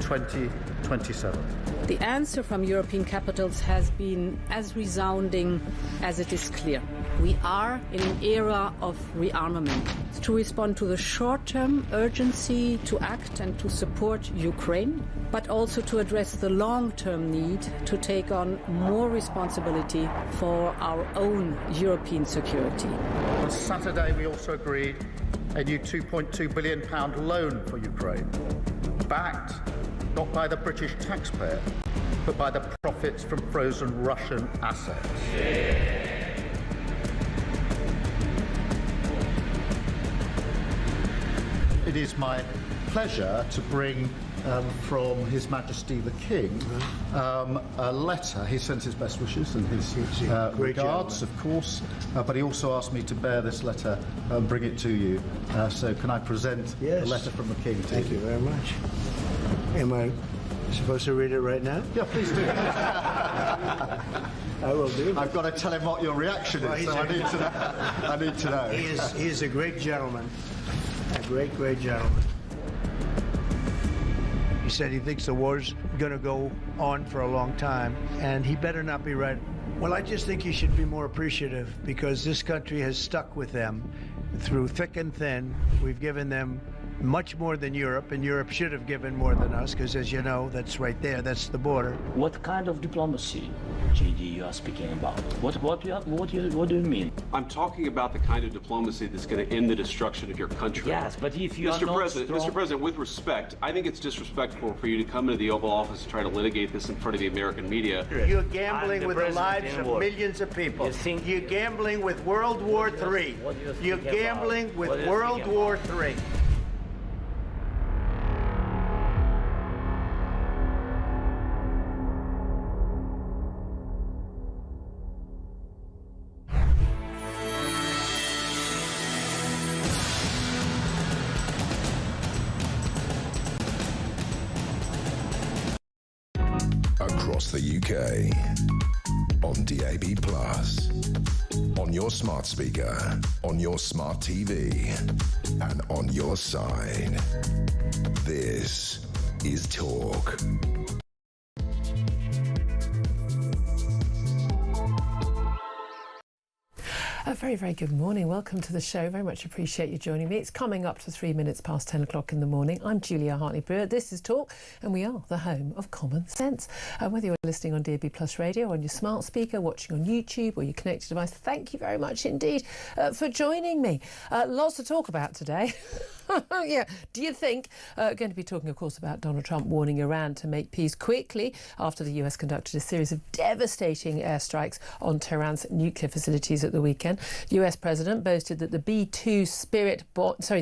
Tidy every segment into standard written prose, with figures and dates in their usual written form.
2027. The answer from European capitals has been as resounding as it is clear. We are in an era of rearmament to respond to the short-term urgency to act and to support Ukraine, but also to address the long-term need to take on more responsibility for our own European security. On Saturday, we also agreed a new £2.2 billion loan for Ukraine, backed not by the British taxpayer, but by the profits from frozen Russian assets. It is my pleasure to bring from His Majesty the King a letter. He sends his best wishes and his regards, of course, but he also asked me to bear this letter and bring it to you. So can I present the letter from the King to you? Thank you very much. Am I supposed to read it right now? Yeah, please do. I will do. I've got to tell him what your reaction is, so I need to know. He is a great gentleman. A great, great gentleman. He said he thinks the war's going to go on for a long time, and he better not be right. Well, I just think he should be more appreciative, because this country has stuck with them through thick and thin. We've given them much more than Europe, and Europe should have given more than us, because, as you know, that's right there, that's the border. What kind of diplomacy, JD, you are speaking about? What do you mean? I'm talking about the kind of diplomacy that's going to end the destruction of your country. Yes, but if you Mr. are President, not strong... Mr. President, with respect, I think it's disrespectful for you to come into the Oval Office and try to litigate this in front of the American media. You're gambling with the lives of millions of people. You're gambling with World War III. You're gambling with World War III. Across the UK, on DAB+, on your smart speaker, on your smart TV, and on your side. This is Talk. A very, very good morning. Welcome to the show. Very much appreciate you joining me. It's coming up to 3 minutes past 10 o'clock in the morning. I'm Julia Hartley-Brewer. This is Talk, and we are the home of common sense. Whether you're listening on DAB Plus radio, on your smart speaker, watching on YouTube or your connected device, thank you very much indeed for joining me. Lots to talk about today. Yeah. Do you think? Going to be talking, of course, about Donald Trump warning Iran to make peace quickly after the US conducted a series of devastating airstrikes on Tehran's nuclear facilities at the weekend. The US president boasted that the B-2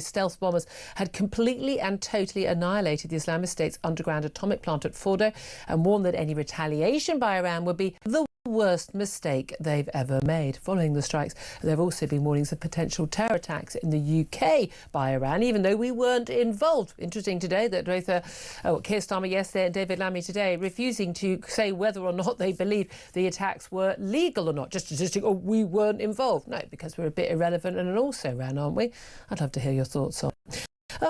stealth bombers had completely and totally annihilated the Islamic State's underground atomic plant at Fordo, and warned that any retaliation by Iran would be the worst mistake they've ever made. Following the strikes, there have also been warnings of potential terror attacks in the UK by Iran, even though we weren't involved. Interesting today that both Keir Starmer yesterday and David Lammy today refusing to say whether or not they believe the attacks were legal or not. Just suggesting, oh, we weren't involved. No, because we're a bit irrelevant and also Iran, aren't we? I'd love to hear your thoughts on.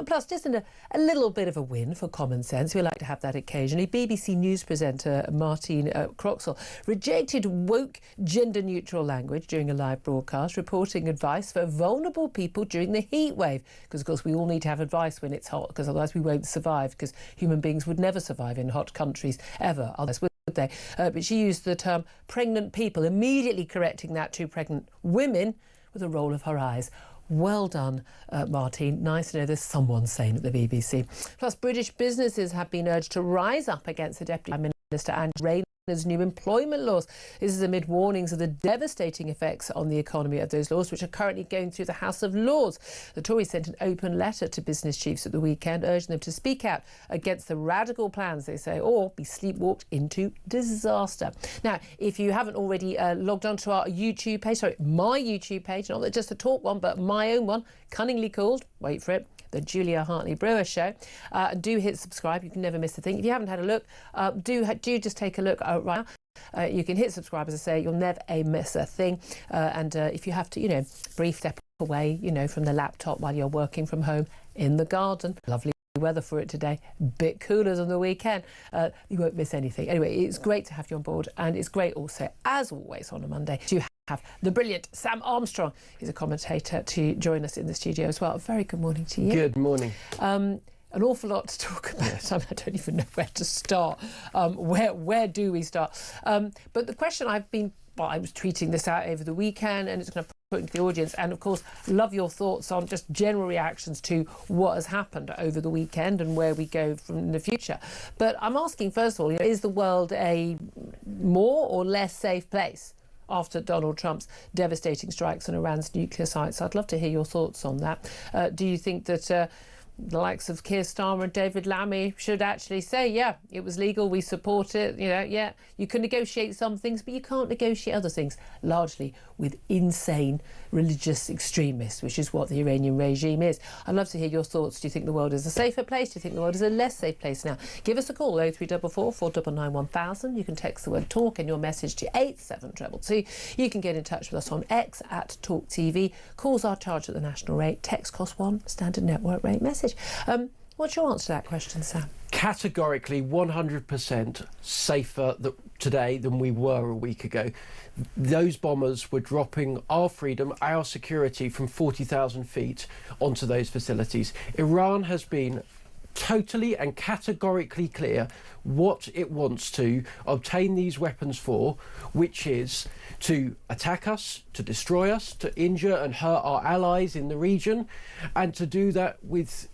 Plus, just a little bit of a win for common sense. We like to have that occasionally. BBC News presenter Martine Croxall rejected woke gender-neutral language during a live broadcast, reporting advice for vulnerable people during the heat wave. Because, of course, we all need to have advice when it's hot, because otherwise we won't survive, because human beings would never survive in hot countries, ever, otherwise would they? But she used the term pregnant people, immediately correcting that to pregnant women with a roll of her eyes. Well done, Martine. Nice to know there's someone sane at the BBC. Plus, British businesses have been urged to rise up against the Deputy Prime Minister Andrew Rayner's new employment laws. This is amid warnings of the devastating effects on the economy of those laws, which are currently going through the House of Lords. The Tories sent an open letter to business chiefs at the weekend, urging them to speak out against the radical plans, they say, or be sleepwalked into disaster. Now, if you haven't already logged on to our YouTube page, my YouTube page, not just the Talk one, but my own one, cunningly called, wait for it, The Julia Hartley-Brewer Show. Do hit subscribe. You can never miss a thing. If you haven't had a look, do just take a look right now. You can hit subscribe, as I say. You'll never miss a thing. And if you have to, brief step away, from the laptop while you're working from home in the garden, lovely weather for it today, a bit cooler than the weekend. You won't miss anything. Anyway, it's great to have you on board, and it's great also, as always on a Monday, to have the brilliant Sam Armstrong. He's a commentator to join us in the studio as well. Very good morning to you. Good morning. An awful lot to talk about. I don't even know where to start. Where do we start? But the question I was tweeting this out over the weekend, and it's going to put into the audience, and of course love your thoughts on just general reactions to what has happened over the weekend and where we go from the future. But I'm asking, first of all, is the world a more or less safe place after Donald Trump's devastating strikes on Iran's nuclear sites? I'd love to hear your thoughts on that. Do you think that the likes of Keir Starmer and David Lammy should actually say, yeah, it was legal, we support it, yeah, you can negotiate some things, but you can't negotiate other things, largely with insane religious extremists, which is what the Iranian regime is. I'd love to hear your thoughts. Do you think the world is a safer place? Do you think the world is a less safe place now? Give us a call, 0344 499 1000. You can text the word talk and your message to 87222. You can get in touch with us on X at Talk TV. Calls are charged at the national rate. Text cost £1, standard network rate message. What's your answer to that question, Sam? Categorically 100% safer today than we were a week ago. Those bombers were dropping our freedom, our security from 40,000 feet onto those facilities. Iran has been totally and categorically clear what it wants to obtain these weapons for, which is to attack us, to destroy us, to injure and hurt our allies in the region, and to do that with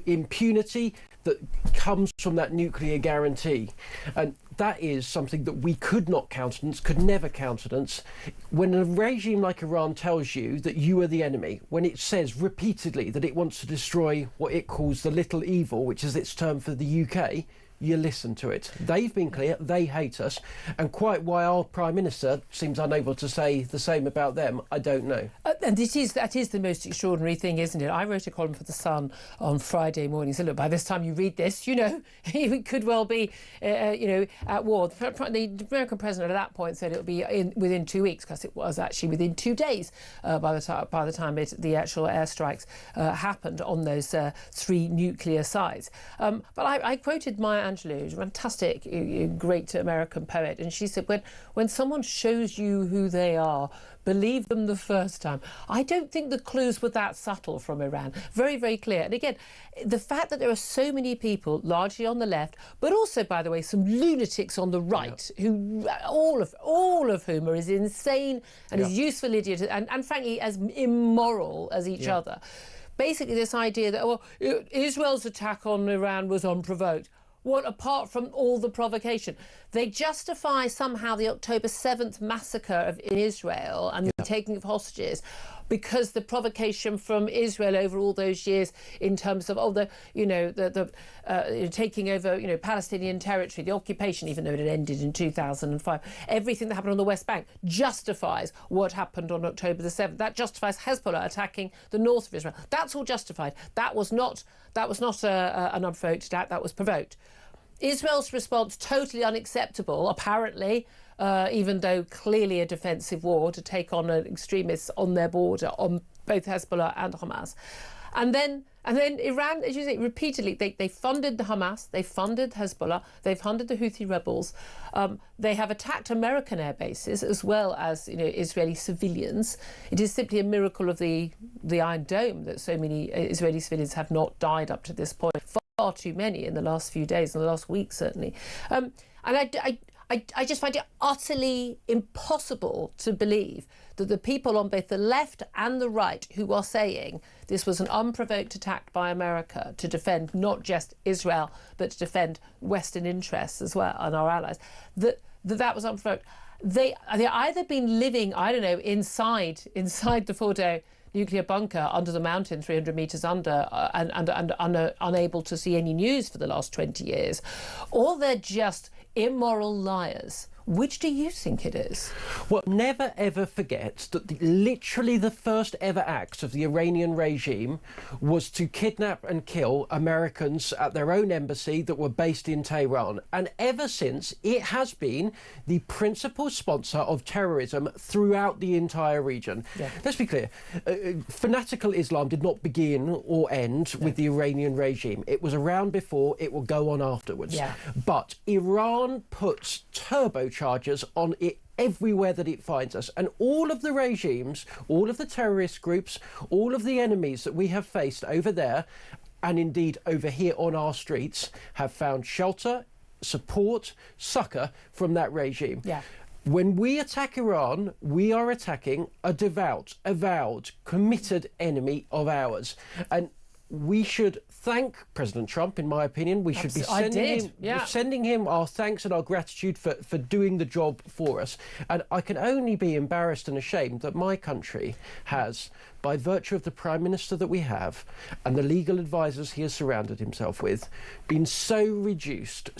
impunity that comes from that nuclear guarantee. And that is something that we could not countenance, could never countenance. When a regime like Iran tells you that you are the enemy, when it says repeatedly that it wants to destroy what it calls the little evil, which is its term for the UK, you listen to it. They've been clear, they hate us, and quite why our Prime Minister seems unable to say the same about them, I don't know. And that is the most extraordinary thing, isn't it? I wrote a column for The Sun on Friday morning. So look, by this time you read this, he could well be, at war. The American president at that point said it would be within 2 weeks, because it was actually within 2 days by the time the actual airstrikes happened on those 3 nuclear sites. But I quoted Maya Angelou, who's a fantastic, great American poet, and she said, when someone shows you who they are, believe them the first time. I don't think the clues were that subtle from Iran. Very, very clear. And again, the fact that there are so many people, largely on the left, but also, by the way, some lunatics on the right, who all of whom are as insane and as useful idiots and frankly as immoral as each other. Basically, this idea that Israel's attack on Iran was unprovoked. What, apart from all the provocation? They justify somehow the October 7th massacre in Israel and the taking of hostages because the provocation from Israel over all those years in terms of taking over Palestinian territory, the occupation, even though it had ended in 2005, everything that happened on the West Bank justifies what happened on October the 7th. That justifies Hezbollah attacking the north of Israel. That's all justified. That was not an unprovoked attack. That was provoked. Israel's response, totally unacceptable, apparently, even though clearly a defensive war to take on extremists on their border, on both Hezbollah and Hamas. And then Iran, as you say, repeatedly, they funded the Hamas, they funded Hezbollah, they've funded the Houthi rebels. They have attacked American air bases as well as Israeli civilians. It is simply a miracle of the Iron Dome that so many Israeli civilians have not died up to this point. Far too many in the last few days, in the last week certainly. And I just find it utterly impossible to believe that the people on both the left and the right who are saying this was an unprovoked attack by America to defend not just Israel but to defend Western interests as well and our allies, that was unprovoked. They either been living, I don't know, inside the Fordo nuclear bunker under the mountain 300 metres under and unable to see any news for the last 20 years, or they're just immoral liars Which do you think it is? Well, never ever forget that literally the first ever act of the Iranian regime was to kidnap and kill Americans at their own embassy that were based in Tehran. And ever since, it has been the principal sponsor of terrorism throughout the entire region. Yeah. Let's be clear. Fanatical Islam did not begin or end with the Iranian regime. It was around before, it will go on afterwards. Yeah. But Iran puts turbochargers on it everywhere that it finds us, and all of the regimes, all of the terrorist groups, all of the enemies that we have faced over there and indeed over here on our streets have found shelter, support, succour from that regime. Yeah. When we attack Iran, we are attacking a devout, avowed, committed enemy of ours, and we should thank President Trump, in my opinion. We should be sending him our thanks and our gratitude for doing the job for us. And I can only be embarrassed and ashamed that my country has, by virtue of the Prime Minister that we have and the legal advisors he has surrounded himself with, been so reduced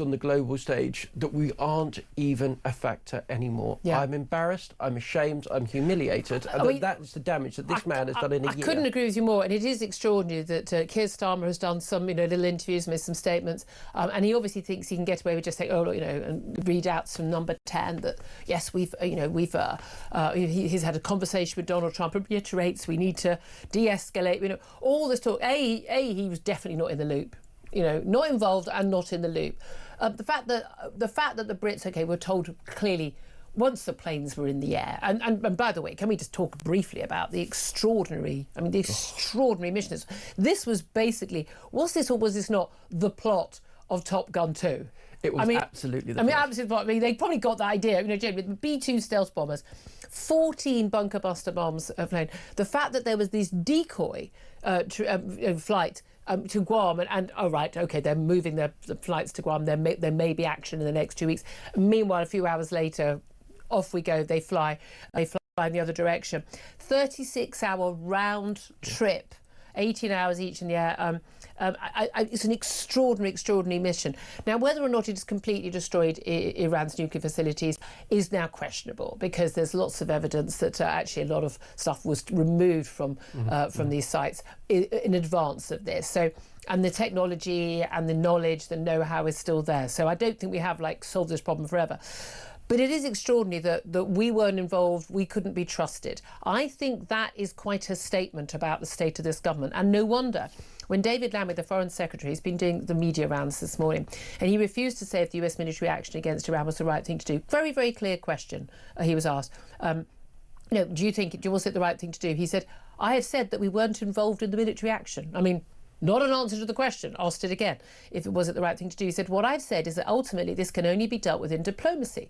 on the global stage that we aren't even a factor anymore. Yeah. I'm embarrassed, I'm ashamed, I'm humiliated, and that's the damage that this man has done in a year. I couldn't agree with you more, and it is extraordinary that Keir Starmer has done some, little interviews, made some statements, and he obviously thinks he can get away with just saying, and read out some number 10 that yes, he's had a conversation with Donald Trump, reiterates we need to de-escalate, all this talk. He was definitely not in the loop, not involved and not in the loop. The fact that the Brits, were told clearly once the planes were in the air, and by the way, can we just talk briefly about the extraordinary mission? This was basically, was this or was this not the plot of Top Gun 2? It was absolutely the plot. Absolutely. They probably got the idea. Jane, with the B-2 stealth bombers, 14 bunker buster bombs flown. The fact that there was this decoy flight to Guam, and they're moving the flights to Guam. There may be action in the next 2 weeks. Meanwhile, a few hours later, off we go. They fly in the other direction. 36-hour round trip, 18 hours each in the air. It's an extraordinary mission. Now, whether or not it has completely destroyed Iran's nuclear facilities is now questionable, because there's lots of evidence that actually a lot of stuff was removed from these sites in advance of this. So, and the technology and the knowledge, the know-how is still there. So I don't think we have solved this problem forever. But it is extraordinary that we weren't involved, we couldn't be trusted. I think that is quite a statement about the state of this government. And no wonder, when David Lammy, the Foreign Secretary, has been doing the media rounds this morning, and he refused to say if the US military action against Iran was the right thing to do. Very, very clear question he was asked. Do you think was it the right thing to do? He said, I had said that we weren't involved in the military action. Not an answer to the question, asked it again. If it was the right thing to do, he said, what I've said is that ultimately this can only be dealt with in diplomacy.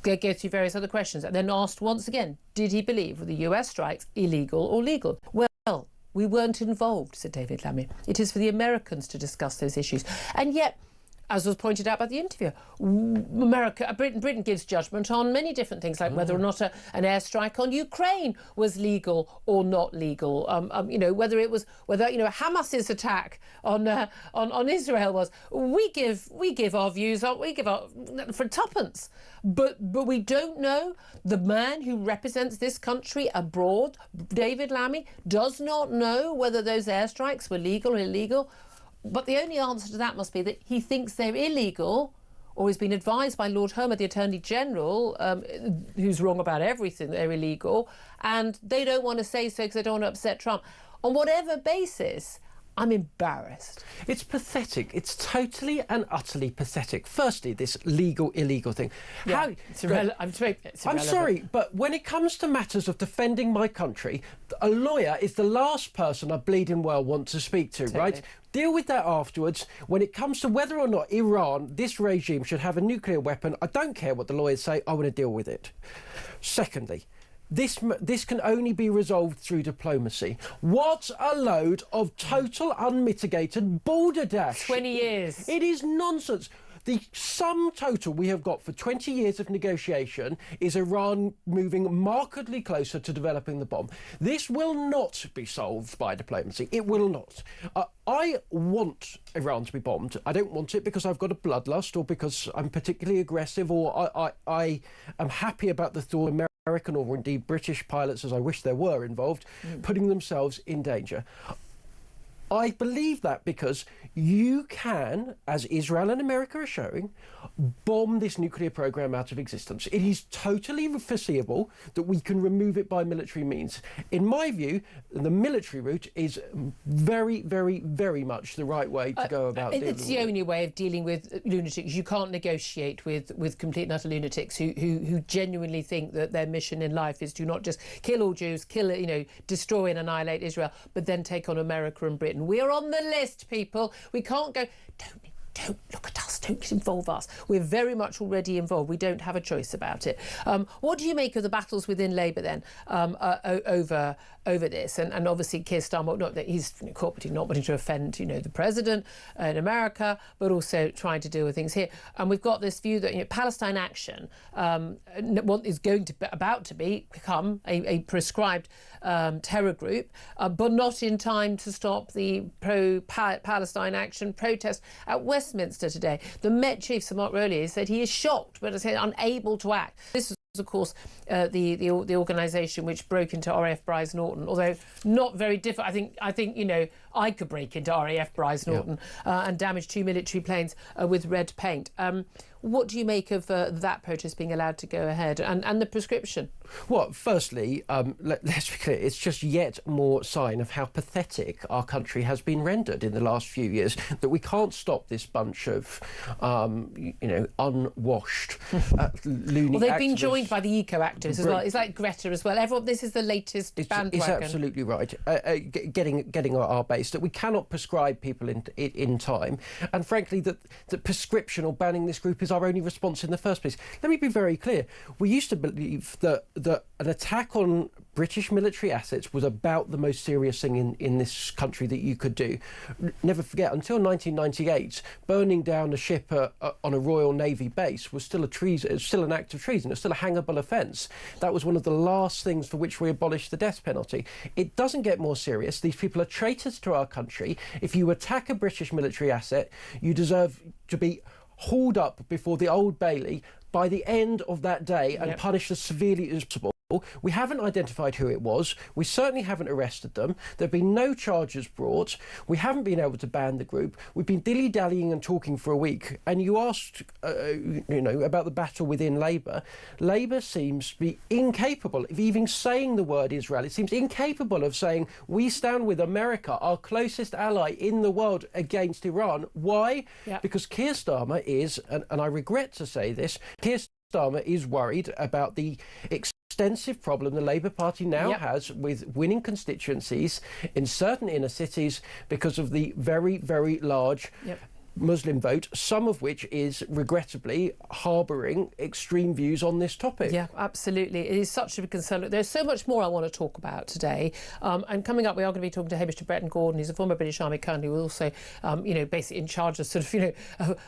Go through various other questions, and then asked once again, did he believe the US strikes illegal or legal? Well, we weren't involved, said David Lammy. It is for the Americans to discuss those issues. And yet, as was pointed out by the interviewer, Britain gives judgment on many different things, like whether or not an airstrike on Ukraine was legal or not legal. Whether Hamas's attack on Israel was. We give our views. We give our for tuppence, but we don't know. The man who represents this country abroad, David Lammy, does not know whether those airstrikes were legal or illegal. But the only answer to that must be that he thinks they're illegal, or has been advised by Lord Homer, the Attorney General, who's wrong about everything, they're illegal, and they don't want to say so because they don't want to upset Trump. On whatever basis, I'm embarrassed. It's pathetic. It's totally and utterly pathetic. Firstly, this legal-illegal thing. Yeah, it's irrelevant. I'm sorry, but when it comes to matters of defending my country, a lawyer is the last person I bleeding well want to speak to, totally. Right? Deal with that afterwards. When it comes to whether or not Iran, this regime, should have a nuclear weapon, I don't care what the lawyers say, I want to deal with it. Secondly, this can only be resolved through diplomacy. What a load of total unmitigated balderdash. 20 years. It is nonsense. The sum total we have got for 20 years of negotiation is Iran moving markedly closer to developing the bomb. This will not be solved by diplomacy. It will not. I want Iran to be bombed. I don't want it because I've got a bloodlust or because I'm particularly aggressive, or I am happy about the thought of American or indeed British pilots, as I wish there were involved, putting themselves in danger. I believe that because you can, as Israel and America are showing, bomb this nuclear program out of existence. It is totally foreseeable that we can remove it by military means. In my view, the military route is very, very, very much the right way to go about dealing with it. It's the only way of dealing with lunatics. You can't negotiate with complete and utter lunatics who genuinely think that their mission in life is to not just kill all Jews, destroy and annihilate Israel, but then take on America and Britain. We're on the list, people. We can't go, don't look at us, don't involve us. We're very much already involved. We don't have a choice about it. What do you make of the battles within Labour then over this? And obviously Keir Starmer, not that he's corporately not wanting to offend, the president in America, but also trying to deal with things here. And we've got this view that Palestine Action is about to become a prescribed terror group, but not in time to stop the pro-Palestine Action protest at Westminster today. The Met Chief, Sir Mark Rowley, said he is shocked, but unable to act. This is, of course, the organisation which broke into RAF Bryce Norton, although not very different. I think I could break into RAF Bryce Norton and damage 2 military planes with red paint. What do you make of that protest being allowed to go ahead and the prescription? Well, firstly, let's be clear, it's just yet more sign of how pathetic our country has been rendered in the last few years, that we can't stop this bunch of, unwashed loony Well, they've been activists. Joined by the eco-activists as well. It's like Greta as well. Everyone, this is the latest bandwagon. It's absolutely right. Getting our base, that we cannot prescribe people in time, and frankly that prescription or banning this group is our only response in the first place. Let me be very clear. We used to believe that an attack on British military assets was about the most serious thing in this country that you could do. Never forget, until 1998, burning down a ship on a Royal Navy base was still an act of treason. It was still a hangable offence. That was one of the last things for which we abolished the death penalty. It doesn't get more serious. These people are traitors to our country. If you attack a British military asset, you deserve to be hauled up before the Old Bailey by the end of that day and punished as severely as possible. We haven't identified who it was. We certainly haven't arrested them. There have been no charges brought. We haven't been able to ban the group. We've been dilly-dallying and talking for a week. And you asked, about the battle within Labour. Labour seems to be incapable of even saying the word Israel. It seems incapable of saying, we stand with America, our closest ally in the world, against Iran. Why? Because Keir Starmer is, and I regret to say this, Keir Starmer is worried about the extensive problem the Labour Party now has with winning constituencies in certain inner cities because of the very, very large Muslim vote, some of which is regrettably harbouring extreme views on this topic. Yeah, absolutely. It is such a big concern. There's so much more I want to talk about today. And coming up, we are going to be talking to Hamish de Bretton-Gordon. He's a former British Army colonel who was also, basically in charge of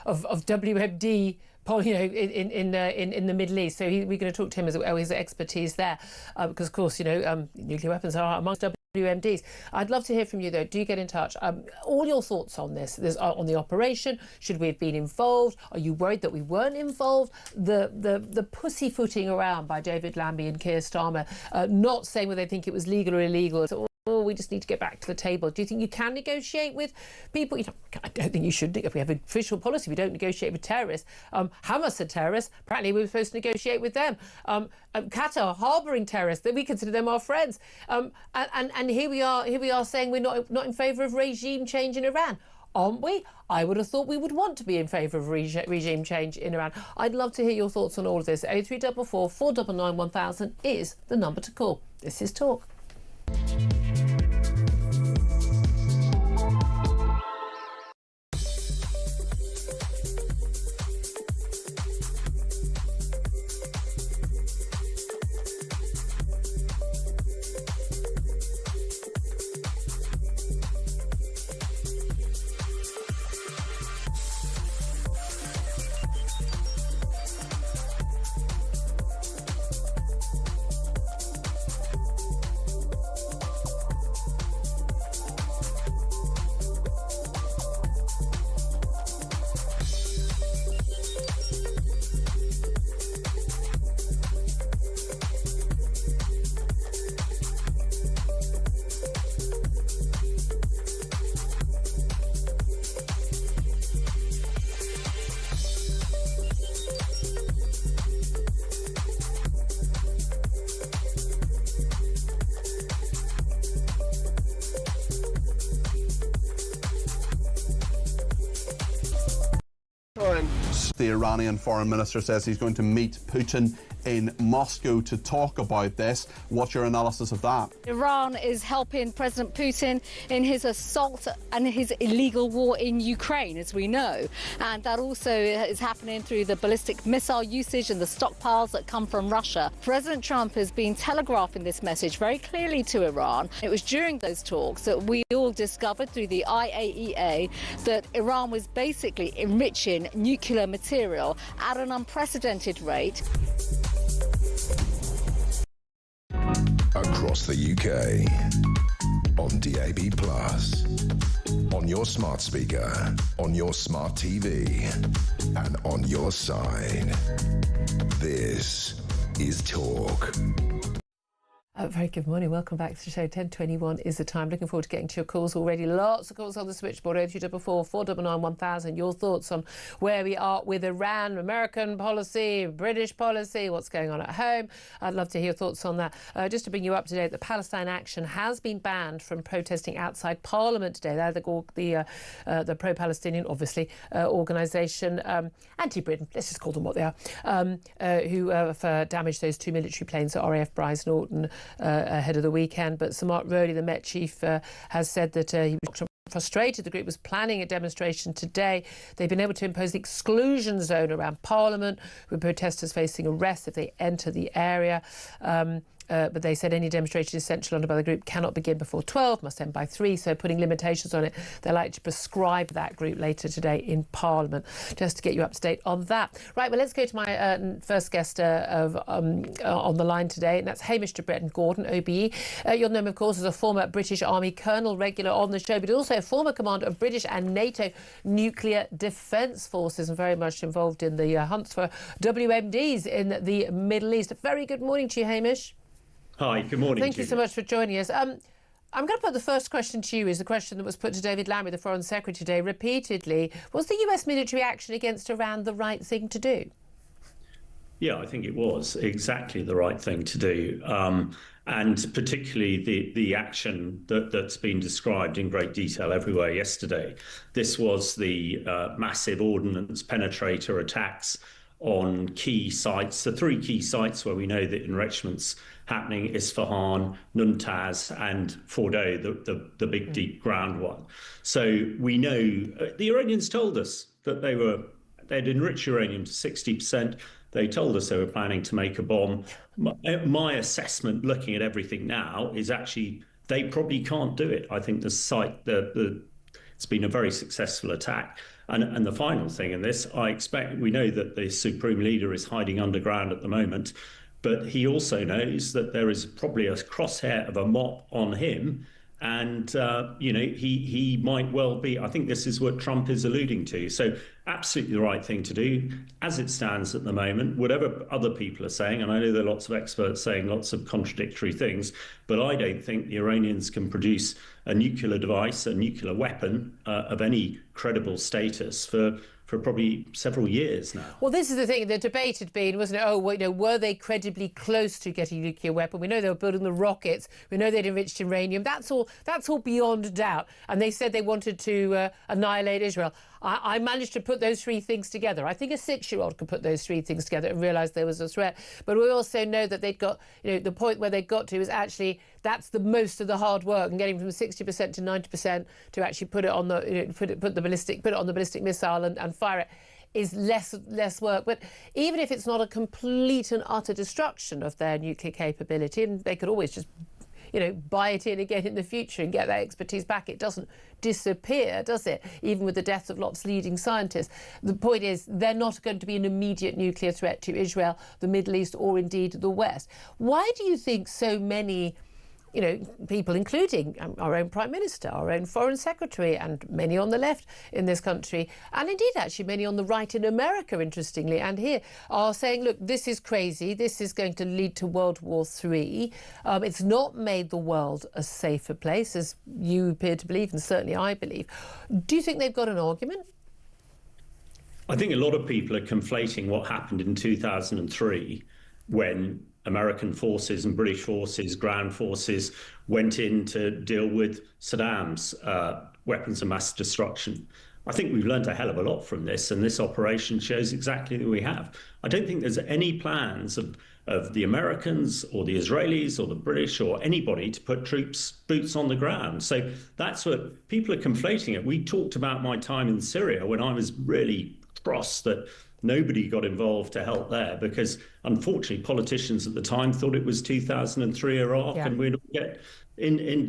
of WMD in the Middle East. So we're going to talk to him as well, his expertise there, because of course, nuclear weapons are amongst WMDs. I'd love to hear from you though. Do get in touch. All your thoughts on this. On the operation. Should we have been involved? Are you worried that we weren't involved? The pussyfooting around by David Lammy and Keir Starmer, not saying whether they think it was legal or illegal. We just need to get back to the table. Do you think you can negotiate with people? I don't think you should. If we have an official policy, we don't negotiate with terrorists. Hamas are terrorists. Apparently, we were supposed to negotiate with them. Qatar harbouring terrorists. That we consider them our friends. And here we are saying we're not in favour of regime change in Iran. Aren't we? I would have thought we would want to be in favour of regime change in Iran. I'd love to hear your thoughts on all of this. 0344 499 1000 is the number to call. This is Talk. The Iranian foreign minister says he's going to meet Putin in Moscow to talk about this. What's your analysis of that? Iran is helping President Putin in his assault and his illegal war in Ukraine, as we know. And that also is happening through the ballistic missile usage and the stockpiles that come from Russia. President Trump has been telegraphing this message very clearly to Iran. It was during those talks that we all discovered through the IAEA that Iran was basically enriching nuclear material at an unprecedented rate. Across the UK, on DAB+, on your smart speaker, on your smart TV, and on your side. This is Talk. Very good morning. Welcome back to the show. 10:21 is the time. Looking forward to getting to your calls already. Lots of calls on the switchboard. 0244 499 1000. Your thoughts on where we are with Iran, American policy, British policy, what's going on at home. I'd love to hear your thoughts on that. Just to bring you up to date, the Palestine Action has been banned from protesting outside Parliament today. They're the pro-Palestinian, obviously, organisation, anti-Britain, let's just call them what they are, who have damaged those two military planes at RAF Bryce Norton ahead of the weekend. But Sir Mark Rowley, the Met chief, has said that he was frustrated. The group was planning a demonstration today. They've been able to impose the exclusion zone around Parliament, with protesters facing arrest if they enter the area. But they said any demonstration essential under by the group cannot begin before 12, must end by 3, so putting limitations on it. They're likely to prescribe that group later today in Parliament, just to get you up to date on that. Right, well, let's go to my first guest on the line today, and that's Hamish de Bretton-Gordon, OBE. You'll know him, of course, as a former British Army colonel, regular on the show, but also a former commander of British and NATO nuclear defence forces, and very much involved in the hunts for WMDs in the Middle East. Very good morning to you, Hamish. Hi, good morning. Thank you so much for joining us. I'm going to put the first question to you, is the question that was put to David Lammy, the Foreign Secretary, today repeatedly. Was the US military action against Iran the right thing to do? Yeah, I think it was exactly the right thing to do. And particularly the action that's been described in great detail everywhere yesterday. This was the massive ordnance penetrator attacks on key sites, the three key sites where we know that enrichment's happening: Isfahan, Nuntaz, and Fordo, the big deep ground one. So we know the Iranians told us that they'd enriched uranium to 60%. They told us they were planning to make a bomb. My assessment, looking at everything now, is actually they probably can't do it. I think the site, it's been a very successful attack. And the final thing in this, we know that the Supreme Leader is hiding underground at the moment, but he also knows that there is probably a crosshair of a mop on him. And, he might well be, I think this is what Trump is alluding to. So absolutely the right thing to do as it stands at the moment, whatever other people are saying. And I know there are lots of experts saying lots of contradictory things, but I don't think the Iranians can produce a nuclear device, a nuclear weapon of any credible status for probably several years now. Well, this is the thing. The debate had been, wasn't it? Were they credibly close to getting a nuclear weapon? We know they were building the rockets. We know they'd enriched uranium. That's all beyond doubt. And they said they wanted to annihilate Israel. I managed to put those three things together. I think a 6-year-old could put those three things together and realise there was a threat. But we also know that they'd got, the point where they got to is actually that's the most of the hard work, and getting from 60% to 90% to actually put it on the put it on the ballistic missile and fire it is less work. But even if it's not a complete and utter destruction of their nuclear capability, and they could always just buy it in again in the future and get that expertise back. It doesn't disappear, does it? Even with the death of lots of leading scientists. The point is, they're not going to be an immediate nuclear threat to Israel, the Middle East, or indeed the West. Why do you think so many people, including our own Prime Minister, our own Foreign Secretary, and many on the left in this country, and indeed actually many on the right in America, interestingly, and here, are saying, look, this is crazy, this is going to lead to World War III. It's not made the world a safer place, as you appear to believe, and certainly I believe. Do you think they've got an argument? I think a lot of people are conflating what happened in 2003 when American forces and British forces, ground forces, went in to deal with Saddam's weapons of mass destruction. I think we've learned a hell of a lot from this, and this operation shows exactly that we have. I don't think there's any plans of the Americans or the Israelis or the British or anybody to put boots on the ground. So that's what people are conflating it. We talked about my time in Syria when I was really cross that nobody got involved to help there, because unfortunately politicians at the time thought it was 2003 Iraq and we'd get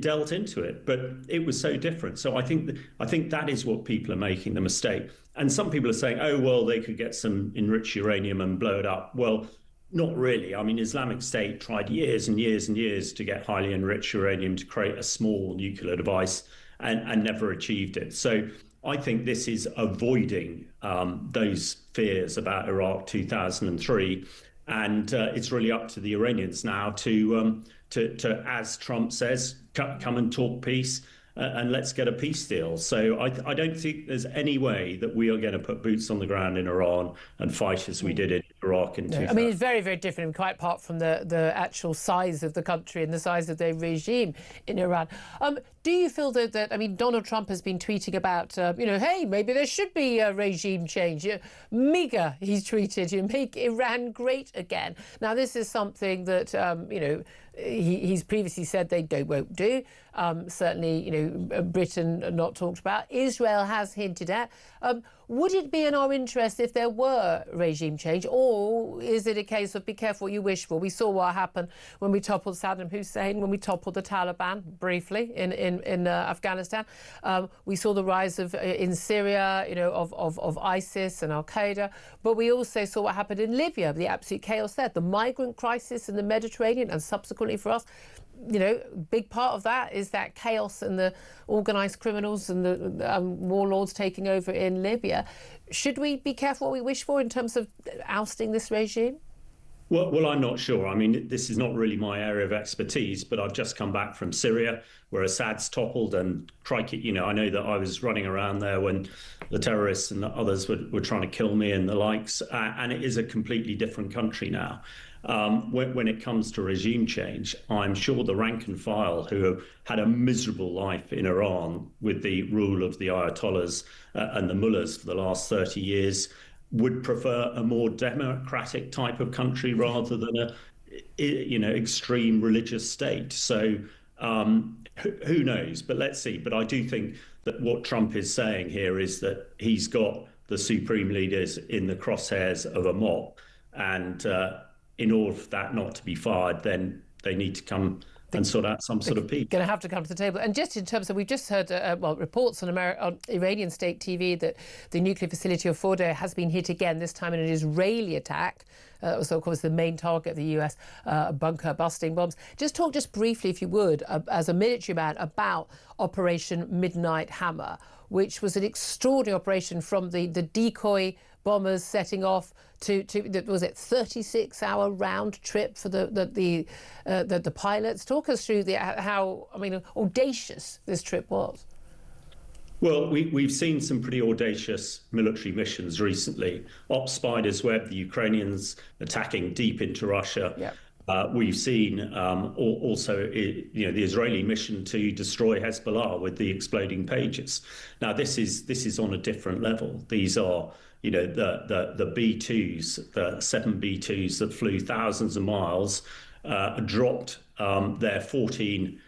dealt into it, but it was so different. So I think that is what people are making the mistake. And some people are saying, oh well, they could get some enriched uranium and blow it up. Well, not really. I mean, Islamic State tried years and years and years to get highly enriched uranium to create a small nuclear device and never achieved it. So I think this is avoiding those fears about Iraq 2003, and it's really up to the Iranians now to as Trump says, come and talk peace and let's get a peace deal. So I don't think there's any way that we are going to put boots on the ground in Iran and fight as we did in Iraq in 2000. I mean, it's very, very different, quite apart from the actual size of the country and the size of the regime in Iran. Do you feel that I mean, Donald Trump has been tweeting about, hey, maybe there should be a regime change. MEGA, he's tweeted, make Iran great again. Now, this is something that, he's previously said they won't do. Certainly, Britain not talked about. Israel has hinted at. Would it be in our interest if there were regime change, or is it a case of be careful what you wish for? We saw what happened when we toppled Saddam Hussein, when we toppled the Taliban briefly in Afghanistan. We saw the rise of in Syria, of ISIS and Al Qaeda, but we also saw what happened in Libya, the absolute chaos there, the migrant crisis in the Mediterranean, and subsequently for us, big part of that is that chaos and the organised criminals and the warlords taking over in Libya. Should we be careful what we wish for in terms of ousting this regime? Well, I'm not sure. I mean, this is not really my area of expertise, but I've just come back from Syria, where Assad's toppled, and crikey, I know that I was running around there when the terrorists and the others were trying to kill me and the likes, and it is a completely different country now. When it comes to regime change, I'm sure the rank and file who have had a miserable life in Iran with the rule of the Ayatollahs and the mullahs for the last 30 years would prefer a more democratic type of country rather than a extreme religious state. So who knows? But let's see. But I do think that what Trump is saying here is that he's got the supreme leaders in the crosshairs of a mob, and in order for that not to be fired, then they need to come and sort out some sort of peace. Going to have to come to the table. And just in terms of, we've just heard reports on Iranian state TV that the nuclear facility of Fordow has been hit again, this time in an Israeli attack. That was, of course, the main target of the US bunker busting bombs. Just talk briefly, if you would, as a military man, about Operation Midnight Hammer, which was an extraordinary operation from the decoy bombers setting off to was it 36-hour round trip for the pilots. Talk us through how audacious this trip was. Well, we've seen some pretty audacious military missions recently. Op Spider's Web, the Ukrainians attacking deep into Russia. Yep. We've seen also the Israeli mission to destroy Hezbollah with the exploding pages. Now, this is on a different level. These are the B-2s, the 7 B-2s that flew thousands of miles, dropped their 14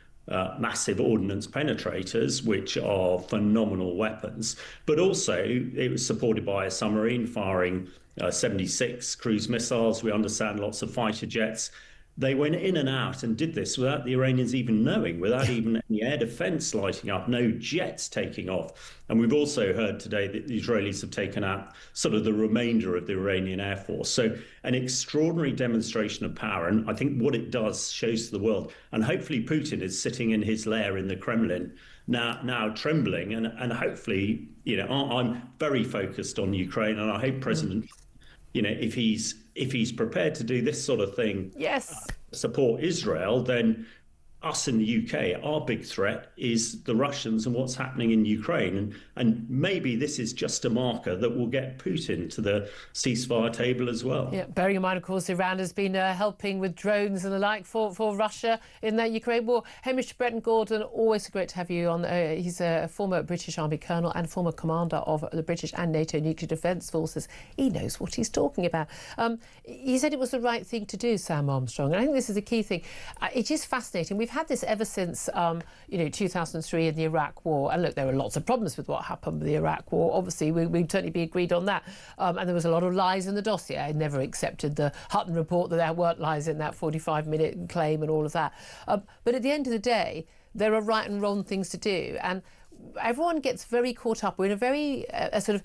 massive ordnance penetrators, which are phenomenal weapons. But also, it was supported by a submarine firing 76 cruise missiles. We understand lots of fighter jets. They went in and out and did this without the Iranians even knowing, without even any air defense lighting up, no jets taking off. And we've also heard today that the Israelis have taken out sort of the remainder of the Iranian Air Force. So an extraordinary demonstration of power. And I think what it does shows to the world. And hopefully Putin is sitting in his lair in the Kremlin now trembling. And hopefully, I'm very focused on Ukraine, and I hope President if he's prepared to do this sort of thing, yes, support Israel, then us in the UK, our big threat is the Russians and what's happening in Ukraine. And maybe this is just a marker that will get Putin to the ceasefire table as well. Yeah, bearing in mind, of course, Iran has been helping with drones and the like for Russia in that Ukraine war. Hamish Breton Gordon, always great to have you on. He's a former British Army colonel and former commander of the British and NATO nuclear defence forces. He knows what he's talking about. He said it was the right thing to do, Sam Armstrong. And I think this is a key thing. It is fascinating. We've had this ever since, 2003 in the Iraq War. And look, there were lots of problems with what happened with the Iraq War. Obviously, we'd certainly be agreed on that. And there was a lot of lies in the dossier. I never accepted the Hutton report that there weren't lies in that 45-minute claim and all of that. But at the end of the day, there are right and wrong things to do. And everyone gets very caught up. We're in a very sort of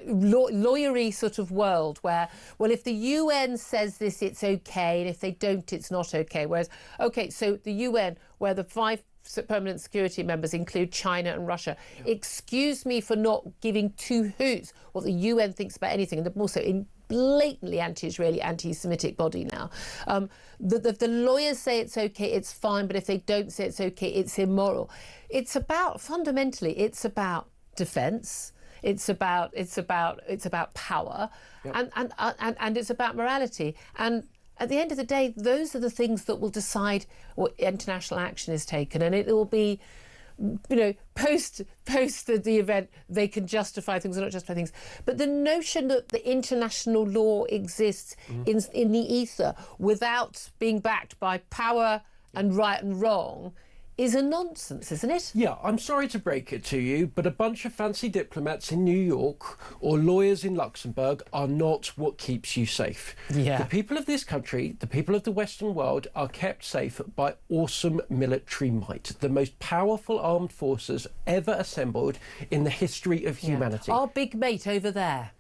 lawyery sort of world where, well, if the UN says this, it's okay, and if they don't, it's not okay. Whereas, okay, so the UN, where the 5 permanent security members include China and Russia, excuse me for not giving 2 hoots what the UN thinks about anything, and they're also in blatantly anti-Israeli, anti-Semitic body now. The lawyers say it's okay, it's fine, but if they don't say it's okay, it's immoral. It's about, fundamentally, it's about defence. It's about power, yep. and it's about morality. And at the end of the day, those are the things that will decide what international action is taken. And it will be, post the event, they can justify things or not justify things. But the notion that the international law exists in the ether without being backed by power and right and wrong is a nonsense, isn't it? Yeah, I'm sorry to break it to you, but a bunch of fancy diplomats in New York or lawyers in Luxembourg are not what keeps you safe. Yeah. The people of this country, the people of the Western world, are kept safe by awesome military might, the most powerful armed forces ever assembled in the history of humanity. Our big mate over there.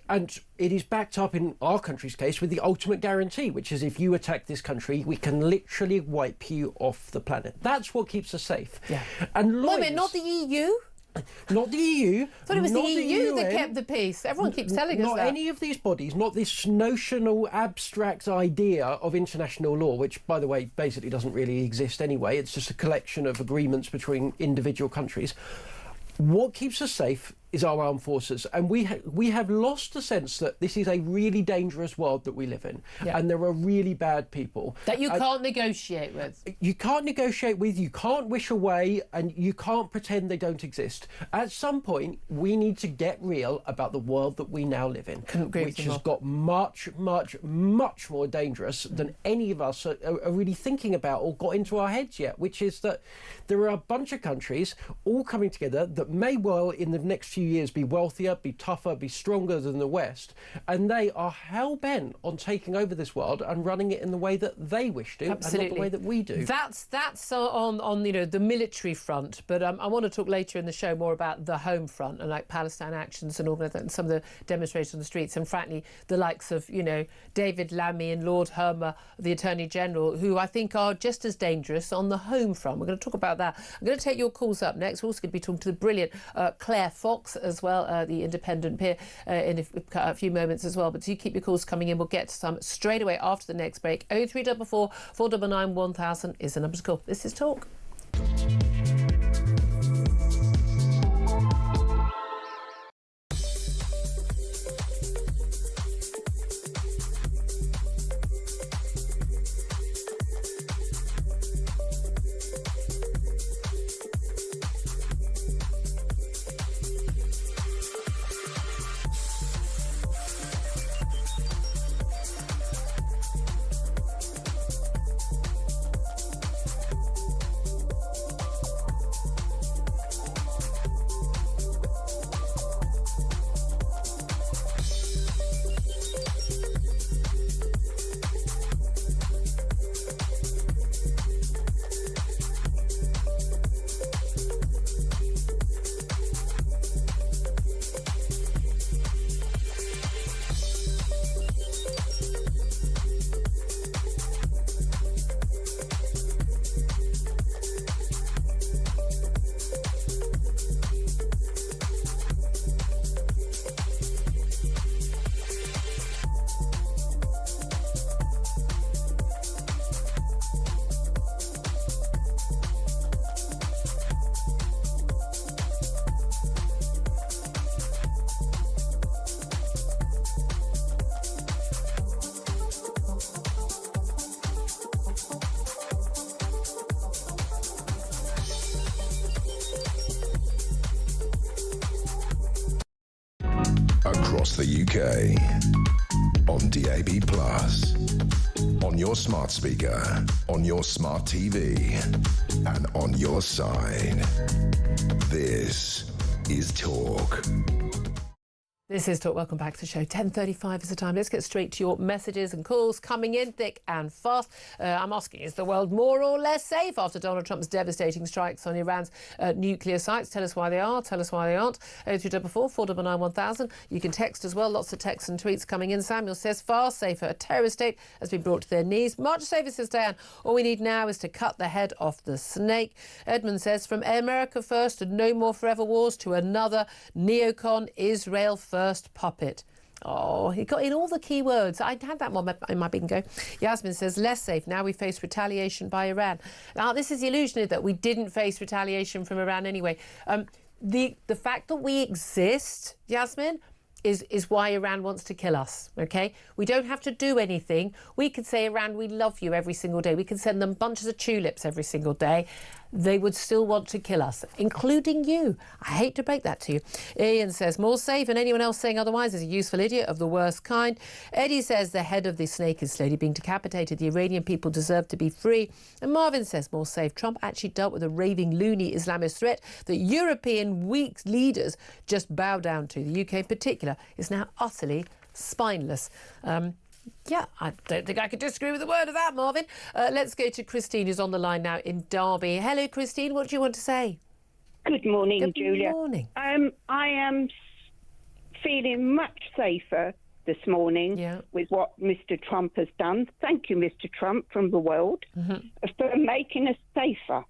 And it is backed up in our country's case with the ultimate guarantee, which is if you attack this country, we can literally wipe you off the planet. That's what keeps us safe. Yeah. And lawyers, Wait a minute, not the EU? Not the EU. I thought it was the EU that kept the peace. Everyone keeps telling us that. Not any of these bodies, not this notional, abstract idea of international law, which, by the way, basically doesn't really exist anyway. It's just a collection of agreements between individual countries. What keeps us safe is our armed forces, and we have lost the sense that this is a really dangerous world that we live in, and there are really bad people that you can't negotiate with. You can't negotiate with, you can't wish away, and you can't pretend they don't exist. At some point, we need to get real about the world that we now live in, which has got much, much, much more dangerous than any of us are really thinking about or got into our heads yet, which is that there are a bunch of countries all coming together that may well, in the next few years, be wealthier, be tougher, be stronger than the West, and they are hell-bent on taking over this world and running it in the way that they wish to, Absolutely. and not the way that we do. That's on the military front, but I want to talk later in the show more about the home front and like Palestine actions and some of the demonstrations on the streets, and frankly the likes of David Lammy and Lord Hermer, the Attorney General, who I think are just as dangerous on the home front. We're going to talk about that. I'm going to take your calls up next. We're also going to be talking to the brilliant Claire Fox as well, the independent peer, in a few moments as well. But do keep your calls coming in. We'll get to some straight away after the next break. 0344 499 1000 is the number to call. This is Talk. across the UK, on DAB+, on your smart speaker, on your smart TV, and on your side. This is Talk. This is Talk. Welcome back to the show. 10:35 is the time. Let's get straight to your messages and calls coming in thick and fast. I'm asking, is the world more or less safe after Donald Trump's devastating strikes on Iran's nuclear sites? Tell us why they are. Tell us why they aren't. 0244 499 1000. You can text as well. Lots of texts and tweets coming in. Samuel says, far safer. A terrorist state has been brought to their knees. Much safer, says Diane. All we need now is to cut the head off the snake. Edmund says, from America first and no more forever wars to another neocon Israel first puppet. Oh, he got in all the key words. I had that one in my bingo. Yasmin says, less safe. Now we face retaliation by Iran. Now, this is the illusion that we didn't face retaliation from Iran anyway. The fact that we exist, Yasmin, is why Iran wants to kill us, OK? We don't have to do anything. We could say, Iran, we love you every single day. We can send them bunches of tulips every single day. They would still want to kill us, including you. I hate to break that to you. Ian says, more safe, and anyone else saying otherwise is a useful idiot of the worst kind. Eddie says, the head of the snake is slowly being decapitated. The Iranian people deserve to be free. And Marvin says, more safe. Trump actually dealt with a raving loony Islamist threat that European weak leaders just bow down to. The UK in particular is now utterly spineless. Yeah, I don't think I could disagree with a word of that, Marvin. Let's go to Christine, who's on the line now in Derby. Hello, Christine. What do you want to say? Good morning, Julia. Good morning. I am feeling much safer this morning with what Mr. Trump has done. Thank you, Mr. Trump, from the world, for making us safer.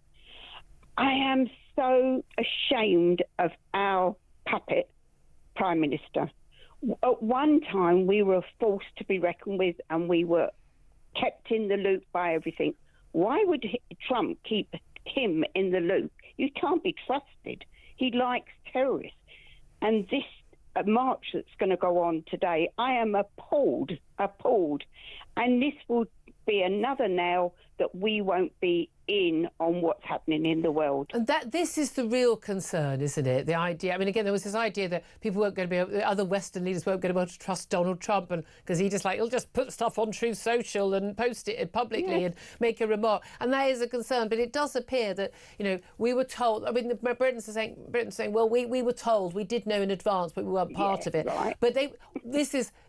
I am so ashamed of our puppet Prime Minister. At one time, we were a force to be reckoned with, and we were kept in the loop by everything. Why would Trump keep him in the loop? You can't be trusted. He likes terrorists. And this march that's going to go on today, I am appalled. And this will be another nail that we won't be in on what's happening in the world. And this is the real concern, isn't it? The idea, I mean, again, there was this idea that people weren't going to be able, other Western leaders weren't going to be able to trust Donald Trump, and because he'll just put stuff on Truth Social and post it publicly and make a remark. And that is a concern. But it does appear that, we were told, I mean, Britain's saying, well, we were told, we did know in advance, but we weren't part of it. Right. But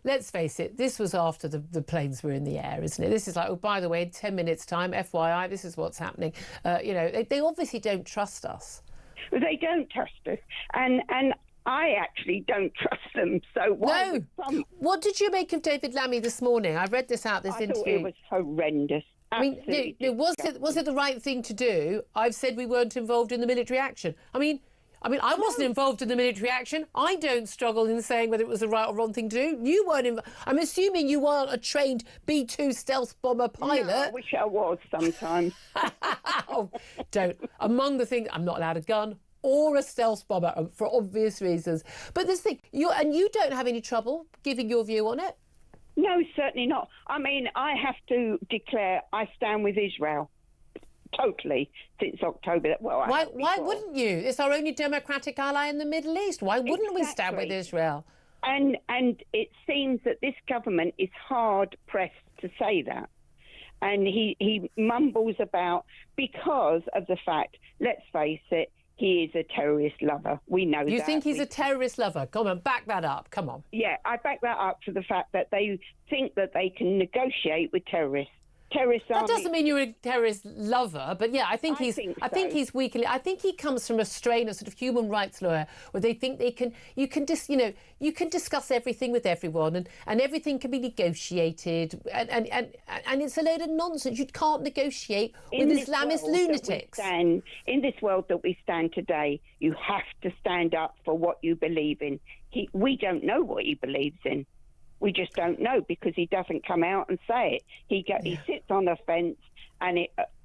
let's face it, this was after the planes were in the air, isn't it? This is like, oh, by the way, in 10 minutes' time, FYI, this is what's happening. They obviously don't trust us. They don't trust us, and I actually don't trust them. So why? No. What did you make of David Lammy this morning? I read this interview. I thought it was horrendous. I mean, was it the right thing to do? I've said we weren't involved in the military action. I mean, I wasn't involved in the military action. I don't struggle in saying whether it was the right or wrong thing to do. You weren't. I'm assuming you weren't a trained B-2 stealth bomber pilot. No, I wish I was sometimes. Oh, don't. Among the things, I'm not allowed a gun or a stealth bomber for obvious reasons. But this thing, you don't have any trouble giving your view on it? No, certainly not. I mean, I have to declare I stand with Israel. Totally, since October. Well, why wouldn't you? It's our only democratic ally in the Middle East. Why wouldn't we stand with Israel? And it seems that this government is hard pressed to say that. And he mumbles about, because of the fact, let's face it, he is a terrorist lover. We know that. You think he's a terrorist lover? Come on, back that up. Come on. Yeah, I back that up to the fact that they think that they can negotiate with terrorists. That doesn't mean you're a terrorist lover, but yeah, I think he's weakly. I think he comes from a strain of sort of human rights lawyer where they think you can discuss everything with everyone and everything can be negotiated and it's a load of nonsense. You can't negotiate with Islamist lunatics. In this world that we stand today, you have to stand up for what you believe in. We don't know what he believes in. We just don't know because he doesn't come out and say it. He sits on the fence and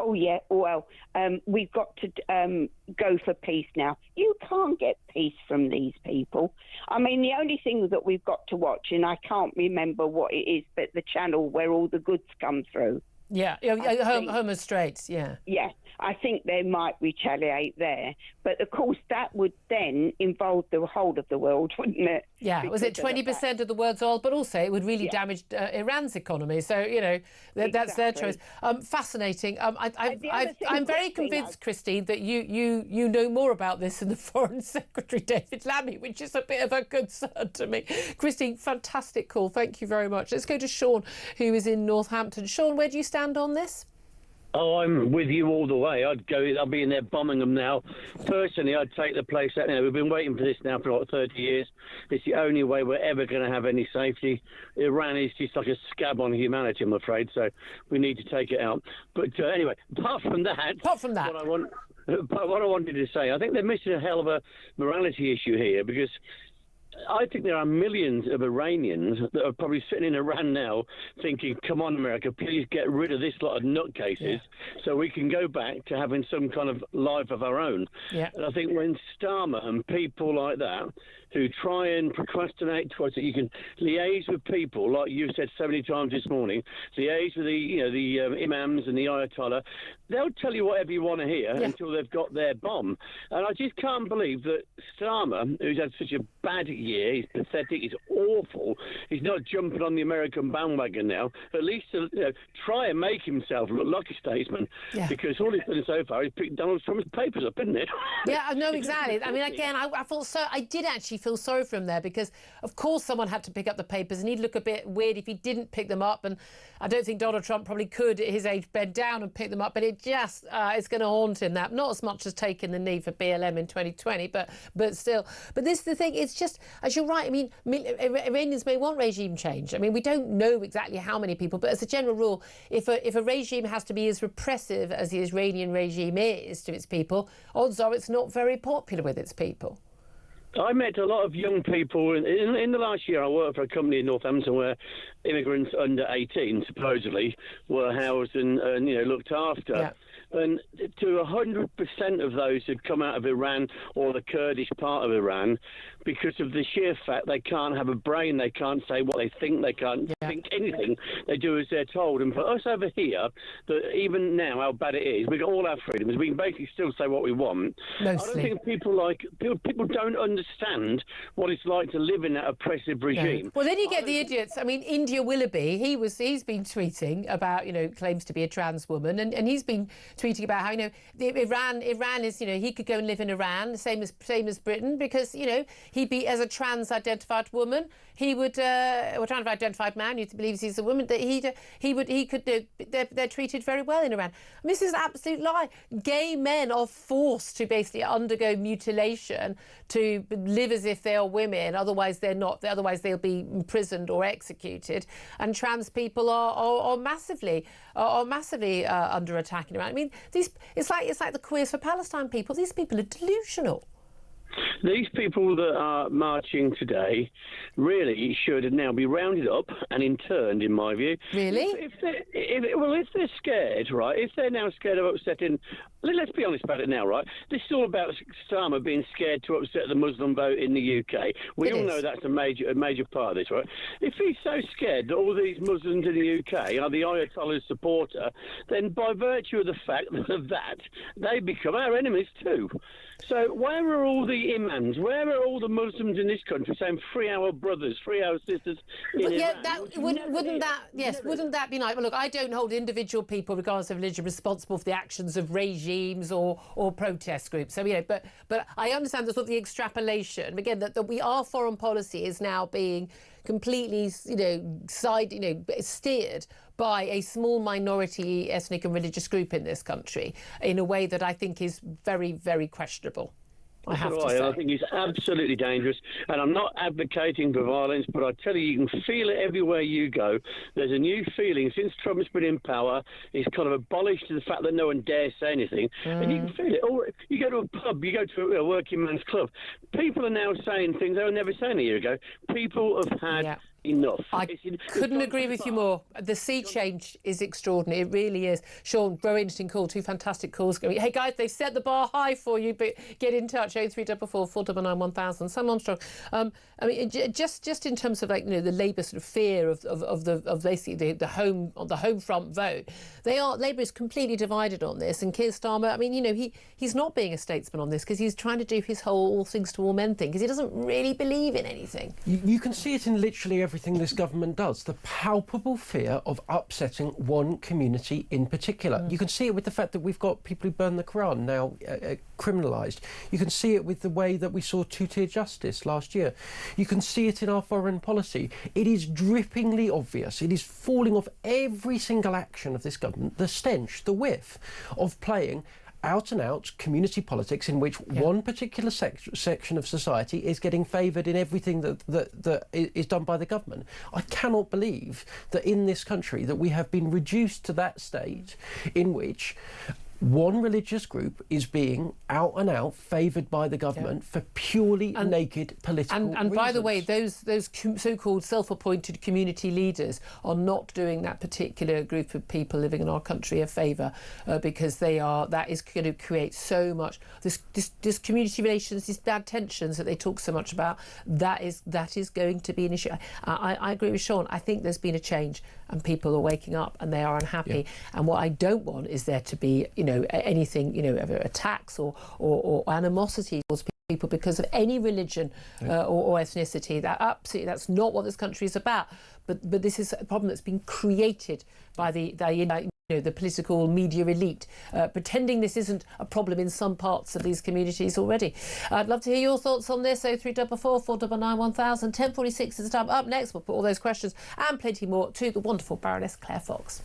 we've got to go for peace now. You can't get peace from these people. I mean, the only thing that we've got to watch, and I can't remember what it is, but the channel where all the goods come through. Yeah, Homo Straits, yeah. Yeah, I think they might retaliate there. But, of course, that would then involve the whole of the world, wouldn't it? Yeah, was it 20% of the world's oil? But also it would really damage Iran's economy. So, that's their choice. Fascinating. I'm very convinced, Christine, that you know more about this than the Foreign Secretary, David Lammy, which is a bit of a concern to me. Christine, fantastic call. Thank you very much. Let's go to Sean, who is in Northampton. Sean, where do you stand on this? Oh, I'm with you all the way. I'll be in there bombing them now. Personally, I'd take the place out now. We've been waiting for this now for like 30 years. It's the only way we're ever going to have any safety. Iran is just like a scab on humanity, I'm afraid, so we need to take it out. But anyway, apart from that, what I wanted to say, I think they're missing a hell of a morality issue here, because I think there are millions of Iranians that are probably sitting in Iran now thinking, come on, America, please get rid of this lot of nutcases so we can go back to having some kind of life of our own. Yeah. And I think when Starmer and people like that who try and procrastinate towards it, you can liaise with people, like you said so many times this morning, liaise with the imams and the Ayatollah. They'll tell you whatever you want to hear until they've got their bomb. And I just can't believe that Starmer, who's had such a bad year, he's pathetic, he's awful, he's not jumping on the American bandwagon now. At least try and make himself look like a statesman, because all he's done so far is picked Donald Trump's papers up, isn't it? Yeah, no, exactly. I mean, again, I did actually feel sorry for him there, because of course someone had to pick up the papers and he'd look a bit weird if he didn't pick them up, and I don't think Donald Trump probably could at his age bend down and pick them up, but it just it's going to haunt him, that, not as much as taking the knee for BLM in 2020, but still. But this is the thing, it's just, as you're right, I mean, Iranians may want regime change. I mean, we don't know exactly how many people, but as a general rule, if a regime has to be as repressive as the Iranian regime is to its people, odds are it's not very popular with its people. I met a lot of young people in the last year. I worked for a company in Northampton where immigrants under 18 supposedly were housed and looked after. Yeah. And to 100% of those who'd come out of Iran or the Kurdish part of Iran, because of the sheer fact they can't have a brain, they can't say what they think, they can't think anything, they do as they're told. And for us over here, that even now, how bad it is, we've got all our freedoms, we can basically still say what we want. Mostly. I don't think people don't understand what it's like to live in that oppressive regime. No. Well, then you get the idiots. I mean, India Willoughby, he's been tweeting about, claims to be a trans woman, and he's been tweeting about how, Iran is, he could go and live in Iran, same as Britain, because, he'd be, as a trans-identified woman, he would, or trans-identified man, he believes he's a woman, that they're treated very well in Iran. I mean, this is an absolute lie. Gay men are forced to basically undergo mutilation to live as if they are women, otherwise they're not, otherwise they'll be imprisoned or executed. And trans people are massively under attack in Iran. I mean, it's like the Queers for Palestine people. These people are delusional. These people that are marching today really should now be rounded up and interned, in my view. Really? If they're scared, right, if they're now scared of upsetting... Let's be honest about it now, right? This is all about Starmer being scared to upset the Muslim vote in the UK. We all know that's a major part of this, right? If he's so scared that all these Muslims in the UK are the Ayatollah's supporter, then by virtue of the fact of that, they become our enemies too. So where are all the imams? Where are all the Muslims in this country saying free our brothers, free our sisters in Iran? Wouldn't that be nice? Well, look, I don't hold individual people, regardless of religion, responsible for the actions of regimes or protest groups. So, but I understand the sort of the extrapolation. Again, that our foreign policy is now being completely, steered by a small minority ethnic and religious group in this country in a way that I think is very, very questionable. I have to say. I think it's absolutely dangerous, and I'm not advocating for violence, but I tell you, you can feel it everywhere you go. There's a new feeling since Trump's been in power. He's kind of abolished the fact that no one dares say anything, and you can feel it. Or you go to a pub, you go to a working man's club. People are now saying things they were never saying a year ago. People have had enough. I couldn't agree with you more. The sea change is extraordinary. It really is. Sean, very interesting call. 2 fantastic calls going. Hey, guys, they've set the bar high for you, but get in touch. 0344 499 1000. Sam Armstrong. I mean, just in terms of, like, you know, the Labour sort of fear of basically the home front vote, Labour is completely divided on this. And Keir Starmer, I mean, you know, he's not being a statesman on this because he's trying to do his whole all things to all men thing because he doesn't really believe in anything. You can see it in literally everything this government does. The palpable fear of upsetting one community in particular. You can see it with the fact that we've got people who burn the Quran now criminalised. You can see it with the way that we saw two-tier justice last year. You can see it in our foreign policy. It is drippingly obvious. It is falling off every single action of this government, the stench, the whiff of playing out-and-out community politics in which one particular section of society is getting favoured in everything that is done by the government. I cannot believe that in this country that we have been reduced to that state in which one religious group is being out and out favoured by the government for purely naked political reasons. And by the way, those so-called self-appointed community leaders are not doing that particular group of people living in our country a favour because that is going to create so much this community relations, these bad tensions that they talk so much about. That is going to be an issue. I agree with Sean. I think there's been a change and people are waking up and they are unhappy. And what I don't want is there to be, you know, anything, you know, attacks or animosity towards people because of any religion or ethnicity. That's not what this country is about. But this is a problem that's been created by the political media elite, pretending this isn't a problem in some parts of these communities already. I'd love to hear your thoughts on this. 0344 499 1000. 10:46 is the time. Up next, we'll put all those questions and plenty more to the wonderful Baroness Claire Fox.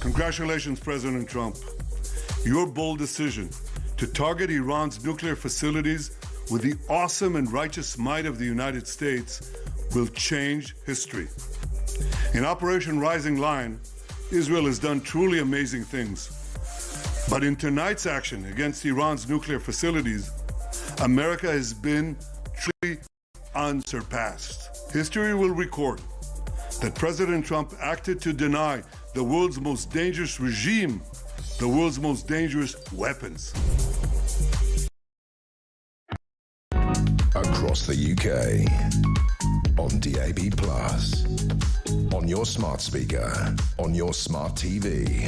Congratulations, President Trump. Your bold decision to target Iran's nuclear facilities with the awesome and righteous might of the United States will change history. In Operation Rising Lion, Israel has done truly amazing things. But in tonight's action against Iran's nuclear facilities, America has been truly unsurpassed. History will record that President Trump acted to deny the world's most dangerous regime the world's most dangerous weapons. Across the UK, on DAB+, on your smart speaker, on your smart TV,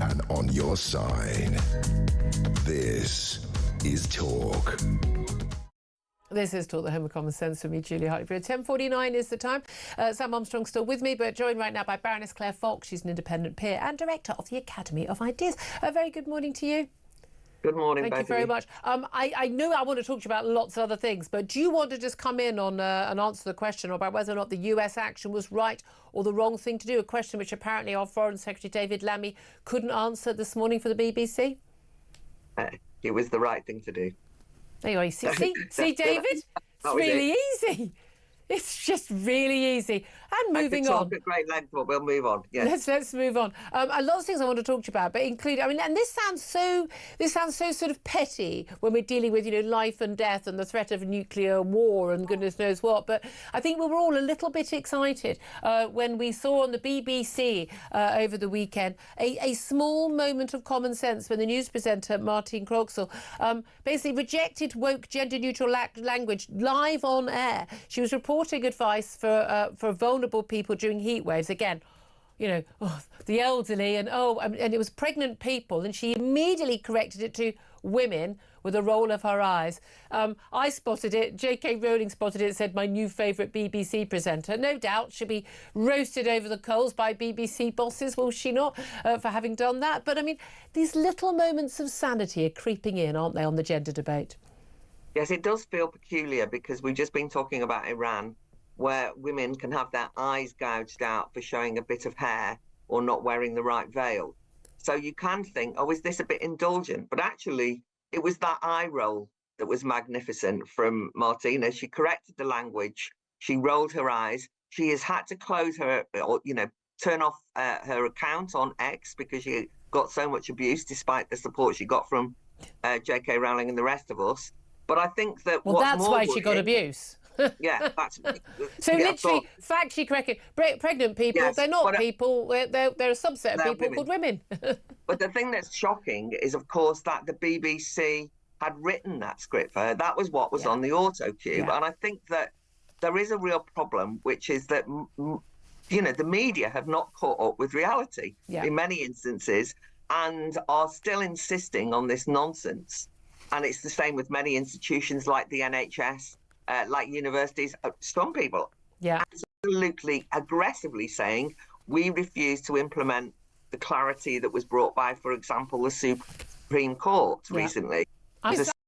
and on your side. This is Talk. This is Talk, the home of common sense, for me, Julia Hartley-Brewer. 10:49 is the time. Sam Armstrong's still with me, but joined right now by Baroness Claire Fox. She's an independent peer and director of the Academy of Ideas. A very good morning to you. Good morning, Thank you very much. I know I want to talk to you about lots of other things, but do you want to just come in on and answer the question about whether or not the US action was right or the wrong thing to do? A question which apparently our Foreign Secretary David Lammy couldn't answer this morning for the BBC. It was the right thing to do. There you are. See, David? It's really easy. It's just really easy. And moving on. I could talk at great length, but we'll move on. Yes. Let's move on. A lot of things I want to talk to you about, but including, and this sounds so sort of petty when we're dealing with, life and death and the threat of nuclear war and goodness knows what. But I think we were all a little bit excited when we saw on the BBC over the weekend a small moment of common sense when the news presenter Martine Croxall basically rejected woke gender-neutral language live on air. She was reporting advice for vulnerable people during heat waves. Again, the elderly and it was pregnant people, and she immediately corrected it to women with a roll of her eyes. I spotted it. J.K. Rowling spotted it, said my new favourite BBC presenter. No doubt she'll be roasted over the coals by BBC bosses, will she not, for having done that? But, these little moments of sanity are creeping in, aren't they, on the gender debate? Yes, it does feel peculiar because we've just been talking about Iran, where women can have their eyes gouged out for showing a bit of hair or not wearing the right veil. So you can think, is this a bit indulgent? But actually, it was that eye roll that was magnificent from Martina. She corrected the language. She rolled her eyes. She has had to close her, turn off her account on X because she got so much abuse despite the support she got from J.K. Rowling and the rest of us. But I think that that's why she got abuse. Yeah, that's so. Literally, factually corrected. Pregnant people, yes, they're not people. They're a subset of people women. Called women. But the thing that's shocking is, of course, that the BBC had written that script for her. That was what was on the auto cue, and I think that there is a real problem, which is that the media have not caught up with reality in many instances, and are still insisting on this nonsense. And it's the same with many institutions like the NHS, like universities. Some people absolutely aggressively saying we refuse to implement the clarity that was brought by, for example, the Supreme Court recently.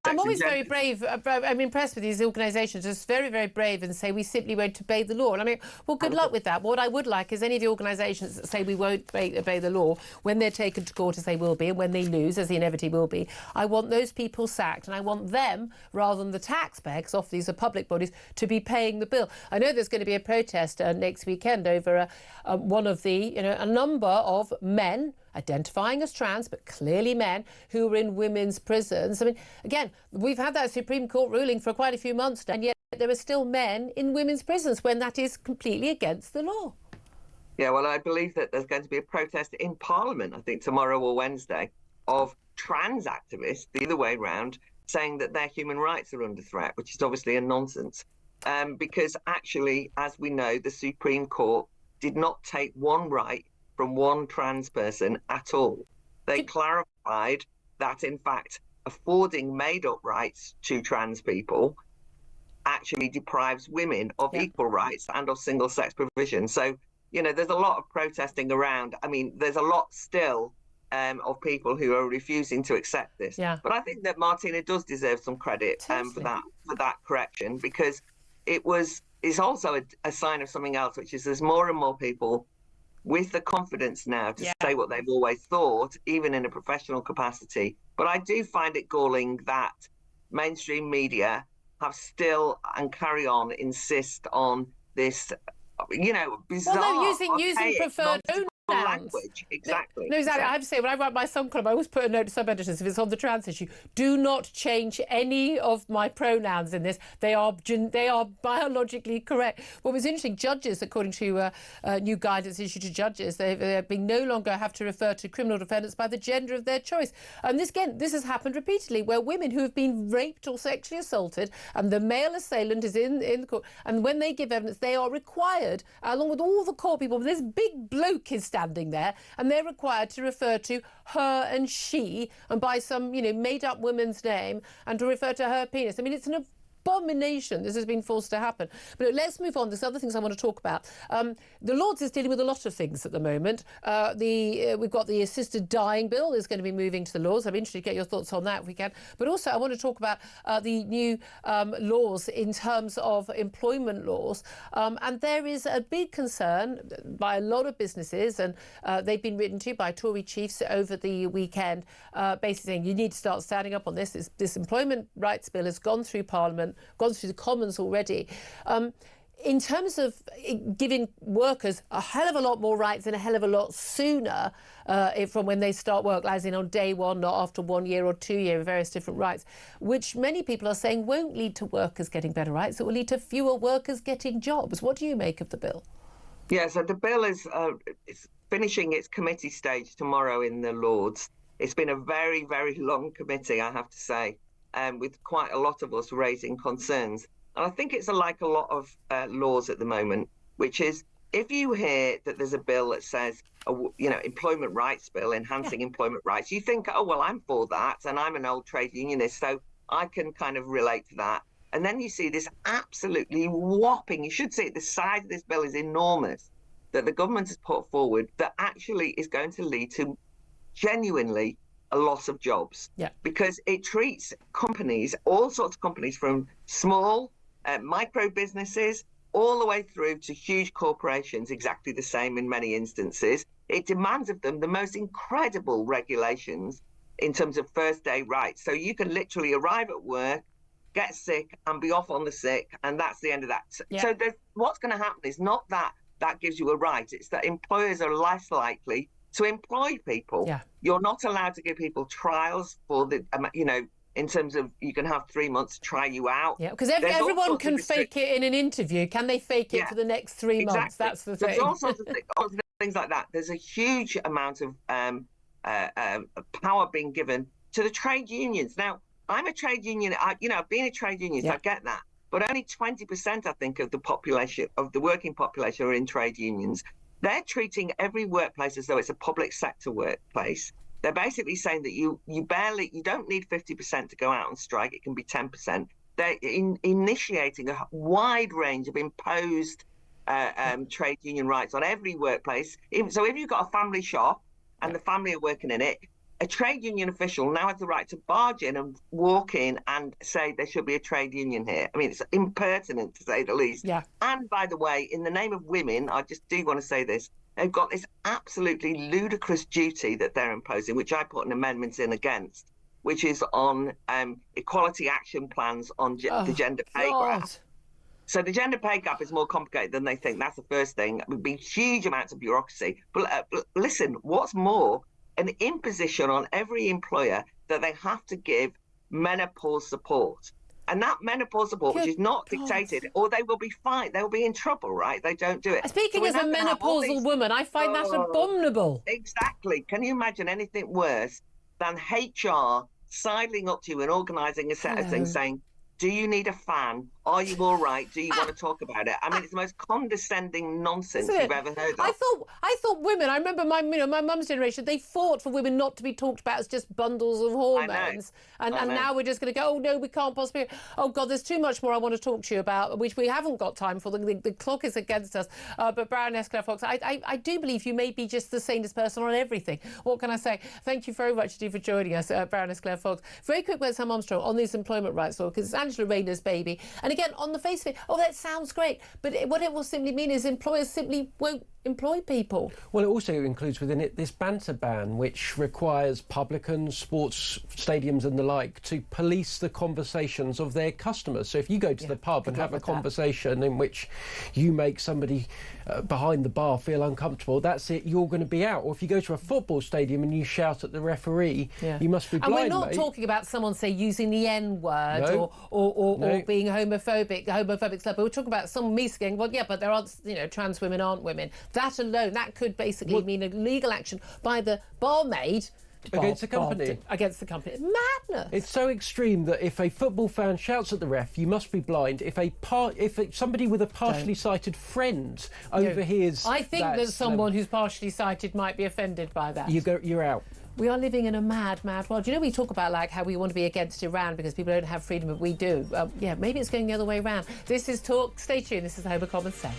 I'm always very brave. I'm impressed with these organisations. Just very, very brave and say we simply won't obey the law. And good luck with that. What I would like is any of the organisations that say we won't obey the law, when they're taken to court, as they will be, and when they lose, as they inevitably will be, I want those people sacked, and I want them, rather than the taxpayer, because often these are public bodies, to be paying the bill. I know there's going to be a protest next weekend over one of the, a number of men identifying as trans, but clearly men, who are in women's prisons. Again, we've had that Supreme Court ruling for quite a few months now, and yet there are still men in women's prisons when that is completely against the law. Yeah, well, I believe that there's going to be a protest in Parliament, I think tomorrow or Wednesday, of trans activists, the other way round, saying that their human rights are under threat, which is obviously a nonsense. Because actually, as we know, the Supreme Court did not take one right from one trans person at all. They clarified that, in fact, affording made-up rights to trans people actually deprives women of equal rights and of single-sex provision. So, there's a lot of protesting around. There's a lot still of people who are refusing to accept this. Yeah. But I think that Martina does deserve some credit for that correction, because it's also a sign of something else, which is there's more and more people with the confidence now to say what they've always thought, even in a professional capacity. But I do find it galling that mainstream media have still and carry on insist on this, bizarre, using preferred language. Exactly. No, exactly. I have to say, when I write my sum column, I always put a note to sub-editors if it's on the trans issue. Do not change any of my pronouns in this. They are biologically correct. What was interesting, judges, according to new guidance issued to judges, they no longer have to refer to criminal defendants by the gender of their choice. And this has happened repeatedly, where women who have been raped or sexually assaulted, and the male assailant is in the court, and when they give evidence, they are required, along with all the court people, this big bloke is standing standing there, and they're required to refer to her and she, and by some, made-up woman's name, and to refer to her penis. I mean, it's an abomination this has been forced to happen. But let's move on. There's other things I want to talk about. The Lords is dealing with a lot of things at the moment. We've got the assisted dying bill is going to be moving to the Lords. I'm interested to get your thoughts on that if we can. But also I want to talk about the new laws in terms of employment laws. And there is a big concern by a lot of businesses, and they've been written to by Tory chiefs over the weekend, basically saying you need to start standing up on this. This employment rights bill has gone through Parliament, gone through the Commons already. In terms of giving workers a hell of a lot more rights and a hell of a lot sooner from when they start work, as in on day one, not after 1 year or 2 years, various different rights, which many people are saying won't lead to workers getting better rights. It will lead to fewer workers getting jobs. What do you make of the bill? Yeah, so the bill is finishing its committee stage tomorrow in the Lords. It's been a very, very long committee, I have to say, with quite a lot of us raising concerns. And I think it's like a lot of laws at the moment, which is if you hear that there's a bill that says, employment rights bill, enhancing employment rights, you think, oh, well, I'm for that. And I'm an old trade unionist, so I can kind of relate to that. And then you see this absolutely whopping, you should see it, the size of this bill is enormous, that the government has put forward that actually is going to lead to genuinely a loss of jobs. Yeah. Because it treats companies, all sorts of companies, from small micro businesses all the way through to huge corporations, exactly the same in many instances. It demands of them the most incredible regulations in terms of first day rights. So you can literally arrive at work, get sick and be off on the sick, and that's the end of that. Yeah. So what's going to happen is not that gives you a right, it's that employers are less likely to employ people. Yeah. You're not allowed to give people trials for the, in terms of you can have 3 months to try you out. Yeah, because everyone can fake it in an interview. Can they fake it for the next 3 months? That's the thing. There's all sorts of things like that. There's a huge amount of power being given to the trade unions. Now, I'm a trade union. I've been a trade unionist. I get that. But only 20%, I think, of the population, of the working population, are in trade unions. They're treating every workplace as though it's a public sector workplace. They're basically saying that you don't need 50% to go out on strike. It can be 10%. They're initiating a wide range of imposed trade union rights on every workplace. So if you've got a family shop and the family are working in it, a trade union official now has the right to barge in and walk in and say there should be a trade union here. I mean, it's impertinent to say the least. Yeah. And by the way, in the name of women, I just do want to say this, they've got this absolutely ludicrous duty that they're imposing, which I put an amendment in against, which is on equality action plans on the gender pay gap. So the gender pay gap is more complicated than they think. That's the first thing. It would be huge amounts of bureaucracy. But listen, what's more, an imposition on every employer that they have to give menopause support. And that menopause support, which is not dictated, or they will be fined. They will be in trouble, right? They don't do it. Speaking as a menopausal woman, I find that abominable. Exactly. Can you imagine anything worse than HR sidling up to you and organising a set of things saying, do you need a fan? Are you all right? Do you want to talk about it? I mean, it's the most condescending nonsense you've ever heard of. I thought women, I remember my mum's generation, they fought for women not to be talked about as just bundles of hormones. And now we're just going to go, oh, no, we can't possibly. Oh, God, there's too much more I want to talk to you about, which we haven't got time for. The clock is against us. But Baroness Claire Fox, I do believe you may be just the sanest person on everything. What can I say? Thank you very much, for joining us, Baroness Claire Fox. Very quick word, Sam Armstrong, on these employment rights law, because it's Angela Rayner's baby. And again, on the face of it, oh, that sounds great. But what it will simply mean is employers simply won't employ people. Well, it also includes within it this banter ban, which requires publicans, sports stadiums and the like to police the conversations of their customers. So if you go to the pub and have a conversation in which you make somebody behind the bar feel uncomfortable, that's it, you're going to be out. Or if you go to a football stadium and you shout at the referee, you must be blind, and we're not talking about someone, say, using the N-word or being homophobic slur, but we're talking about someone saying, well, yeah, but there aren't, trans women aren't women. That alone, that could basically mean a legal action by the barmaid against the company. Against the company. Madness. It's so extreme that if a football fan shouts at the ref, you must be blind. If somebody with a partially sighted friend overhears, I think that someone who's partially sighted might be offended by that. You're out. We are living in a mad, mad world. You know, we talk about like how we want to be against Iran because people don't have freedom, but we do. Yeah, maybe it's going the other way around. This is Talk. Stay tuned. This is the Home of Common Sense.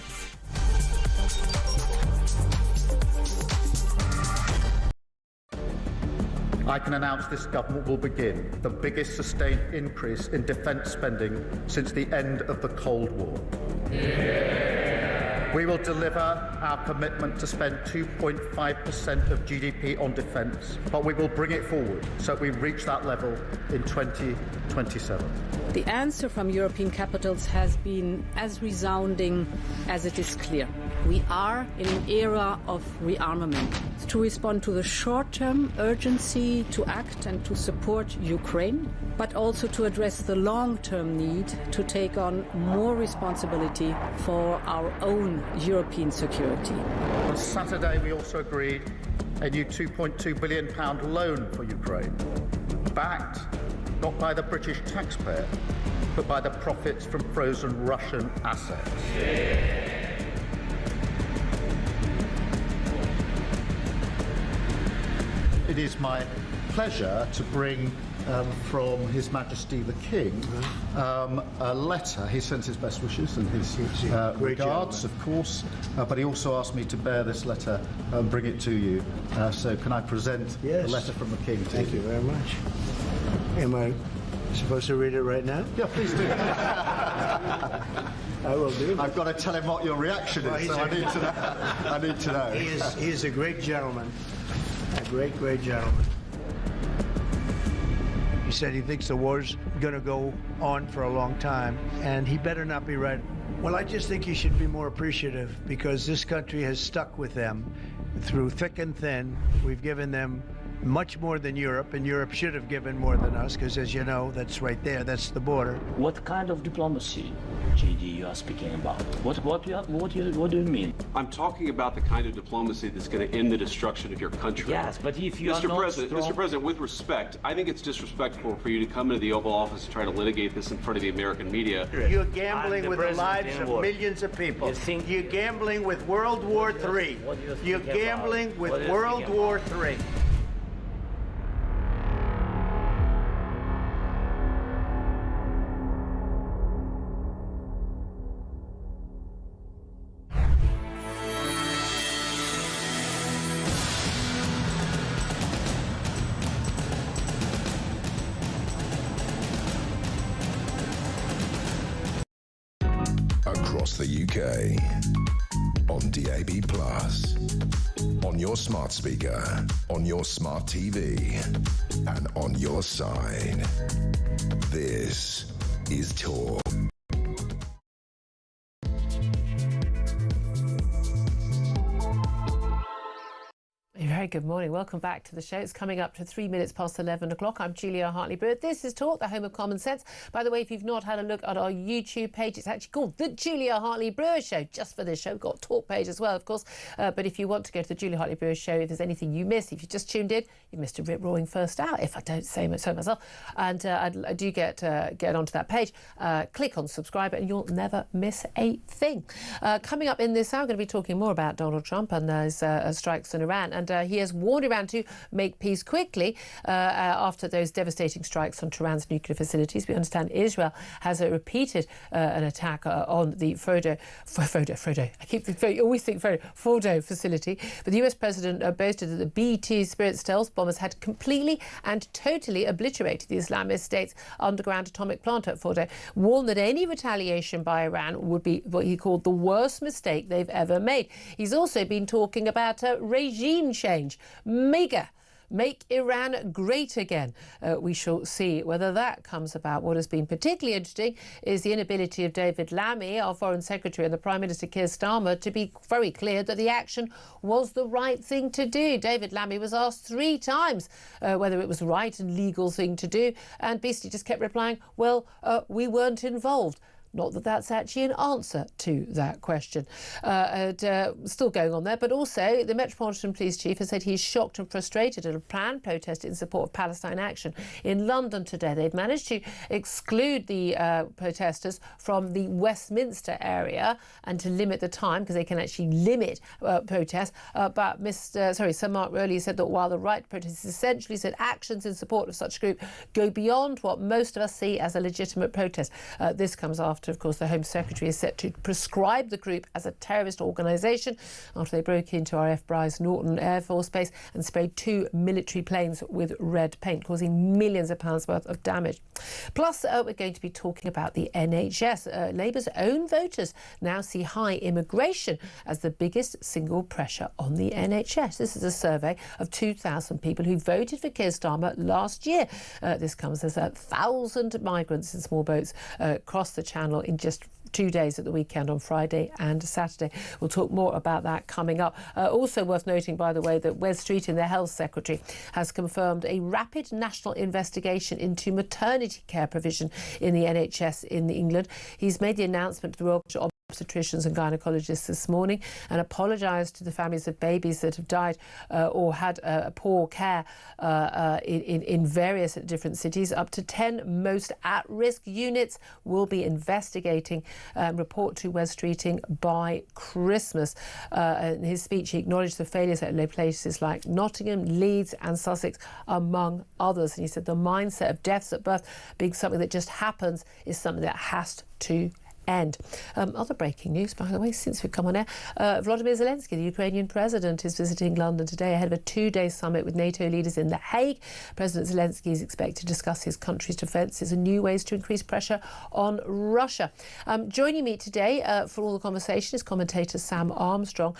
I can announce this government will begin the biggest sustained increase in defence spending since the end of the Cold War. We will deliver our commitment to spend 2.5% of GDP on defence, but we will bring it forward so we reach that level in 2027. The answer from European capitals has been as resounding as it is clear. We are in an era of rearmament to respond to the short-term urgency to act and to support Ukraine, but also to address the long-term need to take on more responsibility for our own European security. On Saturday, we also agreed a new £2.2 billion loan for Ukraine, backed not by the British taxpayer, but by the profits from frozen Russian assets. It is my pleasure to bring from His Majesty the King a letter. He sends his best wishes and his regards, of course, but he also asked me to bear this letter and bring it to you. So can I present the letter from the King to you? Thank you very much. Am I supposed to read it right now? Yeah, please do. I will do. I've got to tell him what your reaction is, so I need to know. I need to know. He is a great gentleman. A great, great gentleman. He said he thinks the war's going to go on for a long time, and he better not be right. Well, I just think he should be more appreciative because this country has stuck with them through thick and thin. We've given them much more than Europe, and Europe should have given more than us because, as you know, that's right there. That's the border. What kind of diplomacy, JD, you are speaking about? What do you mean? I'm talking about the kind of diplomacy that's going to end the destruction of your country. Yes, but if you are not Mr. President, with respect, I think it's disrespectful for you to come into the Oval Office and try to litigate this in front of the American media. You're gambling with the lives of millions of people. You're gambling with World War III. You're gambling with World War III. Across the UK, on DAB+, on your smart speaker, on your smart TV, and on your side. This is Talk. Very good morning. Welcome back to the show. It's coming up to 3 minutes past 11 o'clock. I'm Julia Hartley-Brewer. This is Talk, the home of common sense. By the way, if you've not had a look at our YouTube page, it's actually called The Julia Hartley-Brewer Show, just for this show. We've got a talk page as well, of course. But if you want to go to The Julia Hartley-Brewer Show, if there's anything you missed, if you just tuned in, you missed a rip-roaring first hour, if I don't say so myself. And I do get onto that page. Click on subscribe and you'll never miss a thing. Coming up in this hour, I'm going to be talking more about Donald Trump and his strikes in Iran. And he has warned Iran to make peace quickly after those devastating strikes on Tehran's nuclear facilities. We understand Israel has repeated an attack on the Fordo facility. But the US president boasted that the B-2 Spirit stealth bombers had completely and totally obliterated the Islamist State's underground atomic plant at Fordo, warned that any retaliation by Iran would be what he called the worst mistake they've ever made. He's also been talking about regime change. Make Iran great again. We shall see whether that comes about. What has been particularly interesting is the inability of David Lammy, our Foreign Secretary, and the Prime Minister Keir Starmer to be very clear that the action was the right thing to do. David Lammy was asked 3 times whether it was the right and legal thing to do, and basically just kept replying, well, we weren't involved. Not that that's actually an answer to that question. Still going on there, but also the Metropolitan Police Chief has said he's shocked and frustrated at a planned protest in support of Palestine action in London today. They've managed to exclude the protesters from the Westminster area and to limit the time, because they can actually limit protests. But Sir Mark Rowley said that while the right to protest essentially said actions in support of such a group go beyond what most of us see as a legitimate protest. This comes after, of course, the Home Secretary is set to prescribe the group as a terrorist organisation after they broke into RAF Bryce Norton Air Force Base and sprayed 2 military planes with red paint, causing millions of pounds worth of damage. Plus, we're going to be talking about the NHS. Labour's own voters now see high immigration as the biggest single pressure on the NHS. This is a survey of 2,000 people who voted for Keir Starmer last year. This comes as 1,000 migrants in small boats crossed the Channel in just 2 days at the weekend on Friday and Saturday. We'll talk more about that coming up. Also worth noting, by the way, that Wes Streeting, the Health Secretary, has confirmed a rapid national investigation into maternity care provision in the NHS in England. He's made the announcement to the Royal obstetricians and gynecologists this morning and apologised to the families of babies that have died or had poor care in various different cities. Up to 10 most at-risk units will be investigating and report to Wes Streeting by Christmas. In his speech, he acknowledged the failures at places like Nottingham, Leeds and Sussex, among others. And he said the mindset of deaths at birth being something that just happens is something that has to end. Other breaking news, by the way, since we've come on air, Volodymyr Zelensky, the Ukrainian president, is visiting London today ahead of a 2-day summit with NATO leaders in The Hague. President Zelensky is expected to discuss his country's defences and new ways to increase pressure on Russia. Joining me today for all the conversation is commentator Sam Armstrong.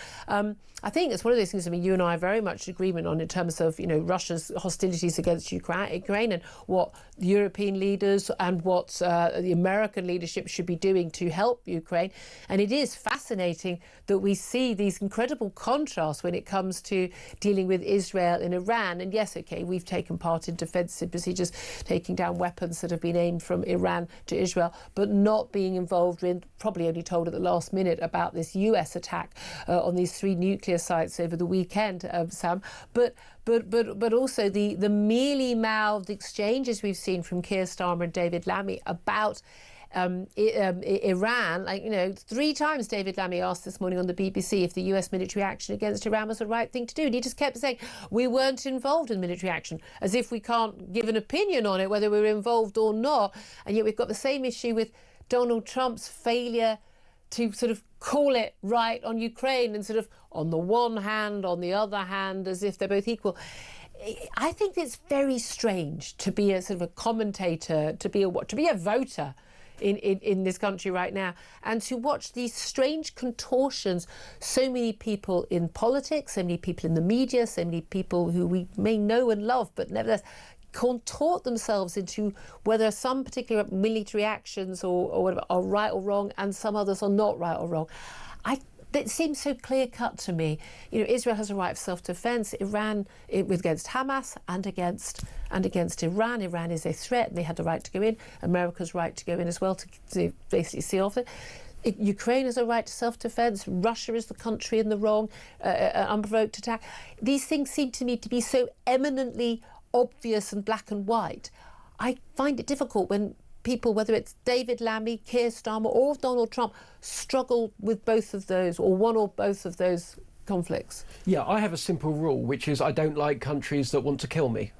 I think it's one of those things, I mean, you and I are very much in agreement on in terms of, you know, Russia's hostilities against Ukraine and what the European leaders and what the American leadership should be doing to help Ukraine. And it is fascinating that we see these incredible contrasts when it comes to dealing with Israel and Iran. And yes, OK, we've taken part in defensive procedures, taking down weapons that have been aimed from Iran to Israel, but not being involved in, probably only told at the last minute about this US attack on these 3 nuclear sites over the weekend, Sam. But also the mealy-mouthed exchanges we've seen from Keir Starmer and David Lammy about Iran. Like, you know, 3 times David Lammy asked this morning on the BBC if the US military action against Iran was the right thing to do. And he just kept saying, we weren't involved in military action, as if we can't give an opinion on it, whether we were involved or not. And yet we've got the same issue with Donald Trump's failure to sort of call it right on Ukraine and sort of on the one hand, on the other hand, as if they're both equal. I think it's very strange to be a sort of a commentator, to be a voter in this country right now, and to watch these strange contortions. So many people in politics, so many people in the media, so many people who we may know and love, but nevertheless contort themselves into whether some particular military actions or whatever are right or wrong and some others are not right or wrong. It seems so clear-cut to me. You know, Israel has a right of self-defence. Iran, against Hamas and against Iran. Iran is a threat, and they had the right to go in. America's right to go in as well to basically see off it. Ukraine has a right to self-defence. Russia is the country in the wrong, unprovoked attack. These things seem to me to be so eminently obvious and black and white. I find it difficult when people, whether it's David Lammy, Keir Starmer or Donald Trump, struggle with both of those or one or both of those conflicts. Yeah, I have a simple rule, which is I don't like countries that want to kill me.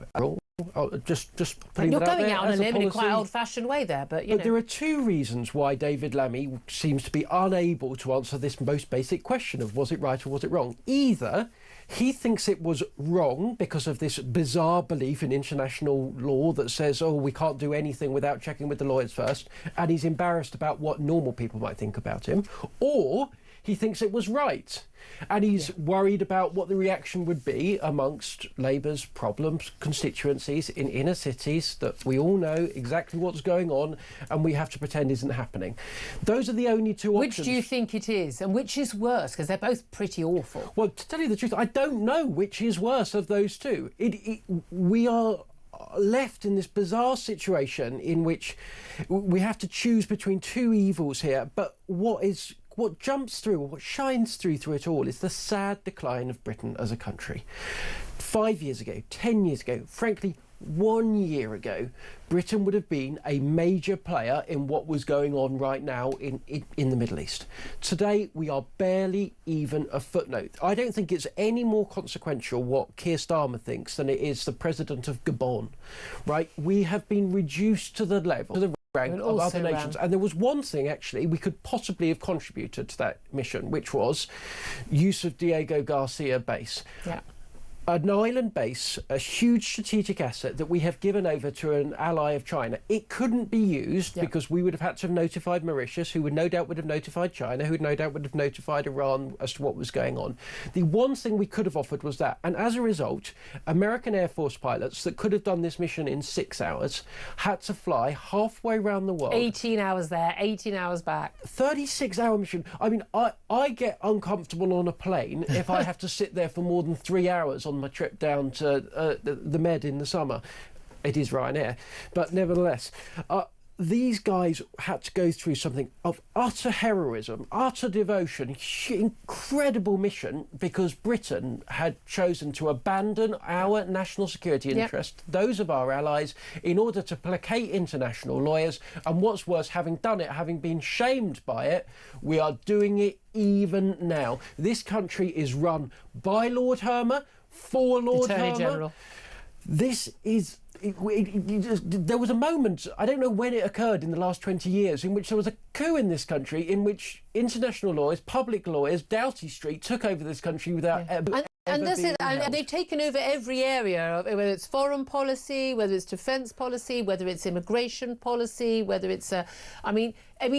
Just putting You're that out going there out on a as limb in a quite policy. old-fashioned way there, but you know. There are 2 reasons why David Lammy seems to be unable to answer this most basic question of was it right or was it wrong. Either he thinks it was wrong because of this bizarre belief in international law that says, oh, we can't do anything without checking with the lawyers first, and he's embarrassed about what normal people might think about him, or he thinks it was right. And he's worried about what the reaction would be amongst Labour's problems, constituencies in inner cities that we all know exactly what's going on and we have to pretend isn't happening. Those are the only 2 options. Which do you think it is? And which is worse? Because they're both pretty awful. Well, to tell you the truth, I don't know which is worse of those 2. We are left in this bizarre situation in which we have to choose between two evils here. But what jumps through, what shines through it all, is the sad decline of Britain as a country. 5 years ago, 10 years ago, frankly, 1 year ago, Britain would have been a major player in what was going on right now in the Middle East. Today, we are barely even a footnote. I don't think it's any more consequential what Keir Starmer thinks than it is the president of Gabon, right? We have been reduced to the level, to the rank of other nations. And there was one thing, actually, we could possibly have contributed to that mission, which was use of Diego Garcia base. Yeah. An island base, a huge strategic asset that we have given over to an ally of China. It couldn't be used because we would have had to have notified Mauritius, who would no doubt would have notified China, who no doubt would have notified Iran as to what was going on. The one thing we could have offered was that. And as a result, American Air Force pilots that could have done this mission in 6 hours had to fly halfway around the world. 18 hours there, 18 hours back. 36-hour mission. I mean, I get uncomfortable on a plane if I have to sit there for more than 3 hours on my trip down to the Med in the summer. It is Ryanair, but nevertheless, these guys had to go through something of utter heroism, utter devotion, incredible mission, because Britain had chosen to abandon our national security interest, those of our allies, in order to placate international lawyers. And what's worse, having done it, having been shamed by it, we are doing it even now. This country is run by Lord Hermer, for Lord Attorney Hermer. General. This is... there was a moment, I don't know when it occurred in the last 20 years, in which there was a coup in this country in which international lawyers, public lawyers, Doughty Street took over this country without And they've taken over every area, whether it's foreign policy, whether it's defence policy, whether it's immigration policy, whether it's I mean,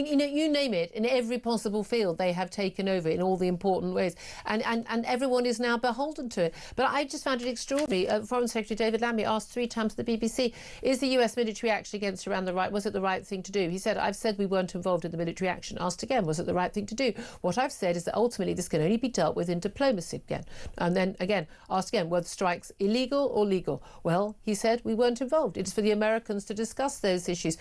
you know, you name it, in every possible field they have taken over in all the important ways, and everyone is now beholden to it. But I just found it extraordinary. Foreign Secretary David Lammy asked 3 times to the BBC, is the US military action against Iran was it the right thing to do? He said, I've said we weren't involved in the military action. Asked again, was it the right thing to do? What I've said is that ultimately this can only be dealt with in diplomacy again. And then again, asked again, were the strikes illegal or legal? Well, he said, we weren't involved. It's for the Americans to discuss those issues.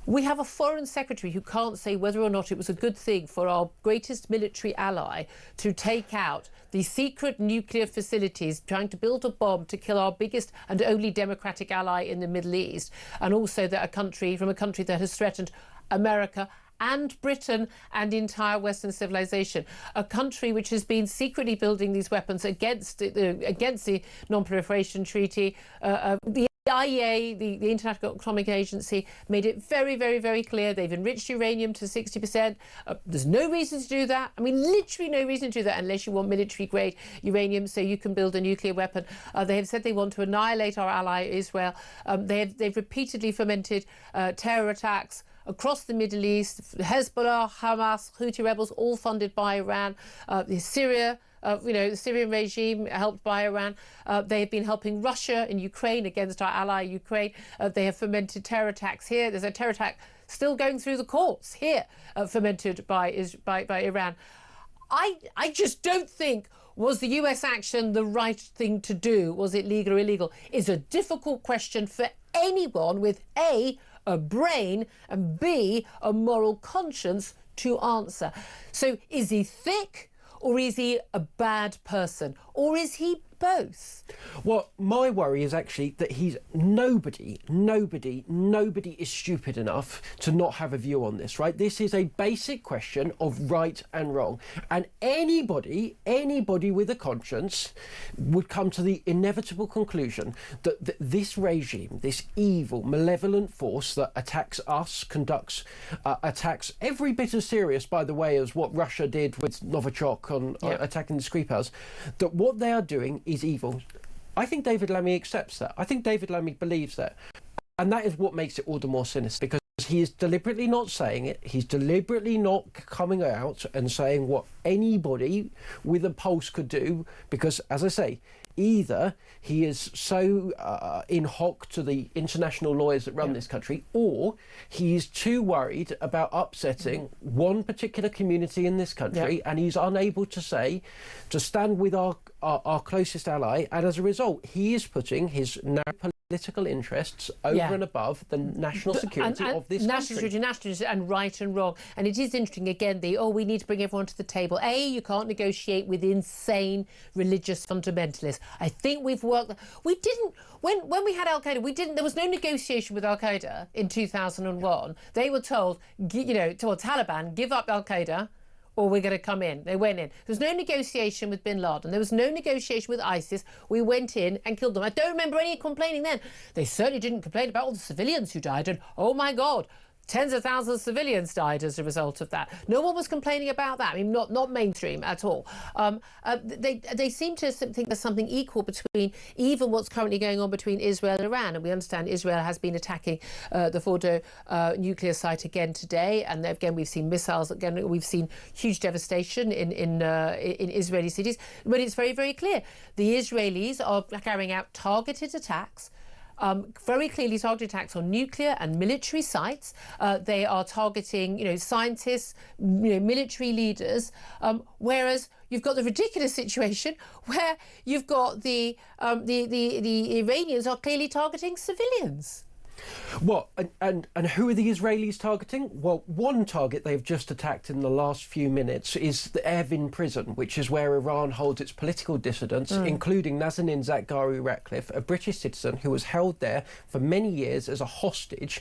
We have a foreign secretary who can't say whether or not it was a good thing for our greatest military ally to take out the secret nuclear facilities, trying to build a bomb to kill our biggest and only democratic ally in the Middle East, and also that a country that has threatened America and Britain and entire Western civilization, a country which has been secretly building these weapons against the Non-Proliferation Treaty. The IEA, the International Atomic Agency, made it very, very, very clear they've enriched uranium to 60%. There's no reason to do that. I mean, literally no reason to do that unless you want military-grade uranium so you can build a nuclear weapon. They have said they want to annihilate our ally Israel. They've repeatedly fomented terror attacks across the Middle East. Hezbollah, Hamas, Houthi rebels, all funded by Iran. Syria, the Syrian regime helped by Iran. They have been helping Russia in Ukraine against our ally Ukraine. They have fomented terror attacks here. There's a terror attack still going through the courts here, fomented by Iran. I just don't think, was the US action the right thing to do? Was it legal or illegal? Is a difficult question for anyone with A, a brain, and B, a moral conscience to answer. So is he thick, or is he a bad person, or is he both? Well, my worry is actually that nobody is stupid enough to not have a view on this, right? This is a basic question of right and wrong. And anybody with a conscience would come to the inevitable conclusion that this regime, this evil, malevolent force that attacks us, conducts attacks every bit as serious, by the way, as what Russia did with Novichok on attacking the Skripals, that what they are doing is evil. I think David Lammy accepts that. I think David Lammy believes that. And that is what makes it all the more sinister, because he is deliberately not saying it. He's deliberately not coming out and saying what anybody with a pulse could do, because, as I say, either he is so in hock to the international lawyers that run this country, or he is too worried about upsetting one particular community in this country, and he's unable to stand with our closest ally, and as a result, he is putting his narrow political interests over and above the national security of this national country. Security, and right and wrong. And it is interesting, again, we need to bring everyone to the table. You can't negotiate with insane religious fundamentalists. I think we've worked... We didn't... When we had Al-Qaeda, there was no negotiation with Al-Qaeda in 2001. They were told, told Taliban, give up Al-Qaeda, or we're going to come in. They went in. There was no negotiation with bin Laden. There was no negotiation with ISIS. We went in and killed them. I don't remember any complaining then. They certainly didn't complain about all the civilians who died. And, oh, my God, tens of thousands of civilians died as a result of that. No one was complaining about that. I mean, not mainstream at all. They seem to think there's something equal between even what's currently going on between Israel and Iran. And we understand Israel has been attacking the Fordo nuclear site again today. And again, we've seen missiles. Again, we've seen huge devastation in Israeli cities. But it's very, very clear. The Israelis are carrying out targeted attacks. Very clearly targeted attacks on nuclear and military sites. They are targeting, scientists, military leaders, whereas you've got the ridiculous situation where you've got the Iranians are clearly targeting civilians. Well, and who are the Israelis targeting? Well, one target they've just attacked in the last few minutes is the Evin prison, which is where Iran holds its political dissidents, including Nazanin Zaghari-Ratcliffe, a British citizen who was held there for many years as a hostage,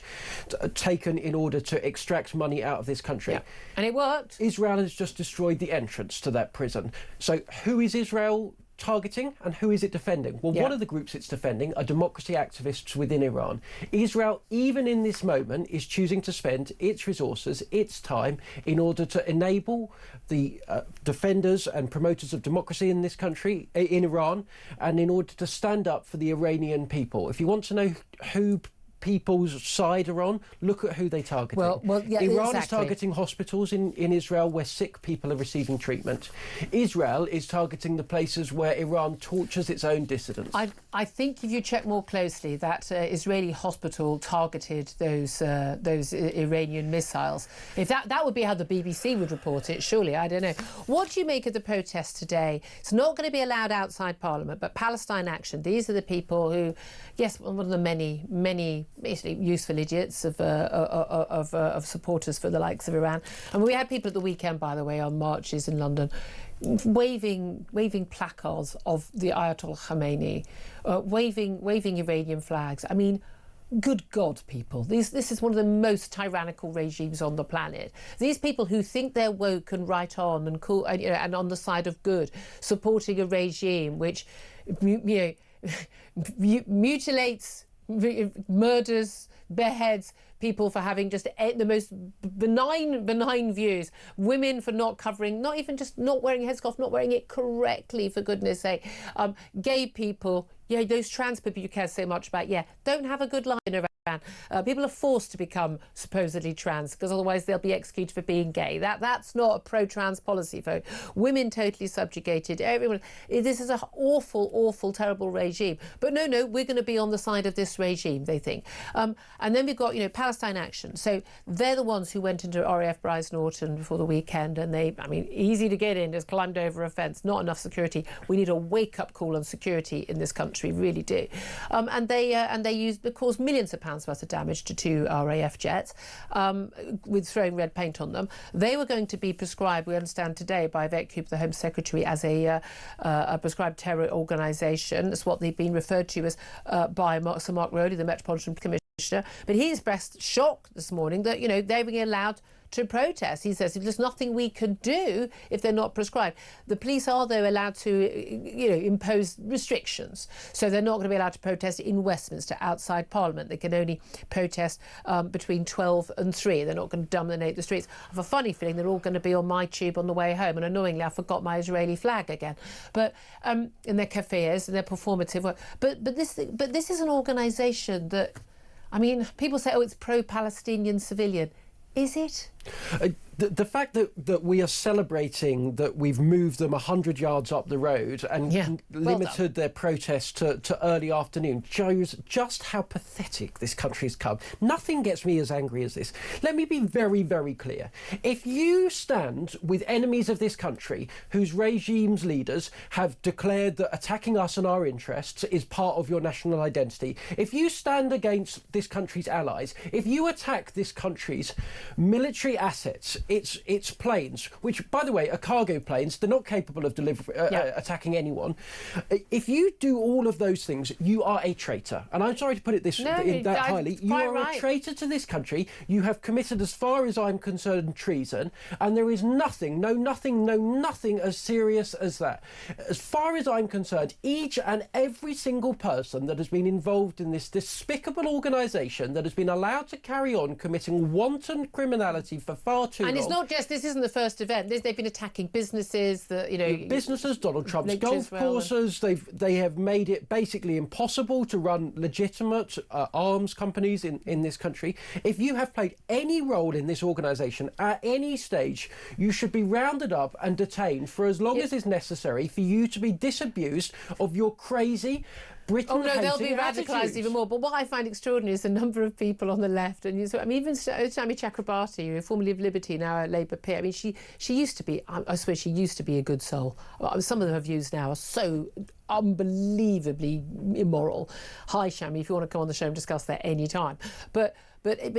taken in order to extract money out of this country. Yeah. And it worked. Israel has just destroyed the entrance to that prison. So who is Israel targeting and who is it defending? Well, one of the groups it's defending are democracy activists within Iran. Israel, even in this moment, is choosing to spend its resources, its time, in order to enable the defenders and promoters of democracy in this country, in Iran, and in order to stand up for the Iranian people. If you want to know who people's side are on, look at who they target. Iran is targeting hospitals in Israel where sick people are receiving treatment. Israel is targeting the places where Iran tortures its own dissidents. I think if you check more closely, that Israeli hospital targeted those Iranian missiles. If that would be how the BBC would report it, surely, I don't know. What do you make of the protest today? It's not going to be allowed outside Parliament, but Palestine Action, these are the people who, yes, one of the many basically useful idiots of supporters for the likes of Iran. And we had people at the weekend, by the way, on marches in London, waving placards of the Ayatollah Khamenei, waving Iranian flags. I mean, good God, people. This is one of the most tyrannical regimes on the planet. These people who think they're woke and right on and cool and on the side of good, supporting a regime which mutilates, murders, beheads people for having just the most benign views, women for not covering, not even just not wearing a headscarf, not wearing it correctly, for goodness sake, gay people, those trans people you care so much about, don't have a good line around. People are forced to become supposedly trans because otherwise they'll be executed for being gay. That's not a pro-trans policy, folks. Women totally subjugated. Everyone. This is an awful, terrible regime. But no, we're going to be on the side of this regime, they think. And then we've got, Palestine Action. So they're the ones who went into RAF Bryce Norton before the weekend, and easy to get in, just climbed over a fence, not enough security. We need a wake-up call on security in this country, really do. And they caused millions of pounds worth of damage to 2 RAF jets with throwing red paint on them. They were going to be prescribed, we understand today, by Yvette Cooper, the Home Secretary, as a prescribed terror organisation. That's what they've been referred to as by Sir Mark Rowley, the Metropolitan Commissioner. But he expressed shock this morning that, they're being allowed to protest. He says there's nothing we can do if they're not prescribed. The police are, though, allowed to, impose restrictions. So they're not going to be allowed to protest in Westminster outside Parliament. They can only protest between 12 and 3. They're not going to dominate the streets. I have a funny feeling they're all going to be on my tube on the way home. And annoyingly, I forgot my Israeli flag again. But in their cafes and their performative work. But this is an organisation that, people say, it's pro-Palestinian civilian. Is it? The fact that we are celebrating that we've moved them 100 yards up the road and limited their protest to early afternoon shows just how pathetic this country has come. Nothing gets me as angry as this. Let me be very, very clear. If you stand with enemies of this country whose regime's leaders have declared that attacking us and our interests is part of your national identity, if you stand against this country's allies, if you attack this country's military assets, its planes, which, by the way, are cargo planes, they're not capable of attacking anyone. If you do all of those things, you are a traitor. And I'm sorry to put it highly. You are a traitor to this country. You have committed, as far as I'm concerned, treason. And there is nothing as serious as that. As far as I'm concerned, each and every single person that has been involved in this despicable organisation that has been allowed to carry on committing wanton criminality for far too long. And it's not just, this isn't the first event. They've been attacking businesses, businesses, Donald Trump's golf courses. They have made it basically impossible to run legitimate arms companies in this country. If you have played any role in this organisation at any stage, you should be rounded up and detained for as long as is necessary for you to be disabused of your crazy they'll be radicalised even more. But what I find extraordinary is the number of people on the left, and even Shami Chakrabarti, formerly of Liberty, now a Labour peer. I mean, she used to be. I suppose she used to be a good soul. Some of her views now are so unbelievably immoral. Hi, Shami, if you want to come on the show and discuss that any time. But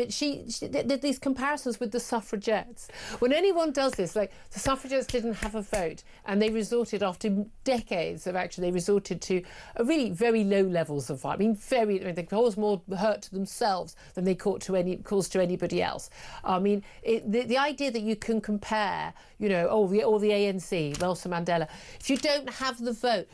she did these comparisons with the suffragettes. When anyone does this, like the suffragettes didn't have a vote, and they resorted, after decades of action, they resorted to really very low levels of violence. They caused more hurt to themselves than they caused to anybody else. I mean, the idea that you can compare, the ANC, Nelson Mandela, if you don't have the vote.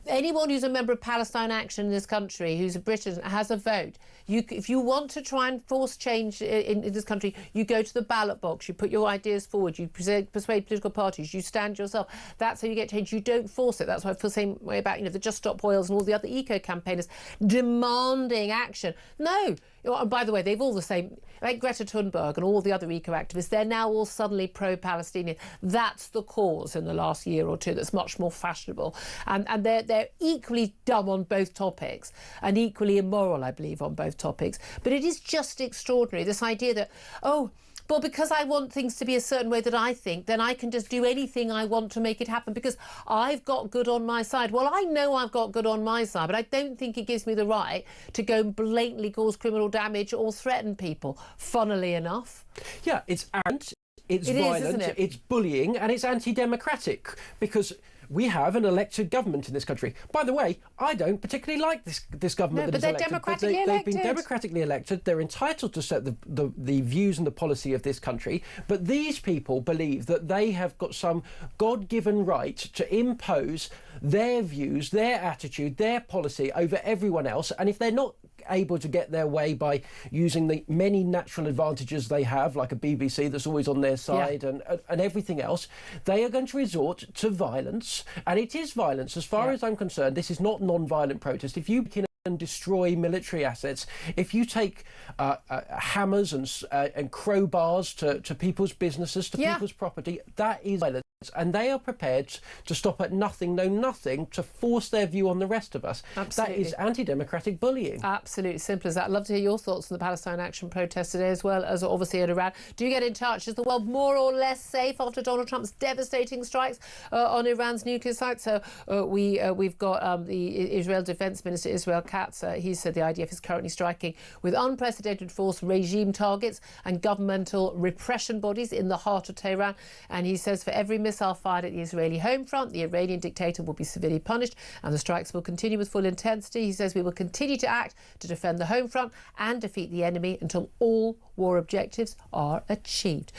Anyone who's a member of Palestine Action in this country, who's a Briton, has a vote. If you want to try and force change in this country, you go to the ballot box, you put your ideas forward, you persuade political parties, you stand yourself. That's how you get change. You don't force it. That's why I feel the same way about the Just Stop Oils and all the other eco-campaigners demanding action. No. And by the way, they've all the same, like Greta Thunberg and all the other eco-activists, they're now all suddenly pro-Palestinian. That's the cause in the last year or two that's much more fashionable. And they're equally dumb on both topics and equally immoral, I believe, on both topics. But it is just extraordinary, this idea that, well, because I want things to be a certain way that I think, then I can just do anything I want to make it happen because I've got good on my side. Well, I know I've got good on my side, but I don't think it gives me the right to go and blatantly cause criminal damage or threaten people, funnily enough. Yeah, it's violent, it's bullying, and it's anti-democratic because we have an elected government in this country. By the way, I don't particularly like this government that is elected. Democratically They've been democratically elected. They're entitled to set the views and the policy of this country. But these people believe that they have got some God-given right to impose their views, their attitude, their policy over everyone else. And if they're not able to get their way by using the many natural advantages they have, like a BBC that's always on their side and everything else, they are going to resort to violence. And it is violence. As far as I'm concerned, this is not non-violent protest. If you can destroy military assets, if you take hammers and crowbars to people's businesses, to people's property, that is violence. And they are prepared to stop at nothing to force their view on the rest of us. Absolutely. That is anti-democratic bullying. Absolutely, simple as that. I'd love to hear your thoughts on the Palestine Action protest today, as well as obviously in Iran. Do get in touch. Is the world more or less safe after Donald Trump's devastating strikes on Iran's nuclear sites? So we've got the Israel Defense Minister, Israel Katz. He said the IDF is currently striking with unprecedented force regime targets and governmental repression bodies in the heart of Tehran. And he says for every missile fired at the Israeli home front, the Iranian dictator will be severely punished, and the strikes will continue with full intensity. He says we will continue to act to defend the home front and defeat the enemy until all war objectives are achieved.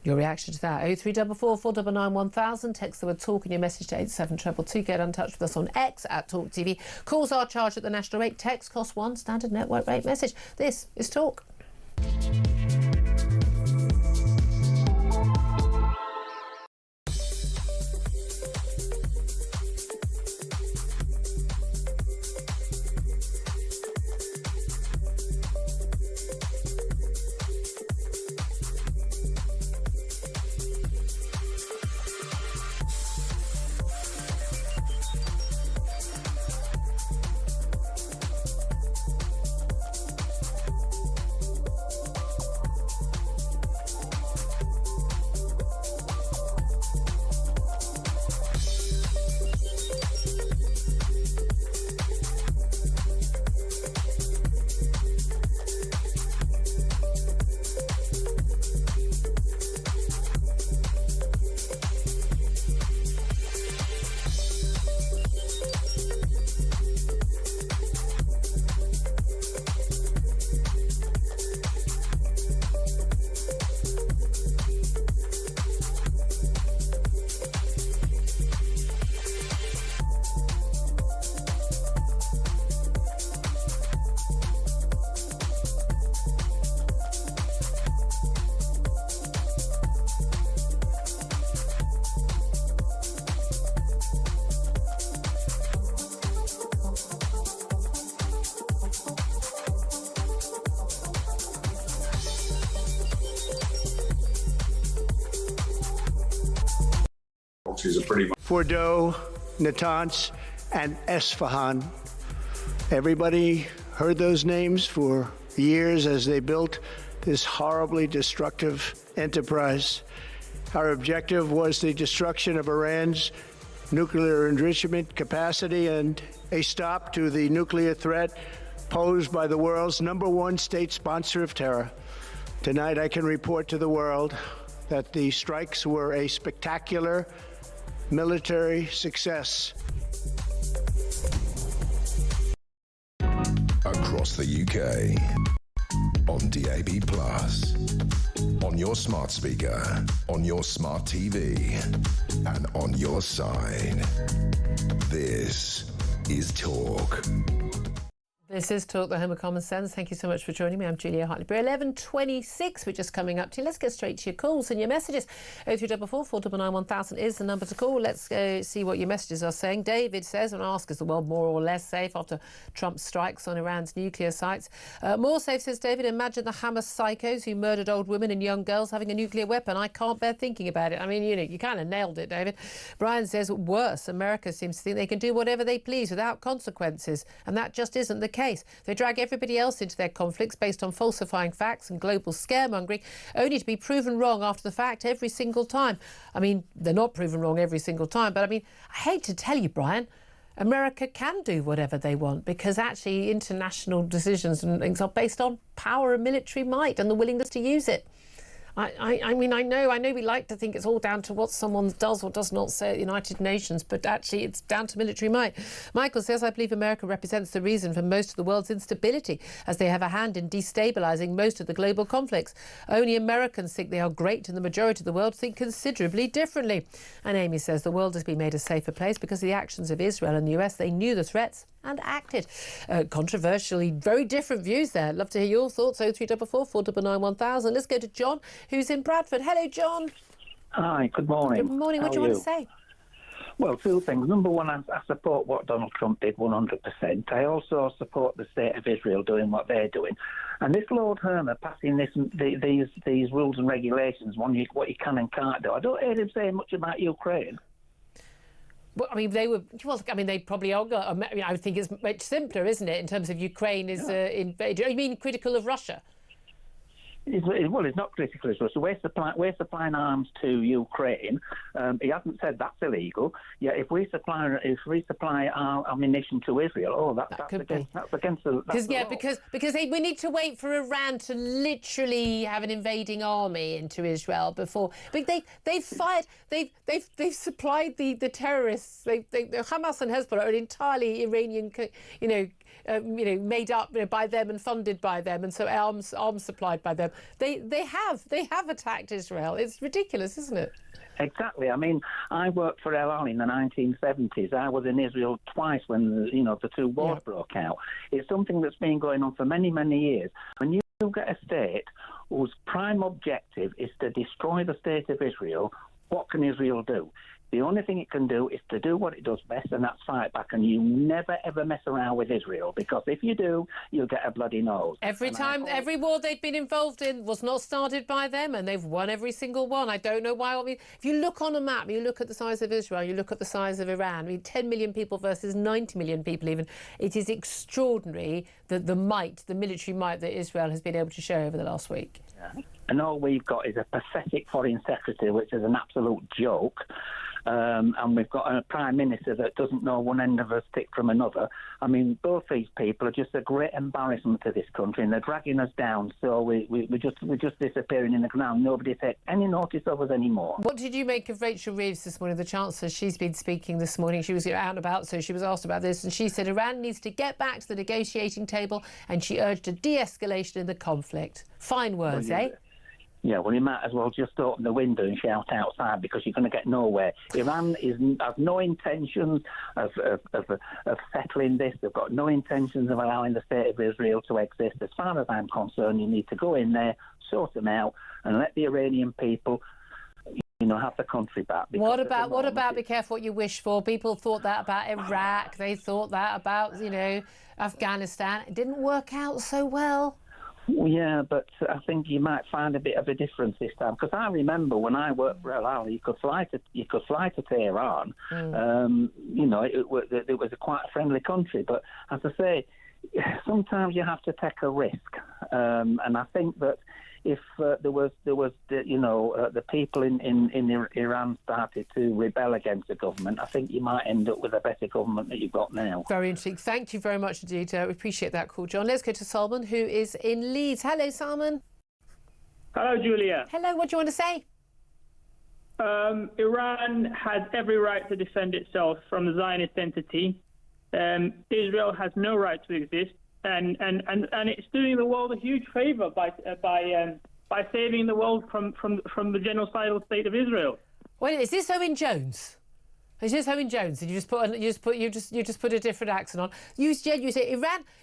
Your reaction to that? 0344 499 1000. Text the word talk in your message to 87222. Get in touch with us on X at Talk TV. Calls are charged at the national rate. Text costs £1. Standard network rate message. This is Talk. proxies are pretty much... Fordo, Natanz, and Esfahan. Everybody heard those names for years as they built this horribly destructive enterprise. Our objective was the destruction of Iran's nuclear enrichment capacity and a stop to the nuclear threat posed by the world's #1 state sponsor of terror. Tonight, I can report to the world that the strikes were a spectacular military success. Across the UK, on DAB+, on your smart speaker, on your smart TV, and on your side. This is Talk. This is Talk, the home of common sense. Thank you so much for joining me. I'm Julia Hartley-Brewer. 11:26, we're just coming up to you. Let's get straight to your calls and your messages. 0344 499 1000 is the number to call. Let's go see what your messages are saying. David says, and ask, is the world more or less safe after Trump's strikes on Iran's nuclear sites? More safe, says David. Imagine the Hamas psychos who murdered old women and young girls having a nuclear weapon. I can't bear thinking about it. I mean, you kind of nailed it, David. Brian says, worse, America seems to think they can do whatever they please without consequences, and that just isn't the case. They drag everybody else into their conflicts based on falsifying facts and global scaremongering, only to be proven wrong after the fact every single time. I mean, they're not proven wrong every single time, but I mean, I hate to tell you, Brian, America can do whatever they want because actually international decisions and things are based on power and military might and the willingness to use it. I mean, I know we like to think it's all down to what someone does or does not say at the United Nations, but actually it's down to military might. Michael says, I believe America represents the reason for most of the world's instability, as they have a hand in destabilising most of the global conflicts. Only Americans think they are great, and the majority of the world think considerably differently. And Amy says the world has been made a safer place because of the actions of Israel and the US. They knew the threats and acted. Controversially, very different views there. Love to hear your thoughts. 0344 499 1000. Let's go to John, who's in Bradford. Hello, John. Hi, good morning. Good morning. What do you want to say? Well, two things. Number one, I support what Donald Trump did 100%. I also support the state of Israel doing what they're doing. And this Lord Hermer passing these rules and regulations, what you can and can't do. I don't hear him saying much about Ukraine. Well, I mean, they probably are. I mean, I think it's much simpler, isn't it, in terms of Ukraine is invaded. You mean critical of Russia? Well, it's not critical. So we're supplying arms to Ukraine. He hasn't said that's illegal. Yeah, if we supply our ammunition to Israel, that's against the law. Because we need to wait for Iran to literally have an invading army into Israel before. But they've supplied the terrorists. Hamas and Hezbollah are entirely Iranian, made up by them and funded by them, and so arms supplied by them. They have attacked Israel. It's ridiculous, isn't it? Exactly. I mean, I worked for El Al in the 1970s. I was in Israel twice when the two wars broke out. It's something that's been going on for many, many years. When you get a state whose prime objective is to destroy the state of Israel, what can Israel do? The only thing it can do is to do what it does best, and that's fight back. And you never, ever mess around with Israel, because if you do, you'll get a bloody nose. Every war they've been involved in was not started by them, and they've won every single one. I don't know why. I mean, if you look on a map, you look at the size of Israel, you look at the size of Iran, 10 million people versus 90 million people even. It is extraordinary the military might that Israel has been able to show over the last week. Yeah. And all we've got is a pathetic foreign secretary, which is an absolute joke. And we've got a prime minister that doesn't know one end of a stick from another. I mean, both these people are just a great embarrassment to this country, and they're dragging us down. So we're just disappearing in the ground. Nobody takes any notice of us anymore. What did you make of Rachel Reeves this morning, the Chancellor? She's been speaking this morning. She was out and about, so she was asked about this, and she said Iran needs to get back to the negotiating table, and she urged a de-escalation in the conflict. Fine words, eh? Yeah, well, you might as well just open the window and shout outside, because you're going to get nowhere. Iran has no intentions of settling this. They've got no intentions of allowing the state of Israel to exist. As far as I'm concerned, you need to go in there, sort them out, and let the Iranian people have the country back. What about be careful what you wish for? People thought that about Iraq. They thought that about, Afghanistan. It didn't work out so well. Well, yeah, but I think you might find a bit of a difference this time, because I remember when I worked for El Ali, you could fly to Tehran. You know, it was a quite a friendly country, but as I say, sometimes you have to take a risk, and I think that if there was the people in Iran started to rebel against the government, I think you might end up with a better government that you've got now. Very interesting. Thank you very much indeed. We appreciate that call, John. Let's go to Salman, who is in Leeds. Hello, Salman. Hello, Julia. Hello, what do you want to say? Iran has every right to defend itself from the Zionist entity. Israel has no right to exist. And it's doing the world a huge favour by saving the world from the genocidal state of Israel. Wait, is this Owen Jones? Is this Owen Jones? Did you just put a different accent on? You say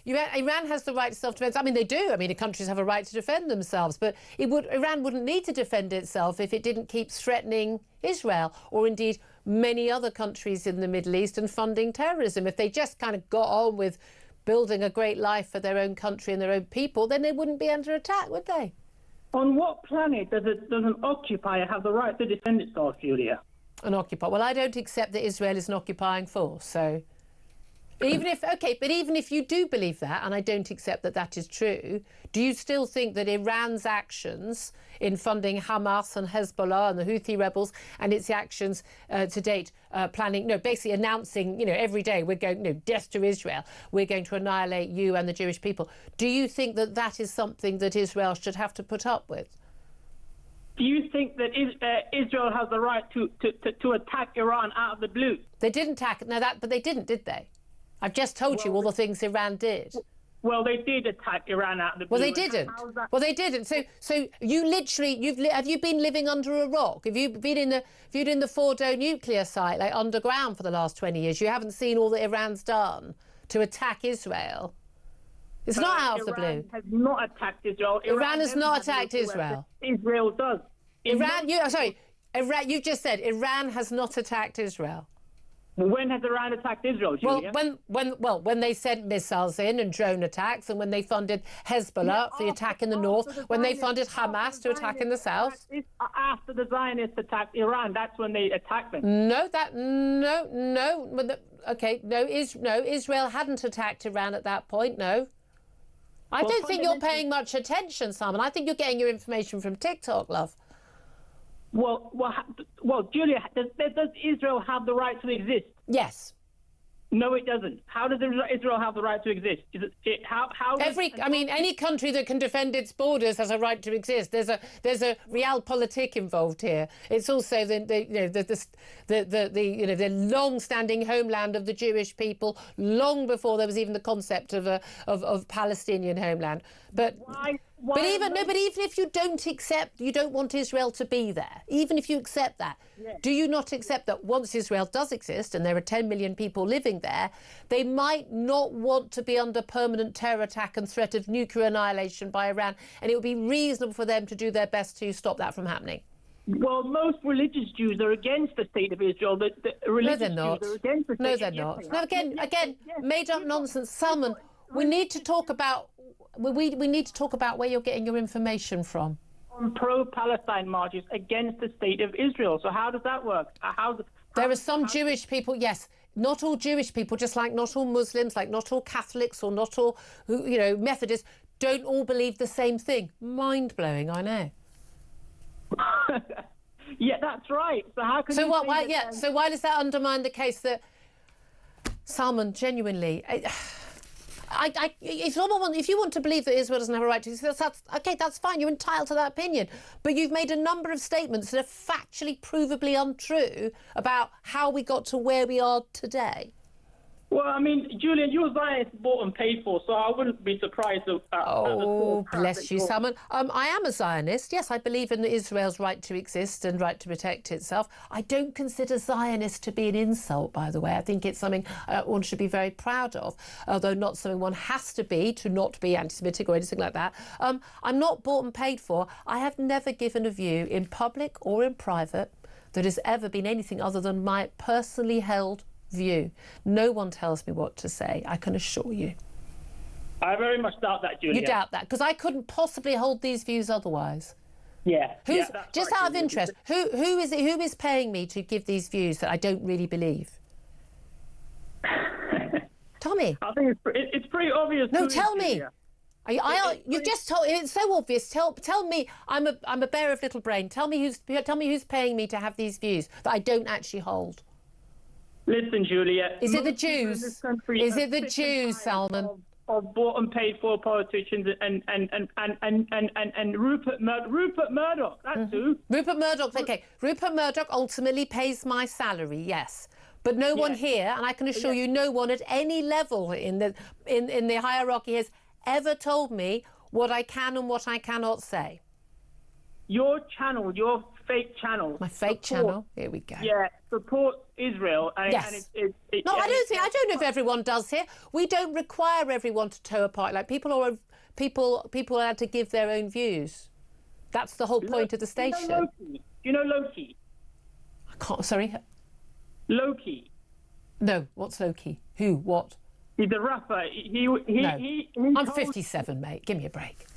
Iran has the right to self-defense. I mean, they do. I mean, the countries have a right to defend themselves, but Iran wouldn't need to defend itself if it didn't keep threatening Israel, or indeed many other countries in the Middle East, and funding terrorism. If they just kind of got on with building a great life for their own country and their own people, then they wouldn't be under attack, would they? On what planet does an occupier have the right to defend itself, Julia? An occupier? Well, I don't accept that Israel is an occupying force, so... Even if you do believe that, and I don't accept that that is true, do you still think that Iran's actions in funding Hamas and Hezbollah and the Houthi rebels, and its actions to date, basically announcing, every day we're going, death to Israel, we're going to annihilate you and the Jewish people. Do you think that that is something that Israel should have to put up with? Do you think that Israel has the right to attack Iran out of the blue? They didn't attack, but they didn't, did they? I've just told you all the things Iran did. Well, they did attack Iran out of the blue. Well, they didn't. Well, they didn't. So you literally, have you been living under a rock? Have you been in the Fordo nuclear site, like underground, for the last 20 years? You haven't seen all that Iran's done to attack Israel. It's not out of the blue. Iran has not attacked Israel. Iran has not attacked Israel. Israel does. You've just said Iran has not attacked Israel. Well, when has Iran attacked Israel, Julia? When they sent missiles in and drone attacks, and when they funded Hezbollah for the attack in the north, when they funded Hamas to attack in the south. After the Zionists attacked Iran, that's when they attacked them. Israel hadn't attacked Iran at that point, no. I don't think you're paying much attention, Simon. I think you're getting your information from TikTok, love. Well, Julia, does Israel have the right to exist? Yes. No, it doesn't. How does Israel have the right to exist? Any country that can defend its borders has a right to exist. There's a realpolitik involved here. It's also the long-standing homeland of the Jewish people, long before there was even the concept of Palestinian homeland. But even if you don't want Israel to be there, even if you accept that, do you not accept that once Israel does exist, and there are 10 million people living there, they might not want to be under permanent terror attack and threat of nuclear annihilation by Iran, and it would be reasonable for them to do their best to stop that from happening? Well, most religious Jews are against the state of Israel. No, they're not. No, they're not. No, again, made up nonsense. Salman, we need to talk about we need to talk about where you're getting your information from. On pro-Palestine marches against the state of Israel. So how does that work? There are some Jewish people, yes. Not all Jewish people, just like not all Muslims, like not all Catholics, or not all Methodists, don't all believe the same thing. Mind-blowing, I know. Yeah, that's right. So how can So why does that undermine the case that Salman, genuinely, if you want to believe that Israel doesn't have a right to exist, that's fine. You're entitled to that opinion. But you've made a number of statements that are factually, provably untrue about how we got to where we are today. Well, I mean, Julian, you're Zionist bought and paid for, so I wouldn't be surprised. Bless you, Salman. I am a Zionist. Yes, I believe in Israel's right to exist and right to protect itself. I don't consider Zionist to be an insult, by the way. I think it's something one should be very proud of, although not something one has to be to not be anti-Semitic or anything like that. I'm not bought and paid for. I have never given a view in public or in private that has ever been anything other than my personally held view. No one tells me what to say, I can assure you. I very much doubt that, Julia. You doubt that? Because I couldn't possibly hold these views otherwise. Yeah. Who's, just out of interest, who is paying me to give these views that I don't really believe? Tell me. I think it's pretty obvious. No, tell me. You've just told. It's so obvious. Tell me. I'm a bear of little brain. Tell me who's paying me to have these views that I don't actually hold. Listen, Julia. Is it the Jews? Is it the Jews, Salman? Of bought and paid for politicians and Rupert Murdoch. That's who. Rupert Murdoch. Okay, Rupert Murdoch ultimately pays my salary. Yes. But no one here, and I can assure you, no one at any level in the hierarchy has ever told me what I can and what I cannot say. Your channel, your fake channel. My fake channel. Here we go. Yeah, support Israel. Yes. I don't know if everyone does here. We don't require everyone to toe a party. Like people are allowed to give their own views. That's the whole point of the station. Do you know Loki? I can't. Sorry. Loki. No, what's Loki? Who? What? He's a rapper. I'm 57, mate. Give me a break.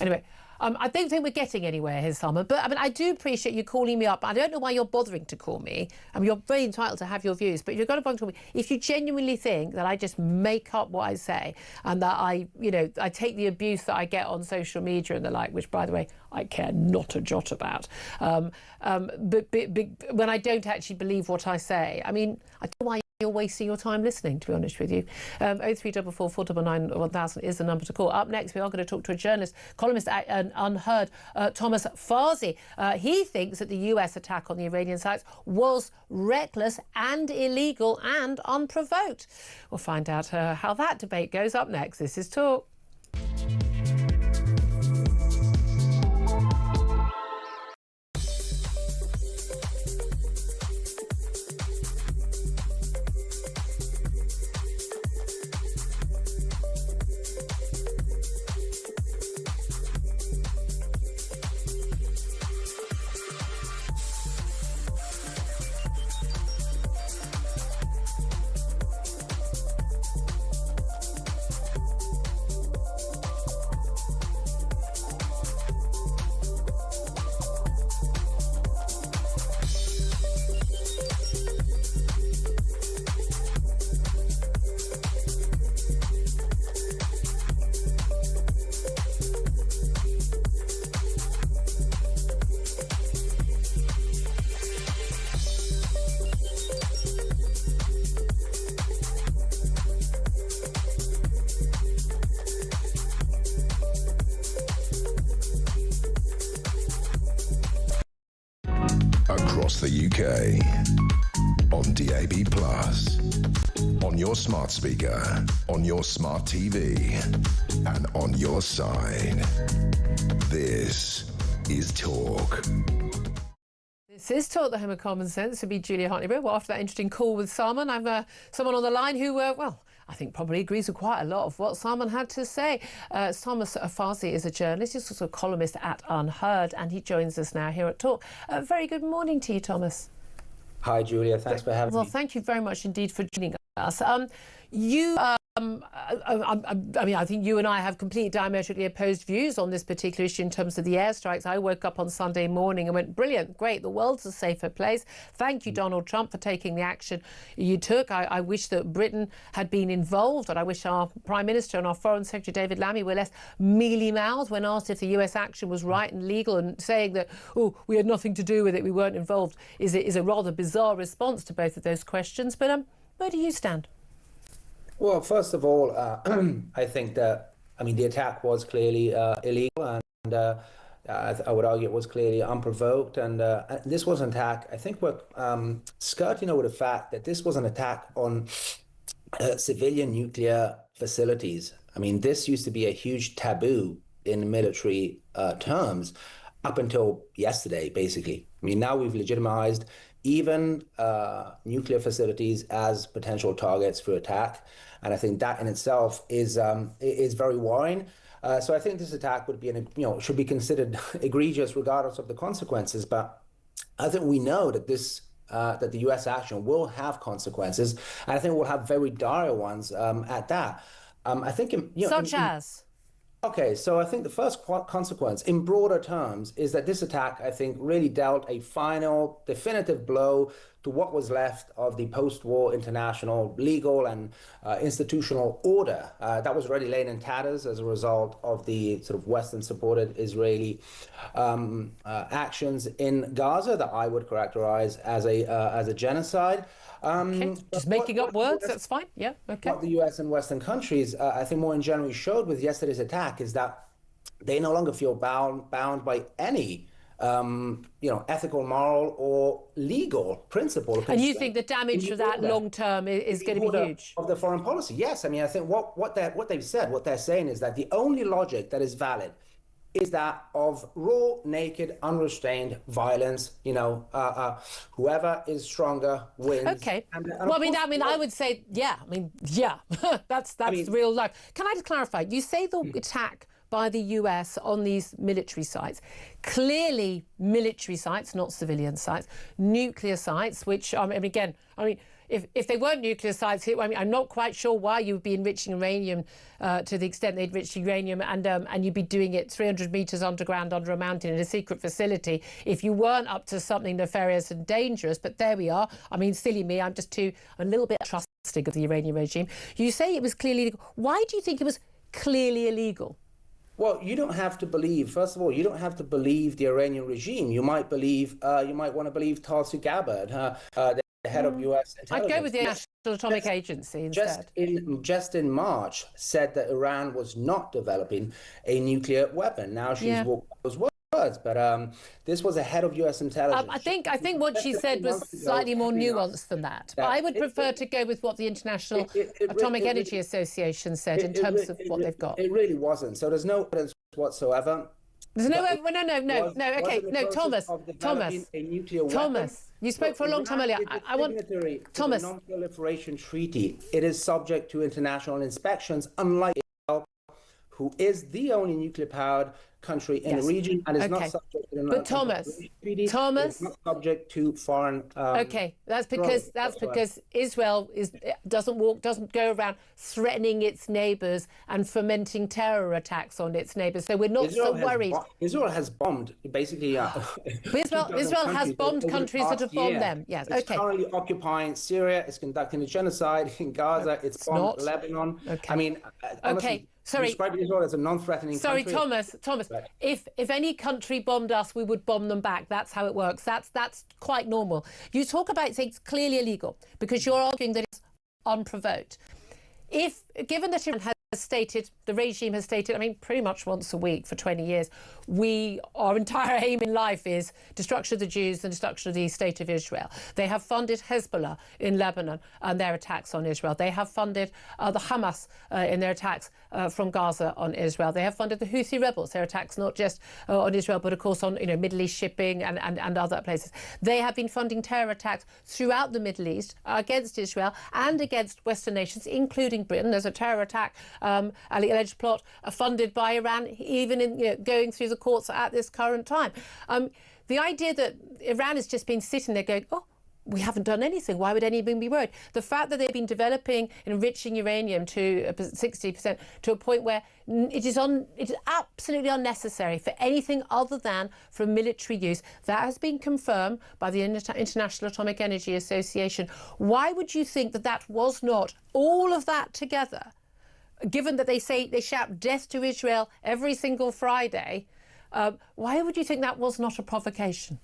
Anyway, I don't think we're getting anywhere here, Salman. But I mean, I do appreciate you calling me up. I don't know why you're bothering to call me. I mean, you're very entitled to have your views, but you've got to bother to call me if you genuinely think that I just make up what I say and that I take the abuse that I get on social media and the like, which, by the way, I care not a jot about. But when I don't actually believe what I say, I mean, I don't know why you're wasting your time listening, to be honest with you. 0344 499 1000 is the number to call. Up next, we are going to talk to a journalist, columnist at Unheard, Thomas Farsi. He thinks that the US attack on the Iranian sites was reckless and illegal and unprovoked. We'll find out how that debate goes up next. This is Talk. Across the UK, on DAB+, on your smart speaker, on your smart TV, and on your side. This is Talk. This is Talk, the home of common sense, to be Julia Hartley-Brewer. Well, after that interesting call with Salman, I've someone on the line who, I think probably agrees with quite a lot of what Salman had to say. Thomas Farsi is a journalist. He's also a columnist at Unheard, and he joins us now here at Talk. Very good morning to you, Thomas. Hi, Julia. Thanks for having me. Well, thank you very much indeed for joining us. I think you and I have completely diametrically opposed views on this particular issue in terms of the airstrikes. I woke up on Sunday morning and went, brilliant, great, the world's a safer place. Thank you, Donald Trump, for taking the action you took. I wish that Britain had been involved, and I wish our Prime Minister and our Foreign Secretary, David Lammy, were less mealy-mouthed when asked if the US action was right and legal, and saying that, oh, we had nothing to do with it, we weren't involved, is a rather bizarre response to both of those questions. But where do you stand? Well, first of all, I think that, the attack was clearly illegal, and I would argue it was clearly unprovoked. And this was an attack. I think we're skirting over the fact that this was an attack on civilian nuclear facilities. This used to be a huge taboo in military terms up until yesterday, basically. Now we've legitimized even nuclear facilities as potential targets for attack. And I think that in itself is very worrying. So I think this attack would be, should be considered egregious regardless of the consequences. But I think we know that that the U.S. action will have consequences, and I think we'll have very dire ones at that. I think, such as. Okay, so I think the first consequence, in broader terms, is that this attack, I think, really dealt a final, definitive blow to what was left of the post-war international legal and institutional order that was already laying in tatters as a result of the sort of Western-supported Israeli actions in Gaza that I would characterize as a genocide. Okay. Just making up words, that's fine. Yeah, okay. What the US and Western countries, I think more in general, showed with yesterday's attack is that they no longer feel bound by any ethical, moral, or legal principle. And you think the damage for that long term is going to be huge? Of the foreign policy, yes. I mean, I think what they've said, what they're saying is that the only logic that is valid is that of raw, naked, unrestrained violence. Whoever is stronger wins. Okay. Well, I mean, I would say, yeah. That's real life. Can I just clarify? You say the attack by the US on these military sites, clearly military sites, not civilian sites, nuclear sites, which if they weren't nuclear sites, I'm not quite sure why you would be enriching uranium to the extent they enrich uranium, and you'd be doing it 300 metres underground under a mountain in a secret facility if you weren't up to something nefarious and dangerous. But there we are. I mean, silly me, I'm just a little bit trusting of the Iranian regime. You say it was clearly illegal. Why do you think it was clearly illegal? Well, you don't have to believe, first of all, you don't have to believe the Iranian regime. You might want to believe Tulsi Gabbard, the head of US intelligence. I'd go with the National Atomic Agency instead. Just in March, said that Iran was not developing a nuclear weapon. Now she's walked those words, but this was a head of US intelligence. I think what she said was slightly more nuanced than that. But I would prefer to go with what the International Atomic Energy Association said in terms of what they've got. It really wasn't. So there's no evidence whatsoever. There's no, okay, Thomas, you spoke for a long time earlier. I want Thomas. The Non-Proliferation Treaty. It is subject to international inspections, unlike Israel, who is the only nuclear-powered country in the region and is not subject to the Non-Proliferation Treaty. Thomas, is not subject to foreign. Okay, that's because Israel doesn't go around threatening its neighbours and fomenting terror attacks on its neighbours. So we're not so worried. Israel has bombed basically. Israel has bombed countries that have bombed them. Yes, it's currently occupying Syria. It's conducting a genocide in Gaza. It's bombed Lebanon. Okay. I mean, honestly, sorry. Describing Israel as a non-threatening country. Sorry, Thomas. Right. If any country bombed us, we would bomb them back. That's how it works. That's quite normal. You talk about saying it's clearly illegal because you're arguing that it's unprovoked. Given that Iran has stated, the regime has stated, I mean, pretty much once a week for 20 years, our entire aim in life is destruction of the Jews and destruction of the state of Israel. They have funded Hezbollah in Lebanon and their attacks on Israel. They have funded the Hamas in their attacks from Gaza on Israel. They have funded the Houthi rebels, their attacks not just on Israel, but of course on Middle East shipping and other places. They have been funding terror attacks throughout the Middle East against Israel and against Western nations, including Britain. There's a terror attack, alleged plot, funded by Iran, even in going through the courts at this current time. The idea that Iran has just been sitting there going, we haven't done anything. Why would anyone be worried? The fact that they've been developing and enriching uranium to 60% to a point where it is absolutely unnecessary for anything other than for military use. That has been confirmed by the International Atomic Energy Association. Why would you think that was not all of that together? Given that they shout death to Israel every single Friday, why would you think that was not a provocation?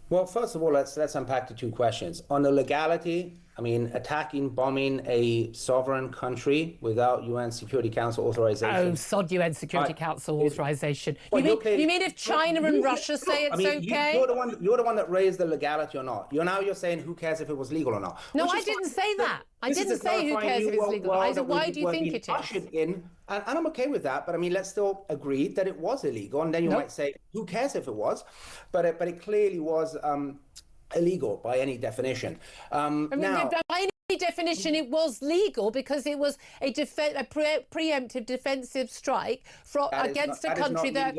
Well, first of all, let's unpack the two questions. On the legality, I mean, attacking, bombing a sovereign country without UN Security Council authorization. Oh, sod UN Security Council authorization. You mean if China and Russia say it's okay? You're the one that raised the legality or not. You're saying who cares if it was legal or not. No, I didn't say that. I didn't say who cares if it's legal. I said, why do you think it is? And I'm okay with that, but I mean, let's still agree that it was illegal. And then you might say, who cares if it was? But it clearly was illegal by any definition. By any definition, it was legal because it was a preemptive defensive strike against a country that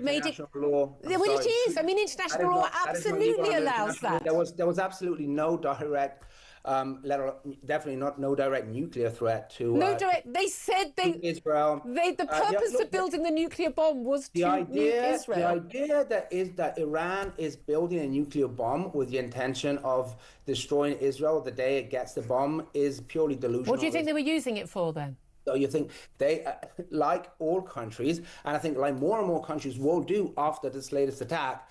made it. Law. Well, it is. I mean, international law absolutely allows that. There was absolutely no direct definitely not no direct nuclear threat to They said Israel. The purpose of building the nuclear bomb was to nuke Israel. The idea that Iran is building a nuclear bomb with the intention of destroying Israel the day it gets the bomb is purely delusional. What do you think they were using it for then? So you think they, like all countries, and I think like more and more countries will do after this latest attack,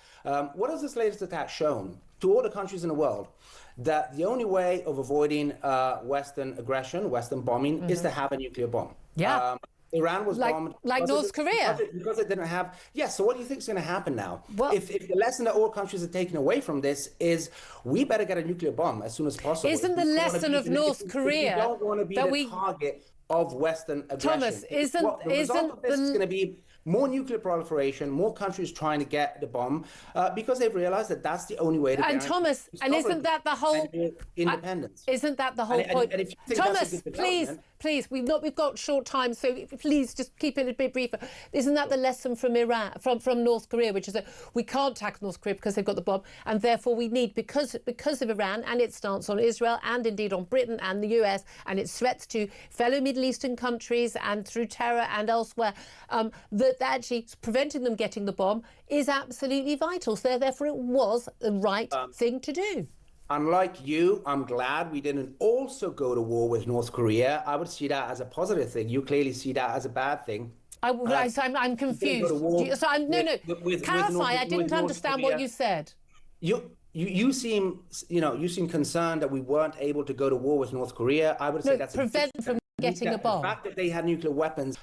what has this latest attack shown to all the countries in the world? That the only way of avoiding Western aggression, Western bombing, is to have a nuclear bomb. Yeah. Iran was bombed like North Korea. Because it didn't have. Yes. So what do you think is going to happen now? Well, if the lesson that all countries are taking away from this is we better get a nuclear bomb as soon as possible. Isn't the lesson of North Korea we don't want to be the target of Western aggression? Thomas, the result of this is going to be more nuclear proliferation, more countries trying to get the bomb because they've realized that that's the only way to And Thomas, and isn't that the whole independence? Isn't that the whole point? And if you think Thomas, please, we've got short time, so please just keep it a bit briefer. Isn't that the lesson from Iran, from North Korea, which is that we can't tackle North Korea because they've got the bomb, and therefore we need, because of Iran and its stance on Israel and indeed on Britain and the US and its threats to fellow Middle Eastern countries and through terror and elsewhere, that actually preventing them getting the bomb is absolutely vital. So therefore it was the right thing to do. Unlike you, I'm glad we didn't also go to war with North Korea. I would see that as a positive thing. You clearly see that as a bad thing. I'm confused. Clarify. I didn't understand what you said. You seem concerned that we weren't able to go to war with North Korea. I would say that's prevent them from getting a bomb. The fact that they had nuclear weapons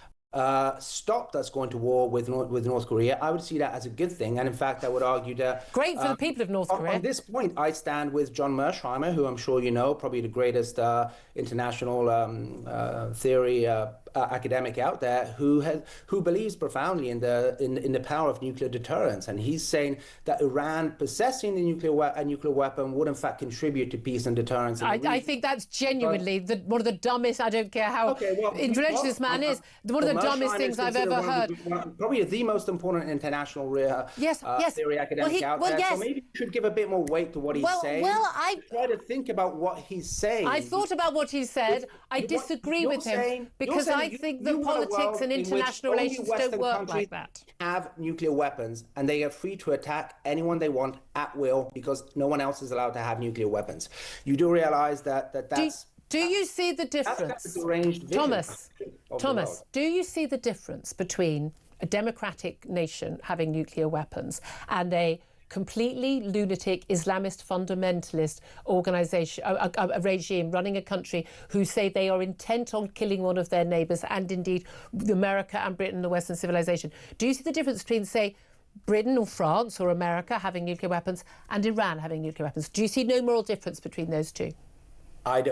stopped us going to war with North Korea. I would see that as a good thing, and in fact, I would argue that great for the people of North Korea. On this point, I stand with John Mearsheimer, who I'm sure you know, probably the greatest international theory academic out there, who believes profoundly in the power of nuclear deterrence, and he's saying that Iran possessing a nuclear weapon would in fact contribute to peace and deterrence. I think that's genuinely one of the dumbest. I don't care how influential this man is. One of the dumbest things I've ever heard. Probably the most important international theory academic out there. So maybe you should give a bit more weight to what he's saying. I try to think about what he's saying. I thought about what he said. I disagree with him because I think that politics and international relations don't work like that. Have nuclear weapons and they are free to attack anyone they want at will because no one else is allowed to have nuclear weapons. You do realize that's. Do you see the difference, Thomas? Do you see the difference between a democratic nation having nuclear weapons and a completely lunatic Islamist fundamentalist organisation, a regime running a country who say they are intent on killing one of their neighbours, and indeed America and Britain, the Western civilization? Do you see the difference between, say, Britain or France or America having nuclear weapons and Iran having nuclear weapons? Do you see no moral difference between those two?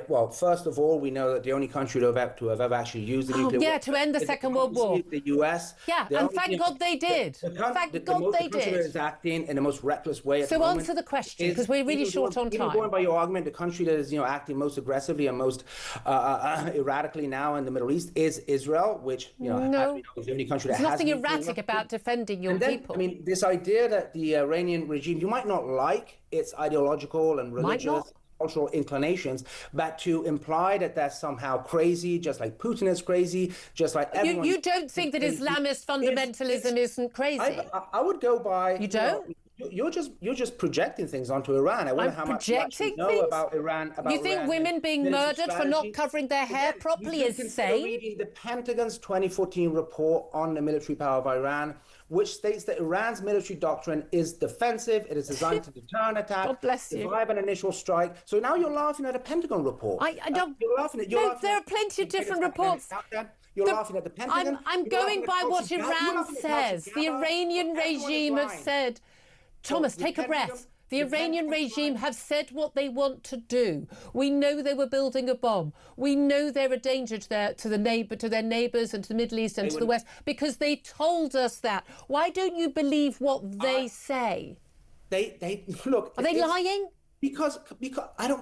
Well, first of all, we know that the only country to have ever actually used the nuclear weapon to end the Second World War. The US. Yeah, and thank God they did. The country that is acting in the most reckless way at the moment. So answer the question, because we're really short on time. Even going by your argument, the country that is acting most aggressively and most erratically now in the Middle East is Israel, which is the only country that has. There's nothing erratic about defending your people. I mean, this idea that the Iranian regime, you might not like its ideological and religious cultural inclinations, but to imply that that's somehow crazy, just like Putin is crazy, just like everyone. You don't think that Islamist fundamentalism isn't crazy? I would go by. You don't? You're just projecting things onto Iran. I wonder how much you know about Iran. You think women being murdered for not covering their hair properly is sane? Reading the Pentagon's 2014 report on the military power of Iran, which states that Iran's military doctrine is defensive. It is designed to deter an attack, survive an initial strike. So now you're laughing at a Pentagon report. I don't. You're laughing at. There are plenty of different reports. You're laughing at the Pentagon. I'm going by what Iran says. The Iranian regime have said. Thomas, take a breath. The Iranian regime have said what they want to do. We know they were building a bomb. We know they're a danger to their neighbours and to the Middle East and to the West because they told us that. Why don't you believe what they say? They look. Are they lying? Because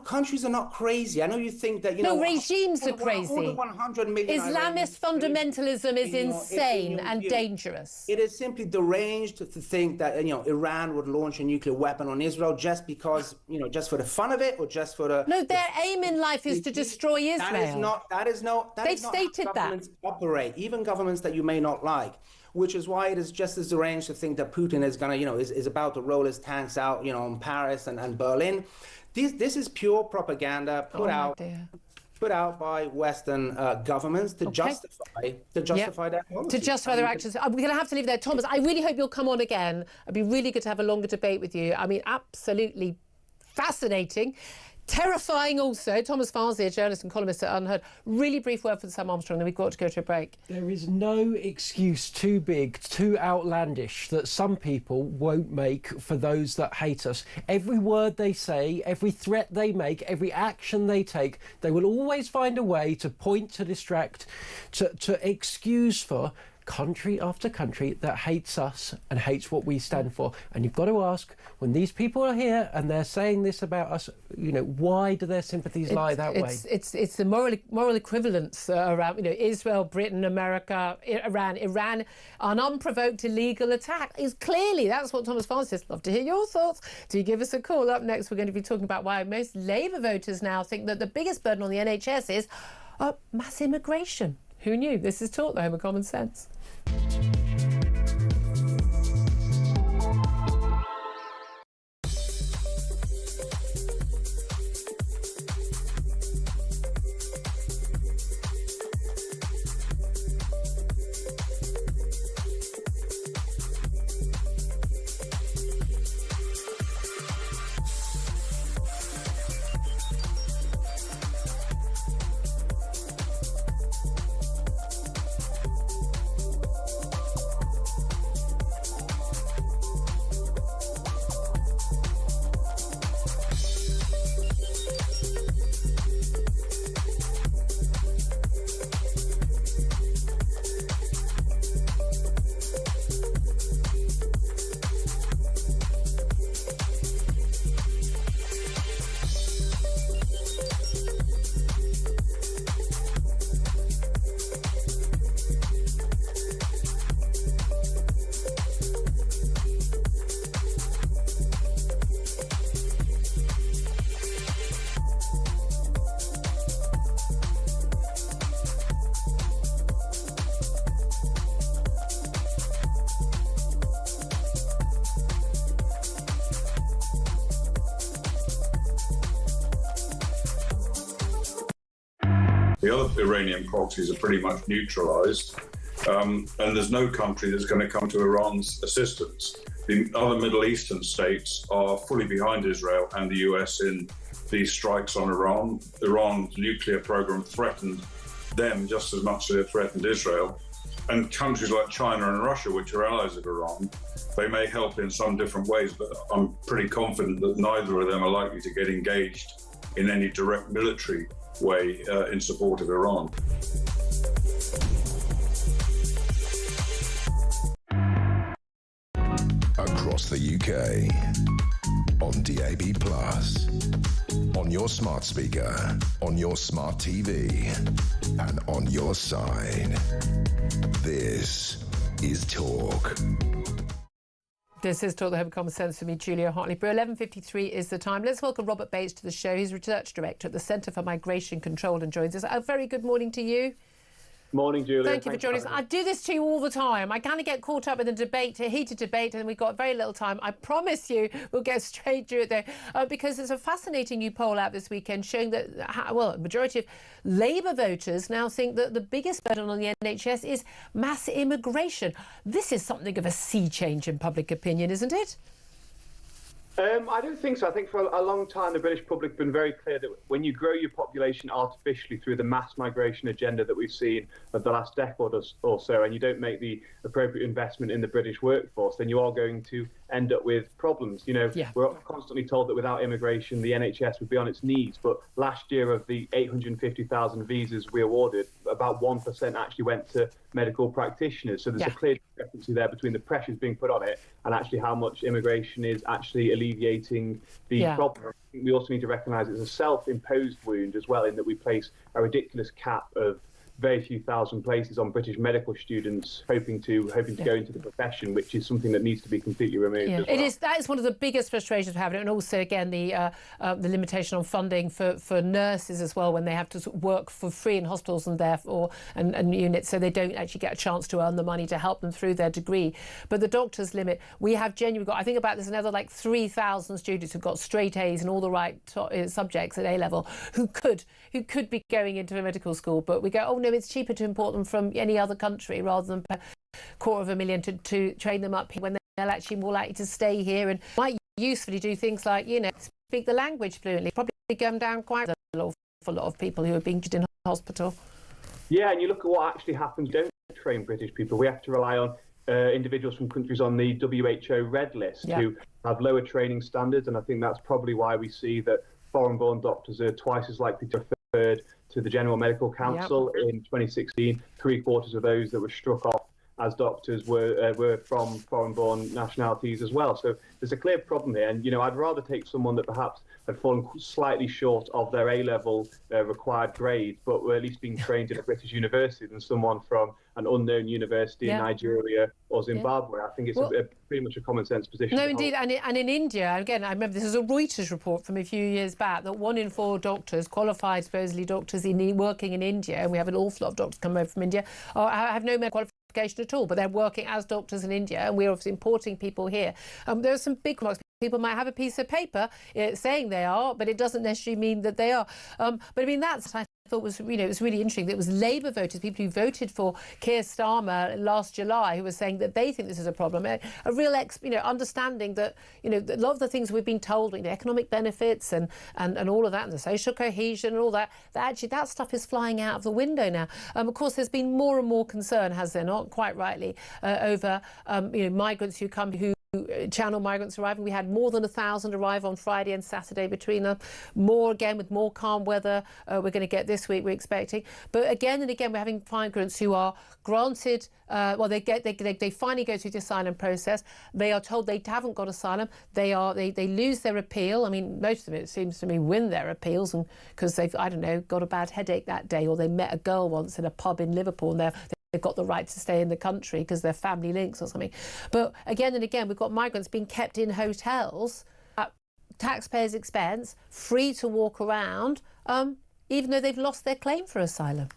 countries are not crazy. I know you think that, regimes are crazy. All the 100 million Islamist fundamentalism is insane and dangerous. It is simply deranged to think that Iran would launch a nuclear weapon on Israel just because just for the fun of it, or just for the. No, their aim in life is to destroy Israel. They've stated that. Governments operate, even governments that you may not like. Which is why it is just as deranged to think that Putin is going to, is about to roll his tanks out, in Paris and Berlin. This is pure propaganda put out by Western governments to justify their policies. To justify their actions. We're going to have to leave it there. Thomas, I really hope you'll come on again. It'd be really good to have a longer debate with you. I mean, absolutely fascinating. Terrifying also. Thomas Farsier, journalist and columnist at Unheard. Really brief word for Sam Armstrong, then we've got to go to a break. There is no excuse too big, too outlandish that some people won't make for those that hate us. Every word they say, every threat they make, every action they take, they will always find a way to point, to distract, to excuse for country after country that hates us and hates what we stand for. And you've got to ask, when these people are here and they're saying this about us, why do their sympathies lie that way? It's the moral equivalence around, Israel, Britain, America, Iran. Iran, an unprovoked illegal attack is clearly, that's what Thomas Farsier says. Love to hear your thoughts. Do you give us a call? Up next, we're going to be talking about why most Labour voters now think that the biggest burden on the NHS is mass immigration. Who knew? This is Talk, the home of common sense. The other Iranian proxies are pretty much neutralised, and there's no country that's going to come to Iran's assistance. The other Middle Eastern states are fully behind Israel and the US in these strikes on Iran. Iran's nuclear program threatened them just as much as it threatened Israel. And countries like China and Russia, which are allies of Iran, they may help in some different ways, but I'm pretty confident that neither of them are likely to get engaged in any direct military way in support of Iran. Across the UK, on DAB+, on your smart speaker, on your smart TV, and on your side. This is Talk. This is Talk, the home of common sense for me, Julia Hartley-Brewer. 11:53 is the time. Let's welcome Robert Bates to the show. He's Research Director at the Centre for Migration Control and joins us. A very good morning to you. Morning, Julia. Thank you for joining us. I do this to you all the time. I kind of get caught up in a debate, a heated debate, and we've got very little time. I promise you we'll get straight to it though, because there's a fascinating new poll out this weekend showing that, a majority of Labour voters now think that the biggest burden on the NHS is mass immigration. This is something of a sea change in public opinion, isn't it? I don't think so. I think for a long time the British public have been very clear that when you grow your population artificially through the mass migration agenda that we've seen of the last decade or so, and you don't make the appropriate investment in the British workforce, then you are going to end up with problems. We're constantly told that without immigration the NHS would be on its knees, but last year of the 850,000 visas we awarded, about 1% actually went to medical practitioners. So there's a clear discrepancy there between the pressures being put on it and actually how much immigration is actually alleviating the problem. I think we also need to recognise it's a self-imposed wound as well, in that we place a ridiculous cap of very few thousand places on British medical students hoping to go into the profession, which is something that needs to be completely removed. As well. That is one of the biggest frustrations we're having, and also again the limitation on funding for nurses as well, when they have to work for free in hospitals and therefore and units, so they don't actually get a chance to earn the money to help them through their degree. But the doctors limit, we have genuinely got, I think about there's another like 3,000 students who've got straight A's in all the right subjects at A level who could be going into a medical school, but we go, oh no, it's cheaper to import them from any other country rather than pay $250,000 to train them up here when they're actually more likely to stay here and might usefully do things like, speak the language fluently. Probably come down quite a lot for a lot of people who are being treated in hospital. Yeah, and you look at what actually happens. We don't train British people. We have to rely on individuals from countries on the WHO red list who have lower training standards, and I think that's probably why we see that foreign-born doctors are twice as likely to referred to the General Medical Council in 2016. 3/4 of those that were struck off as doctors were from foreign-born nationalities as well. So there's a clear problem here, and I'd rather take someone that perhaps had fallen slightly short of their A-level required grade, but were at least being trained in a British university, than someone from an unknown university in Nigeria or Zimbabwe. I think it's pretty much a common sense position. No, indeed, and in India, again, I remember this is a Reuters report from a few years back that 1 in 4 doctors, qualified supposedly doctors working in India, and we have an awful lot of doctors come over from India, have no medical qualification at all, but they're working as doctors in India, and we're obviously importing people here. There are some big marks. People might have a piece of paper saying they are, but it doesn't necessarily mean that they are. But I mean, that's, I thought was, it was really interesting that it was Labour voters, people who voted for Keir Starmer last July, who were saying that they think this is a problem. A real, understanding that, a lot of the things we've been told, economic benefits and all of that, and the social cohesion and all that, actually that stuff is flying out of the window now. Of course, there's been more and more concern, has there not, quite rightly, over, migrants who come, Channel migrants arriving. We had more than 1,000 arrive on Friday and Saturday between them. More again with more calm weather. We're going to get this week, we're expecting. But again and again, we're having migrants who are granted. They finally go through the asylum process. They are told they haven't got asylum. They lose their appeal. I mean, most of them, it seems to me, win their appeals, and because they've, I don't know, got a bad headache that day, or they met a girl once in a pub in Liverpool and they've got the right to stay in the country because they're family links or something. But again and again, we've got migrants being kept in hotels at taxpayers' expense, free to walk around, even though they've lost their claim for asylum.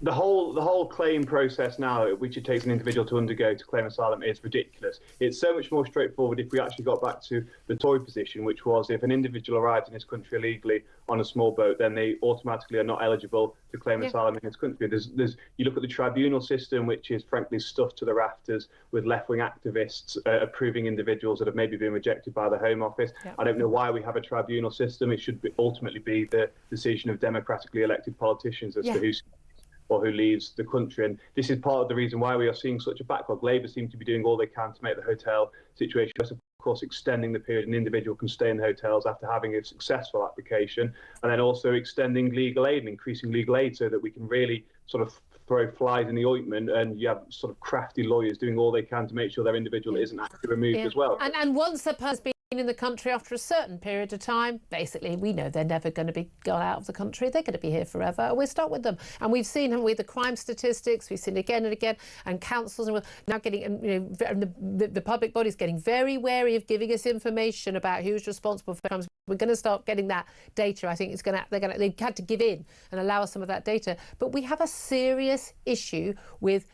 The whole claim process now, which it takes an individual to undergo to claim asylum, is ridiculous. It's so much more straightforward if we actually got back to the Tory position, which was if an individual arrives in this country illegally on a small boat, then they automatically are not eligible to claim asylum in this country. You look at the tribunal system, which is frankly stuffed to the rafters with left-wing activists approving individuals that have maybe been rejected by the Home Office. I don't know why we have a tribunal system. It should ultimately be the decision of democratically elected politicians as to who or who leaves the country. And this is part of the reason why we are seeing such a backlog. Labour seem to be doing all they can to make the hotel situation worse, of course, extending the period an individual can stay in the hotels after having a successful application, and then also extending legal aid and increasing legal aid so that we can really sort of throw flies in the ointment, and you have sort of crafty lawyers doing all they can to make sure their individual isn't actually removed as well. And once the person's been in the country after a certain period of time, basically we know they're never going to be gone out of the country. They're going to be here forever, and we're stuck with them. And we've seen, haven't we, the crime statistics, we've seen again and again, and councils are now getting, the public body's getting very wary of giving us information about who's responsible for crimes. We're going to start getting that data. I think they've had to give in and allow us some of that data. But we have a serious issue with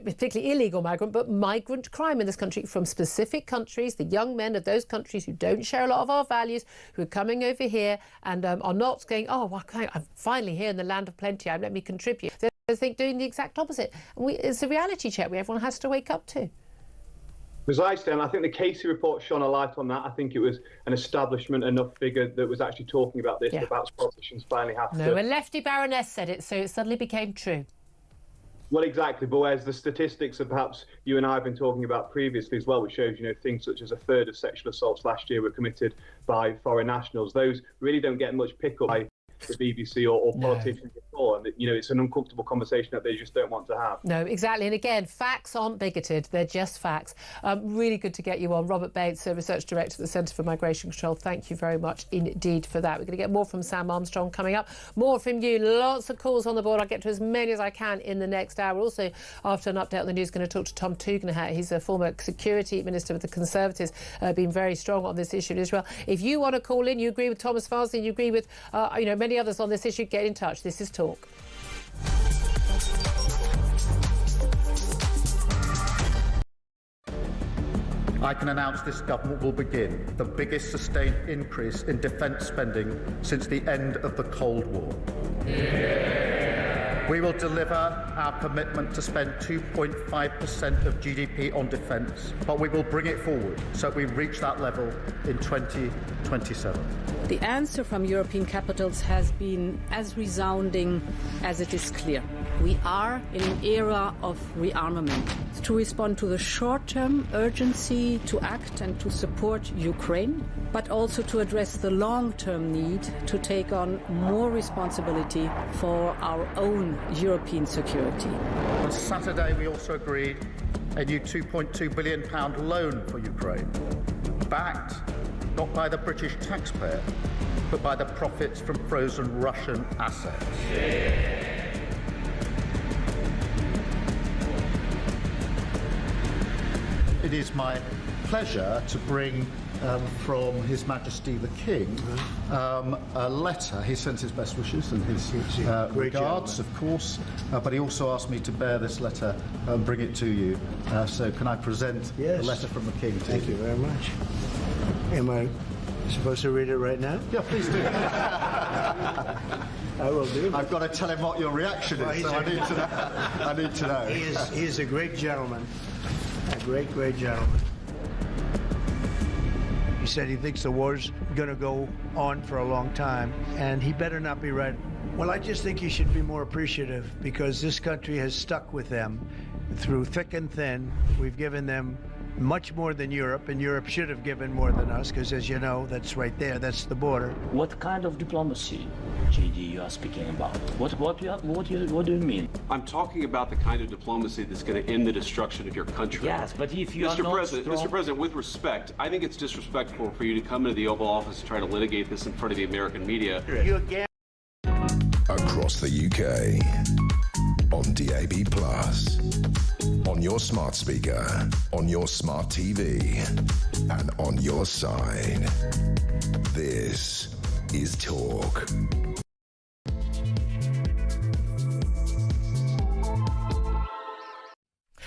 particularly illegal migrant, but migrant crime in this country from specific countries, the young men of those countries who don't share a lot of our values, who are coming over here and are not going, oh, well, I'm finally here in the land of plenty, let me contribute. They're doing the exact opposite. And it's a reality check everyone has to wake up to. Precisely, and I think the Casey report shone a light on that. I think it was an establishment enough figure that was actually talking about this, about politicians finally have to... No, a lefty baroness said it, so it suddenly became true. Well, exactly, but whereas the statistics that perhaps you and I have been talking about previously as well, which shows, things such as 1/3 of sexual assaults last year were committed by foreign nationals, those really don't get much pickup by the BBC or politicians before, and it's an uncomfortable conversation that they just don't want to have. No, exactly. And again, facts aren't bigoted; they're just facts. Really good to get you on, Robert Bates, Research Director at the Centre for Migration Control. Thank you very much indeed for that. We're going to get more from Sam Armstrong coming up. More from you. Lots of calls on the board. I'll get to as many as I can in the next hour. Also, after an update on the news, going to talk to Tom Tugendhat. He's a former Security Minister with the Conservatives, been very strong on this issue in Israel. If you want to call in, you agree with Thomas Farsley, you agree with many others on this issue, get in touch. This is Talk. I can announce this government will begin the biggest sustained increase in defence spending since the end of the Cold War. We will deliver our commitment to spend 2.5% of GDP on defence, but we will bring it forward so we reach that level in 2027. The answer from European capitals has been as resounding as it is clear. We are in an era of rearmament to respond to the short-term urgency to act and to support Ukraine, but also to address the long-term need to take on more responsibility for our own European security. On Saturday, we also agreed a new £2.2 billion loan for Ukraine, backed not by the British taxpayer, but by the profits from frozen Russian assets. It is my pleasure to bring from His Majesty the King a letter. He sends his best wishes and his regards, of course, but he also asked me to bear this letter and bring it to you. So can I present the letter from the King to you? Thank you very much. Am I supposed to read it right now? Yeah, please do. I will do. I've got to tell him what your reaction is, so I need to know. He is a great gentleman. A great, great gentleman. He said he thinks the war's going to go on for a long time, and he better not be right. Well, I just think he should be more appreciative, because this country has stuck with them through thick and thin. We've given them much more than Europe, and Europe should have given more than us, because as you know, that's right there, that's the border. What kind of diplomacy, JD, you are speaking about? What do you mean? I'm talking about the kind of diplomacy that's going to end the destruction of your country. Yes, but if you Mr. President, with respect, I think it's disrespectful for you to come into the Oval Office and try to litigate this in front of the American media. You again? Across the UK, on DAB+, on your smart speaker, on your smart TV, and on your side. This is Talk.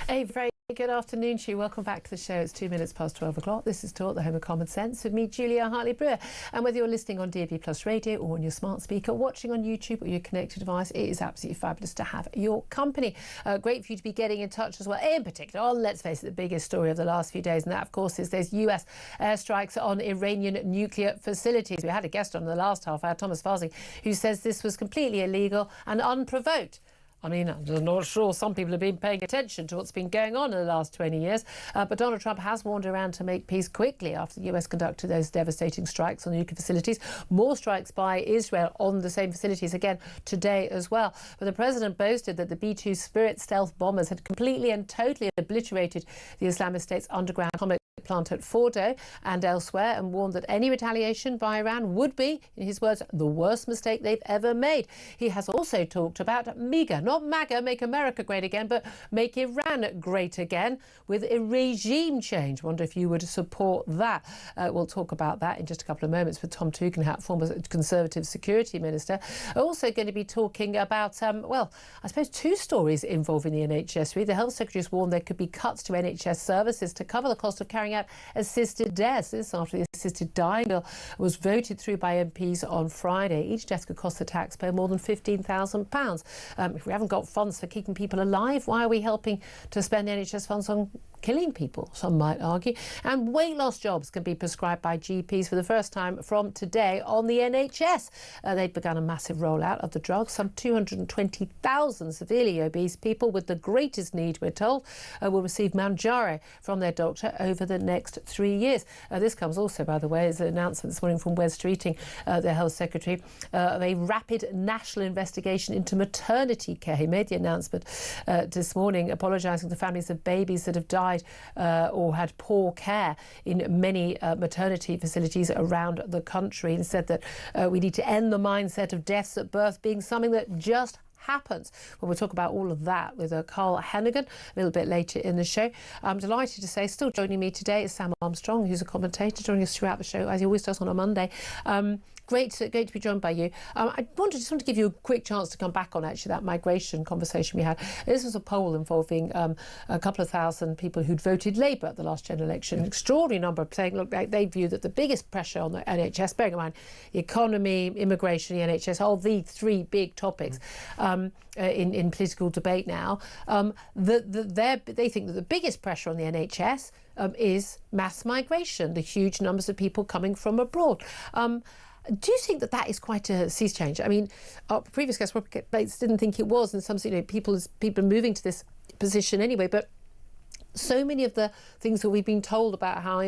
A very good afternoon to you. Welcome back to the show. It's 2 minutes past 12 o'clock. This is Talk, the home of common sense, with me, Julia Hartley-Brewer. And whether you're listening on DAB+ radio or on your smart speaker, watching on YouTube or your connected device, it is absolutely fabulous to have your company. Great for you to be getting in touch as well, in particular on, let's face it, the biggest story of the last few days. And that, of course, is those US airstrikes on Iranian nuclear facilities. We had a guest on the last half hour, Thomas Farsley, who says this was completely illegal and unprovoked. I mean, I'm not sure some people have been paying attention to what's been going on in the last 20 years, but Donald Trump has warned Iran to make peace quickly after the US conducted those devastating strikes on the nuclear facilities. More strikes by Israel on the same facilities again today as well. But the president boasted that the B-2 Spirit stealth bombers had completely and totally obliterated the Islamic State's underground atomic plant at Fordo and elsewhere, and warned that any retaliation by Iran would be, in his words, the worst mistake they've ever made. He has also talked about MEGA, not MAGA, make America great again, but make Iran great again with a regime change. Wonder if you would support that. We'll talk about that in just a couple of moments with Tom Tugendhat, former Conservative Security Minister. Also going to be talking about, well, I suppose two stories involving the NHS. The Health Secretary has warned there could be cuts to NHS services to cover the cost of carrying out assisted deaths. This after the assisted dying bill was voted through by MPs on Friday. Each death could cost the taxpayer more than £15,000. If we haven't got funds for keeping people alive, why are we helping to spend the NHS funds on killing people, some might argue. And weight loss jobs can be prescribed by GPs for the first time from today on the NHS. They've begun a massive rollout of the drug. Some 220,000 severely obese people with the greatest need, we're told, will receive Manjaro from their doctor over the next 3 years. This comes also, by the way, as an announcement this morning from Wes Streeting, their health secretary, of a rapid national investigation into maternity care. He made the announcement this morning, apologising to families of babies that have died or had poor care in many maternity facilities around the country, and said that we need to end the mindset of deaths at birth being something that just happens. Well, we'll talk about all of that with Carl Hannigan a little bit later in the show. I'm delighted to say, still joining me today is Sam Armstrong, who's a commentator, joining us throughout the show, as he always does on a Monday. Great to be joined by you. I just want to give you a quick chance to come back on actually that migration conversation we had. This was a poll involving a couple of thousand people who'd voted Labour at the last general election. An extraordinary number saying, look, they view that the biggest pressure on the NHS, bearing in mind the economy, immigration, the NHS, all the three big topics in political debate now, they think that the biggest pressure on the NHS is mass migration, the huge numbers of people coming from abroad. Do you think that that is quite a sea change? I mean, our previous guest, Robert Bates, didn't think it was, and some, people are moving to this position anyway, but so many of the things that we've been told about how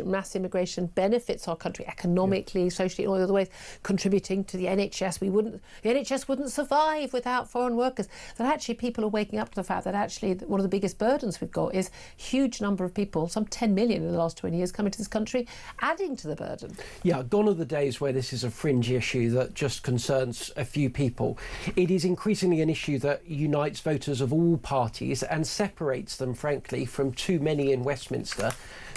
mass immigration benefits our country economically, socially, in all the other ways, contributing to the NHS. The NHS wouldn't survive without foreign workers. That actually people are waking up to the fact that actually one of the biggest burdens we've got is huge number of people, some 10 million in the last 20 years, coming to this country, adding to the burden. Yeah, gone are the days where this is a fringe issue that just concerns a few people. It is increasingly an issue that unites voters of all parties and separates them, frankly, from too many in Westminster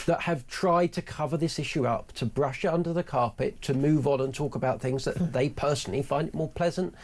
that have tried to cover this issue up, to brush it under the carpet, to move on and talk about things that they personally find it more pleasant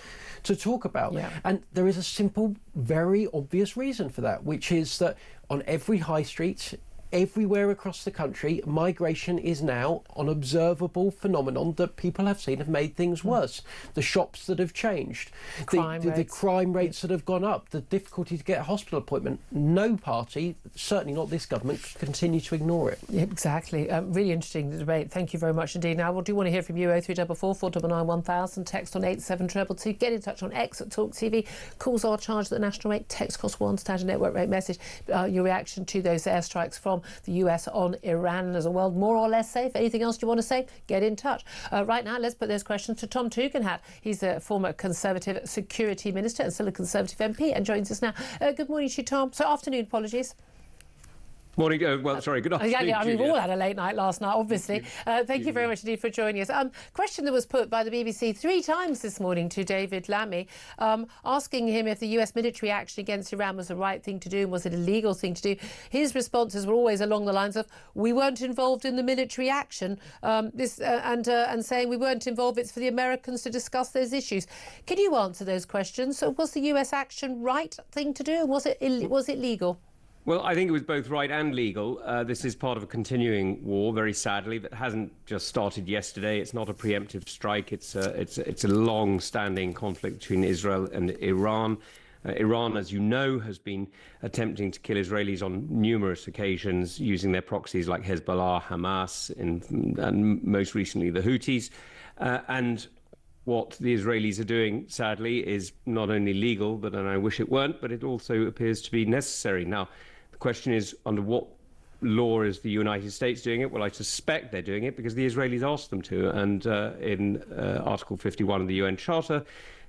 to talk about. Yeah. And there is a simple, very obvious reason for that, which is that on every high street, everywhere across the country, migration is now an observable phenomenon that people have seen have made things worse. The shops that have changed, the crime rates that have gone up, the difficulty to get a hospital appointment. No party, certainly not this government, can continue to ignore it. Yeah, exactly. Really interesting debate. Thank you very much indeed. Now, I do want to hear from you. 0344 499 1000, text on 87222. Get in touch on X at Talk TV. Calls are charged at the national rate. Text cost £1, standard network rate message. Your reaction to those airstrikes from the US on Iran. As a world more or less safe? Anything else you want to say? Get in touch. Right now, let's put those questions to Tom Tugendhat. He's a former Conservative Security Minister and still a Conservative MP and joins us now. Good morning to you, Tom. So afternoon, apologies. Morning. Good afternoon. Yeah, I mean, we all had a late night last night, obviously. Thank you very much indeed for joining us. Question that was put by the BBC 3 times this morning to David Lammy, asking him if the US military action against Iran was the right thing to do and was it a legal thing to do. His responses were always along the lines of, we weren't involved in the military action, and saying we weren't involved, it's for the Americans to discuss those issues. Can you answer those questions? So was the US action right thing to do? Was it legal? Well, I think it was both right and legal. This is part of a continuing war, very sadly, that hasn't just started yesterday. It's not a preemptive strike. It's a long-standing conflict between Israel and Iran. Iran, as you know, has been attempting to kill Israelis on numerous occasions using their proxies like Hezbollah, Hamas, and most recently the Houthis. And what the Israelis are doing, sadly, is not only legal, and I wish it weren't, but it also appears to be necessary. Now, the question is, under what law is the United States doing it? Well, I suspect they're doing it because the Israelis asked them to. And in Article 51 of the UN Charter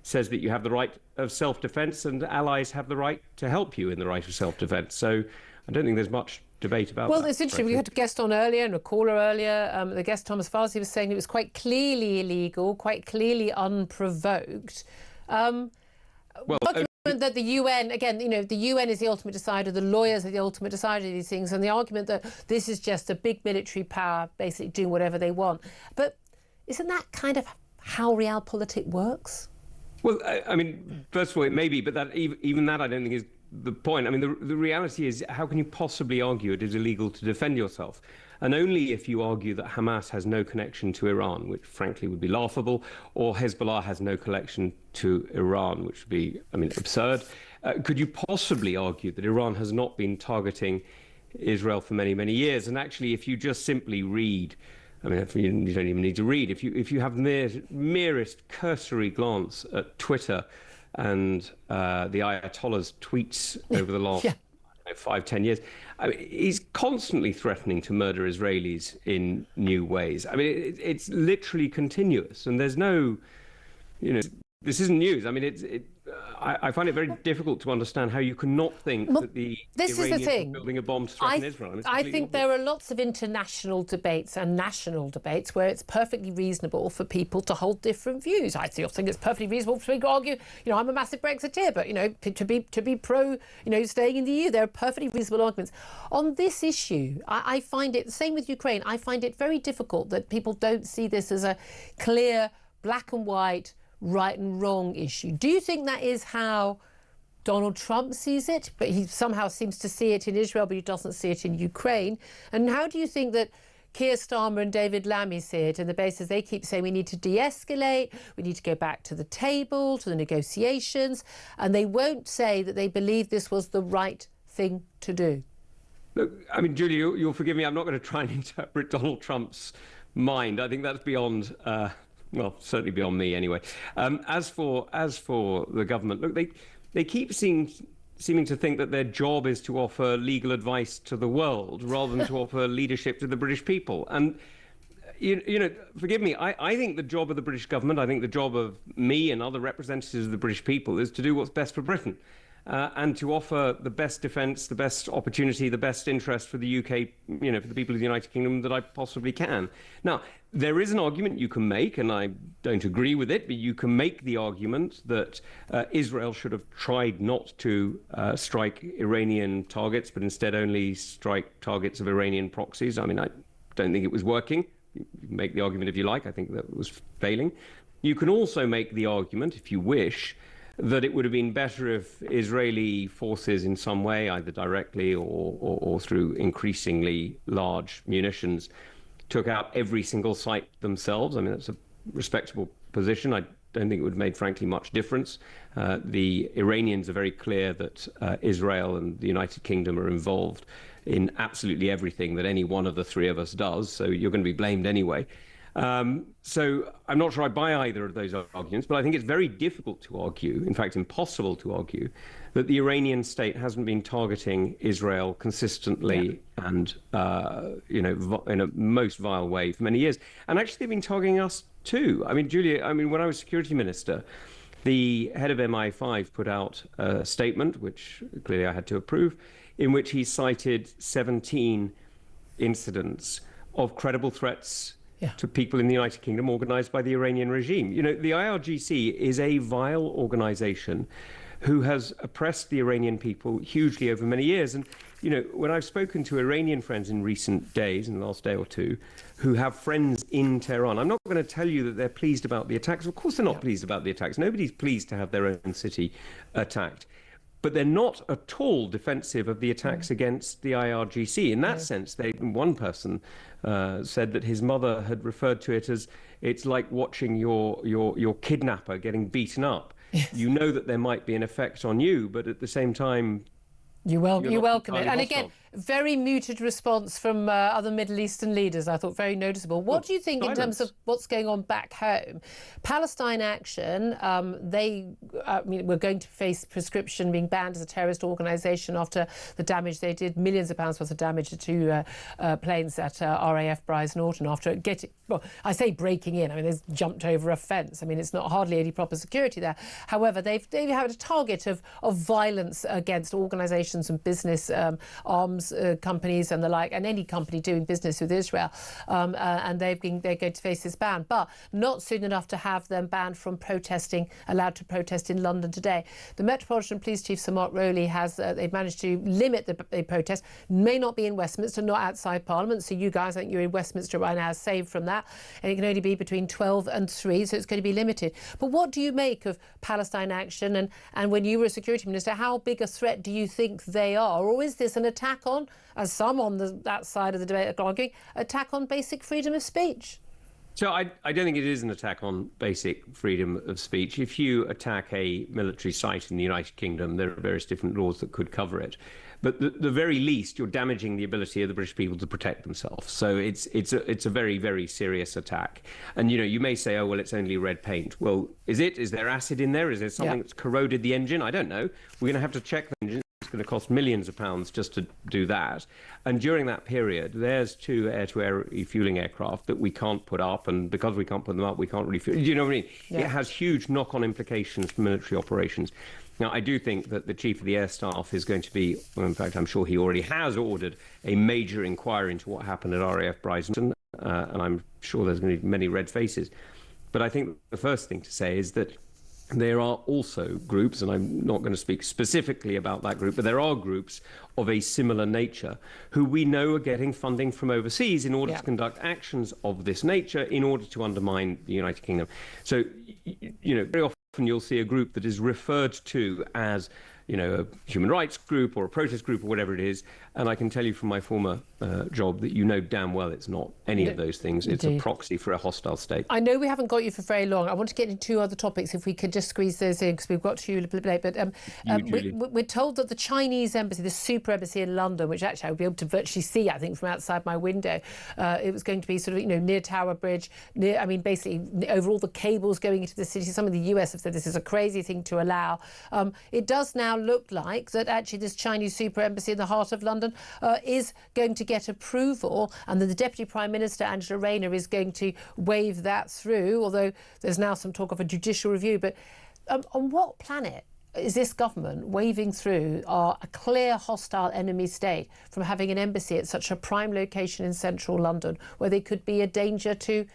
says that you have the right of self-defense and allies have the right to help you in the right of self-defense. So I don't think there's much debate about that. Well, it's interesting. We had a guest on earlier and a caller earlier. The guest, Thomas Farsi, was saying it was quite clearly illegal, quite clearly unprovoked. That the UN, again, the UN is the ultimate decider, the lawyers are the ultimate decider of these things, and the argument that this is just a big military power basically doing whatever they want. But isn't that kind of how realpolitik works? Well, I mean, first of all, it may be, but that even that I don't think is the point. I mean, the reality is, how can you possibly argue it is illegal to defend yourself? And only if you argue that Hamas has no connection to Iran, which frankly would be laughable, or Hezbollah has no connection to Iran, which would be, I mean, absurd, could you possibly argue that Iran has not been targeting Israel for many, many years. And actually, if you just simply read, I mean, you don't even need to read. If you have the merest cursory glance at Twitter and the Ayatollah's tweets over the last 5-10 years, I mean, he's constantly threatening to murder Israelis in new ways. I mean, it's literally continuous, and there's no, this isn't news. I mean, I find it very difficult to understand how you cannot think that the Iranians are building a bomb to threaten Israel. I think there are lots of international debates and national debates where it's perfectly reasonable for people to hold different views. I still think it's perfectly reasonable for people to argue, I'm a massive Brexiteer, but, to be pro, staying in the EU, there are perfectly reasonable arguments. On this issue, I find it, same with Ukraine, I find it very difficult that people don't see this as a clear, black and white, right and wrong issue. Do you think that is how Donald Trump sees it? But he somehow seems to see it in Israel, but he doesn't see it in Ukraine. And how do you think that Keir Starmer and David Lammy see it? And the basis they keep saying we need to de-escalate, we need to go back to the table, to the negotiations, and they won't say that they believe this was the right thing to do. Look, I mean, Julia, you'll forgive me, I'm not going to try and interpret Donald Trump's mind. I think that's beyond well, certainly beyond me anyway. As for the government, look, they keep seeming to think that their job is to offer legal advice to the world rather than to offer leadership to the British people. And forgive me, I think the job of the British government, I think the job of me and other representatives of the British people is to do what's best for Britain. And to offer the best defence, the best opportunity, the best interest for the UK, for the people of the United Kingdom that I possibly can. Now, there is an argument you can make, and I don't agree with it, but you can make the argument that Israel should have tried not to strike Iranian targets, but instead only strike targets of Iranian proxies. I mean, I don't think it was working. You can make the argument if you like. I think that was failing. You can also make the argument, if you wish, that it would have been better if Israeli forces in some way, either directly or through increasingly large munitions, took out every single site themselves. I mean, that's a respectable position. I don't think it would have made, frankly, much difference. The Iranians are very clear that Israel and the United Kingdom are involved in absolutely everything that any one of the three of us does, so you're going to be blamed anyway. So I'm not sure I buy either of those arguments, but I think it's very difficult to argue, in fact impossible to argue, that the Iranian state hasn't been targeting Israel consistently and in a most vile way for many years. And actually they've been targeting us too. I mean, Julia, when I was security minister, the head of MI5 put out a statement, which clearly I had to approve, in which he cited 17 incidents of credible threats to people in the United Kingdom organised by the Iranian regime. The IRGC is a vile organisation who has oppressed the Iranian people hugely over many years. And, when I've spoken to Iranian friends in recent days, in the last day or two, who have friends in Tehran, I'm not going to tell you that they're pleased about the attacks. Of course they're not pleased about the attacks. Nobody's pleased to have their own city attacked. But they're not at all defensive of the attacks against the IRGC. In that sense, one person said that his mother had referred to it as, it's like watching your kidnapper getting beaten up. Yes. You know that there might be an effect on you, but at the same time, you welcome it. And again, very muted response from other Middle Eastern leaders, I thought, very noticeable. What do you think in terms of what's going on back home? Palestine Action, we're going to face prescription being banned as a terrorist organisation after the damage they did, millions of pounds worth of damage to two planes at RAF Brize Norton after getting, well, I say breaking in, they've jumped over a fence. It's not hardly any proper security there. However, they've had a target of violence against organisations and business arms companies and the like, and any company doing business with Israel, and they're going to face this ban, but not soon enough to have them banned from allowed to protest in London today. The Metropolitan Police Chief, Sir Mark Rowley, they've managed to limit the protest. May not be in Westminster, not outside Parliament, so you guys, I think you're in Westminster right now, saved from that, and it can only be between 12 and 3, so it's going to be limited. But what do you make of Palestine Action, and when you were a security minister, how big a threat do you think they are, or is this an attack on, as some on that side of the debate are arguing, attack on basic freedom of speech? So I don't think it is an attack on basic freedom of speech. If you attack a military site in the United Kingdom, there are various different laws that could cover it. But the very least, you're damaging the ability of the British people to protect themselves. So it's a very, very serious attack. And, you may say, oh, well, it's only red paint. Well, is it? Is there acid in there? Is there something that's corroded the engine? I don't know. We're going to have to check the engine. It's going to cost millions of pounds just to do that. And during that period, there's 2 air-to-air refuelling aircraft that we can't put up. And because we can't put them up, we can't refuel. Do you know what I mean? Yeah. It has huge knock-on implications for military operations. Now, I do think that the Chief of the Air Staff is going to be, well, in fact, I'm sure he already has ordered a major inquiry into what happened at RAF Brighton, and I'm sure there's going to be many red faces. But I think the first thing to say is that there are also groups, and I'm not going to speak specifically about that group, but there are groups of a similar nature who we know are getting funding from overseas in order to conduct actions of this nature in order to undermine the United Kingdom. So, very often you'll see a group that is referred to as, a human rights group or a protest group or whatever it is. And I can tell you from my former job that damn well it's not any of those things. It's a proxy for a hostile state. I know we haven't got you for very long. I want to get into 2 other topics if we could just squeeze those in, because we've got to you a little bit late. But we're told that the Chinese embassy, the super embassy in London, which actually I would be able to virtually see, I think, from outside my window, it was going to be sort of, near Tower Bridge, basically over all the cables going into the city. Some of the US have said this is a crazy thing to allow. It does now look like that actually this Chinese super embassy in the heart of London is going to get approval, and that the Deputy Prime Minister, Angela Rayner, is going to wave that through, although there's now some talk of a judicial review. But on what planet is this government waving through a clear hostile enemy state from having an embassy at such a prime location in central London, where they could be a danger to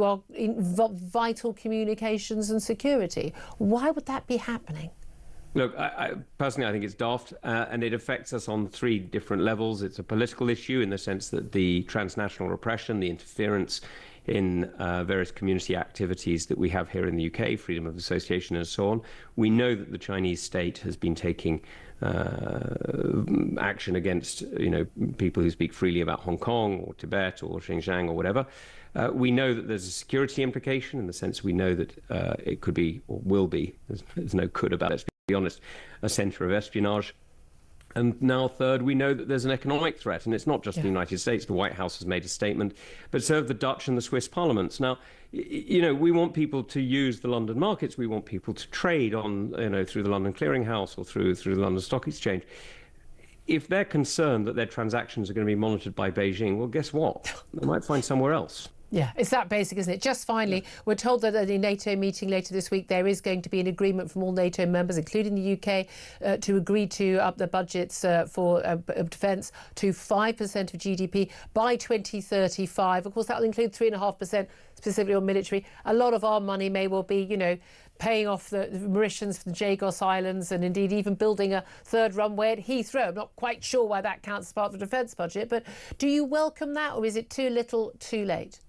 our vital communications and security? Why would that be happening? Look, I personally think it's daft, and it affects us on 3 different levels. It's a political issue in the sense that the transnational repression, the interference in various community activities that we have here in the UK, freedom of association and so on. We know that the Chinese state has been taking action against, people who speak freely about Hong Kong or Tibet or Xinjiang or whatever. We know that there's a security implication in the sense we know that it could be or will be, there's no could about it, be honest, a centre of espionage. And now, third, we know that there's an economic threat, and it's not just the United States. The White House has made a statement, but so have the Dutch and the Swiss parliaments. Now, we want people to use the London markets. We want people to trade on, through the London Clearing House or through the London Stock Exchange. If they're concerned that their transactions are going to be monitored by Beijing, well, guess what? They might find somewhere else. Yeah, it's that basic, isn't it? Just finally, we're told that at the NATO meeting later this week, there is going to be an agreement from all NATO members, including the UK, to agree to up the budgets for defence to 5% of GDP by 2035. Of course, that will include 3.5% specifically on military. A lot of our money may well be, paying off the Mauritians for the Jagos Islands, and indeed even building a 3rd runway at Heathrow. I'm not quite sure why that counts as part of the defence budget, but do you welcome that, or is it too little, too late?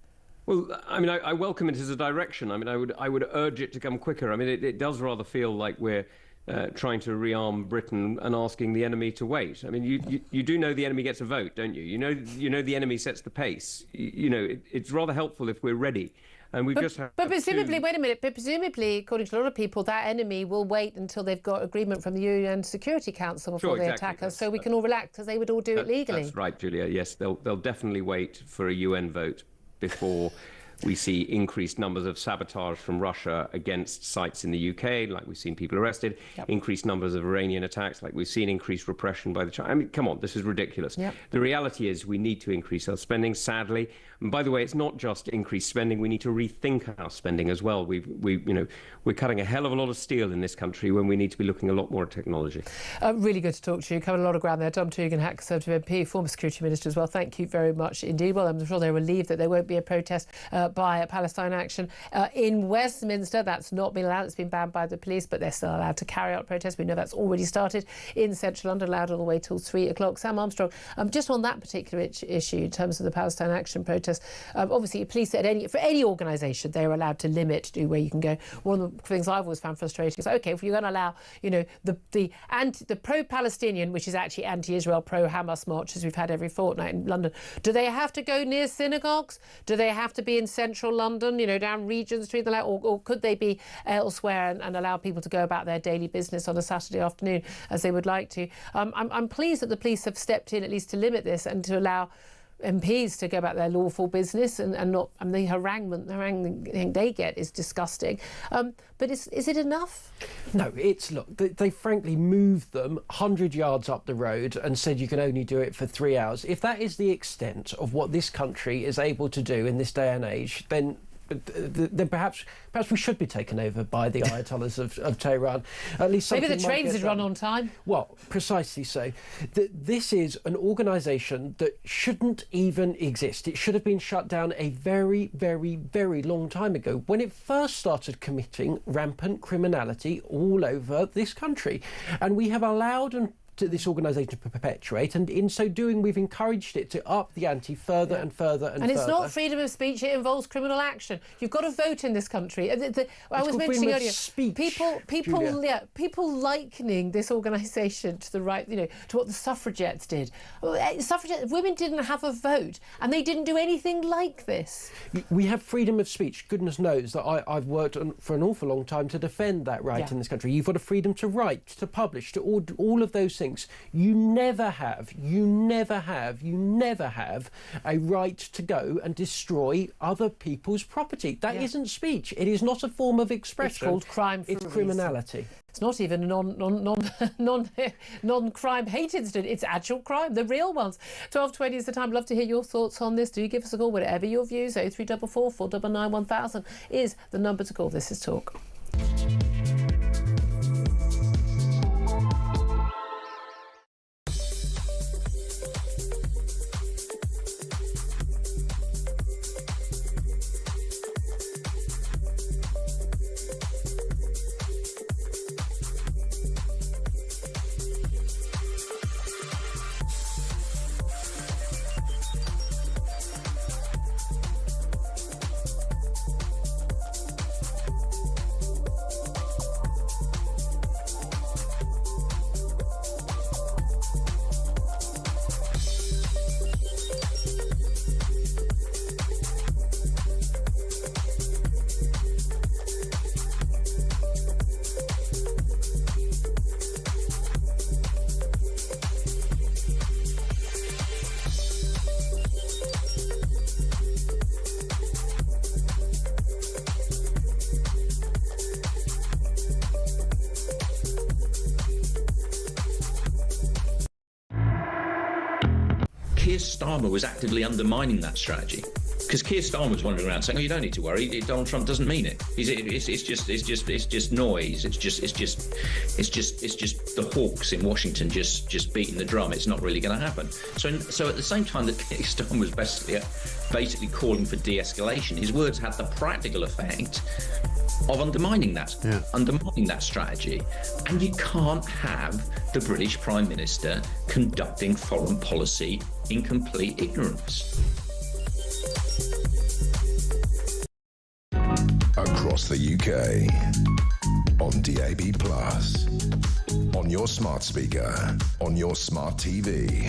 Well, I welcome it as a direction. I would urge it to come quicker. It does rather feel like we're trying to rearm Britain and asking the enemy to wait. You do know the enemy gets a vote, don't you? You know the enemy sets the pace. It's rather helpful if we're ready. And we've just had But presumably, wait a minute, but presumably, according to a lot of people, that enemy will wait until they've got agreement from the UN Security Council before they attack us, so we can all relax, because they would all do it legally. That's right, Julia. Yes, they'll definitely wait for a UN vote before we see increased numbers of sabotage from Russia against sites in the UK, like we've seen people arrested, increased numbers of Iranian attacks, like we've seen increased repression by the Chinese. Come on, this is ridiculous. The reality is we need to increase our spending, sadly. And by the way, it's not just increased spending. We need to rethink our spending as well. We're cutting a hell of a lot of steel in this country when we need to be looking a lot more at technology. Really good to talk to you. Covered a lot of ground there. Dom Tugendhat, Conservative MP, former Security Minister as well. Thank you very much indeed. Well, I'm sure they're relieved that there won't be a protest by Palestine Action in Westminster. That's not been allowed. It's been banned by the police, but they're still allowed to carry out protests. We know that's already started in central London, allowed all the way till 3 o'clock. Sam Armstrong, just on that particular issue in terms of the Palestine Action protest, obviously police for any organisation, they're allowed to limit where you can go. One of the things I've always found frustrating is, OK, if you're going to allow, the pro-Palestinian, which is actually anti-Israel, pro-Hamas marches we've had every fortnight in London, do they have to go near synagogues? Do they have to be in central London, you know, down Regent Street, or could they be elsewhere and allow people to go about their daily business on a Saturday afternoon as they would like to? I'm pleased that the police have stepped in at least to limit this and to allow MPs to go about their lawful business and not. And the haranguing they get is disgusting. But is it enough? No, look, they frankly moved them 100 yards up the road and said you can only do it for 3 hours. If that is the extent of what this country is able to do in this day and age, then perhaps we should be taken over by the Ayatollahs of Tehran. At least maybe the trains would run on time. Well, precisely so. This is an organisation that shouldn't even exist. It should have been shut down a very, very, very long time ago when it first started committing rampant criminality all over this country, and we have allowed this organisation to perpetuate, and in so doing we've encouraged it to up the ante further and further and further. It's not freedom of speech, it involves criminal action. You've got to vote in this country. I was mentioning earlier, people likening this organisation to the right, you know, to what the suffragettes did. Women didn't have a vote and they didn't do anything like this. We have freedom of speech. Goodness knows that I've worked for an awful long time to defend that right in this country. You've got a freedom to write, to publish, to all of those things. You never have a right to go and destroy other people's property. That isn't speech. It is not a form of expression. It's called crime for It's criminality. It's not even a non-crime hate incident. It's actual crime, the real ones. 12:20 is the time. I'd love to hear your thoughts on this. Do give us a call, whatever your views. 0344 499 1000 is the number to call. This is Talk. Keir Starmer was actively undermining that strategy, because Keir Starmer was wandering around saying, "Oh, you don't need to worry. Donald Trump doesn't mean it. It's just noise. It's just the hawks in Washington just beating the drum. It's not really going to happen." So at the same time that Keir Starmer was basically calling for de-escalation, his words had the practical effect of undermining that strategy. And you can't have the British Prime Minister conducting foreign policy in complete ignorance. Across the UK, on DAB+, on your smart speaker, on your smart TV,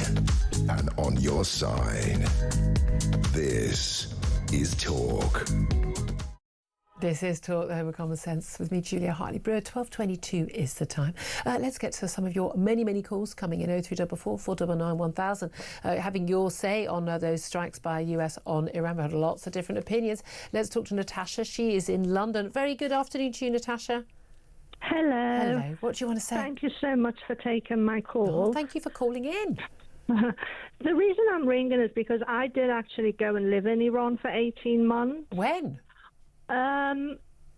and on your side. This is Talk. This is Talk, the Home of Common Sense, with me, Julia Hartley-Brewer. 12:22 is the time. Let's get to some of your many calls coming in. 0344 499 1000. Having your say on those strikes by US on Iran. We've had lots of different opinions. Let's talk to Natasha. She is in London. Very good afternoon to you, Natasha. Hello. What do you want to say? Thank you so much for taking my call. Oh, thank you for calling in. The reason I'm ringing is because I did actually go and live in Iran for 18 months. When?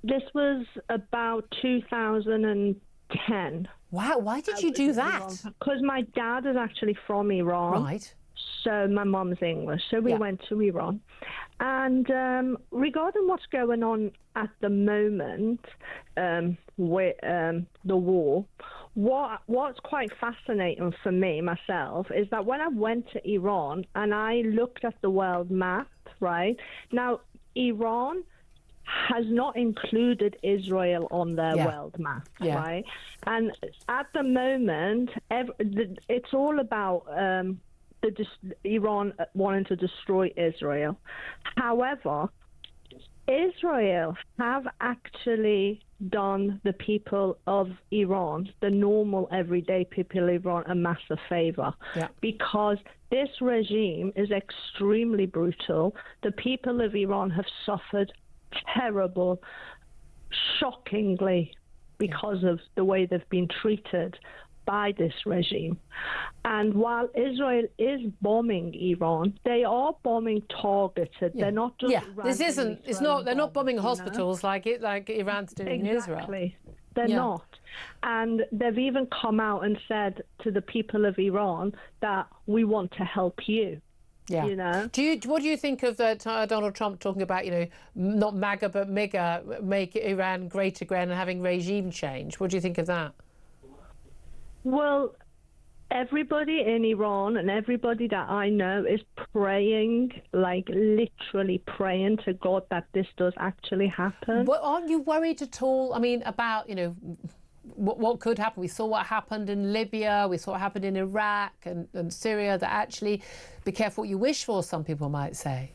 This was about 2010. Wow, why did you do that? Because my dad is actually from Iran. Right. So my mum's English. So we went to Iran. And regarding what's going on at the moment with the war, what's quite fascinating for me, myself, is that when I went to Iran and I looked at the world map, right? Now, Iran has not included Israel on their world map, right? And at the moment, it's all about Iran wanting to destroy Israel. However, Israel have actually done the people of Iran, the normal everyday people of Iran, a massive favor, because this regime is extremely brutal. The people of Iran have suffered terrible, shockingly, because of the way they've been treated by this regime. And while Israel is bombing Iran, they are bombing targeted. They're not just this isn't. It's not. They're not bombing hospitals like Iran's doing in Israel. They're not. And they've even come out and said to the people of Iran that we want to help you. Yeah. You know. What do you think of Donald Trump talking about, not MAGA but MIGA, make Iran great again, and having regime change? What do you think of that? Well, everybody in Iran and everybody that I know is praying, like literally praying to God that this does actually happen. But aren't you worried at all? I mean, about, what could happen? We saw what happened in Libya, we saw what happened in Iraq and Syria, that actually, be careful what you wish for, some people might say.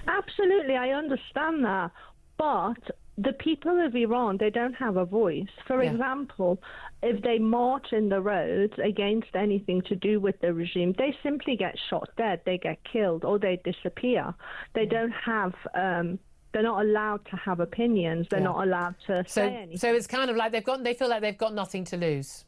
Absolutely, I understand that. But the people of Iran, they don't have a voice. For example, if they march in the roads against anything to do with the regime, they simply get shot dead, they get killed, or they disappear. They don't have... they're not allowed to have opinions. They're not allowed to say anything. So it's kind of like they feel like they've got nothing to lose.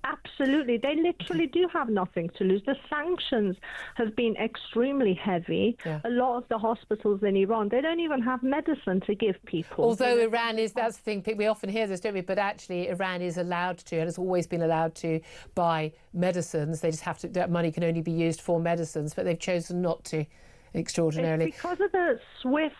Absolutely. They literally do have nothing to lose. The sanctions have been extremely heavy. A lot of the hospitals in Iran, they don't even have medicine to give people. Although Iran is, that's the thing, we often hear this, don't we? But actually Iran is allowed to, and has always been allowed to, buy medicines. They just have to, that money can only be used for medicines, but they've chosen not to. Extraordinarily. It's because of the swift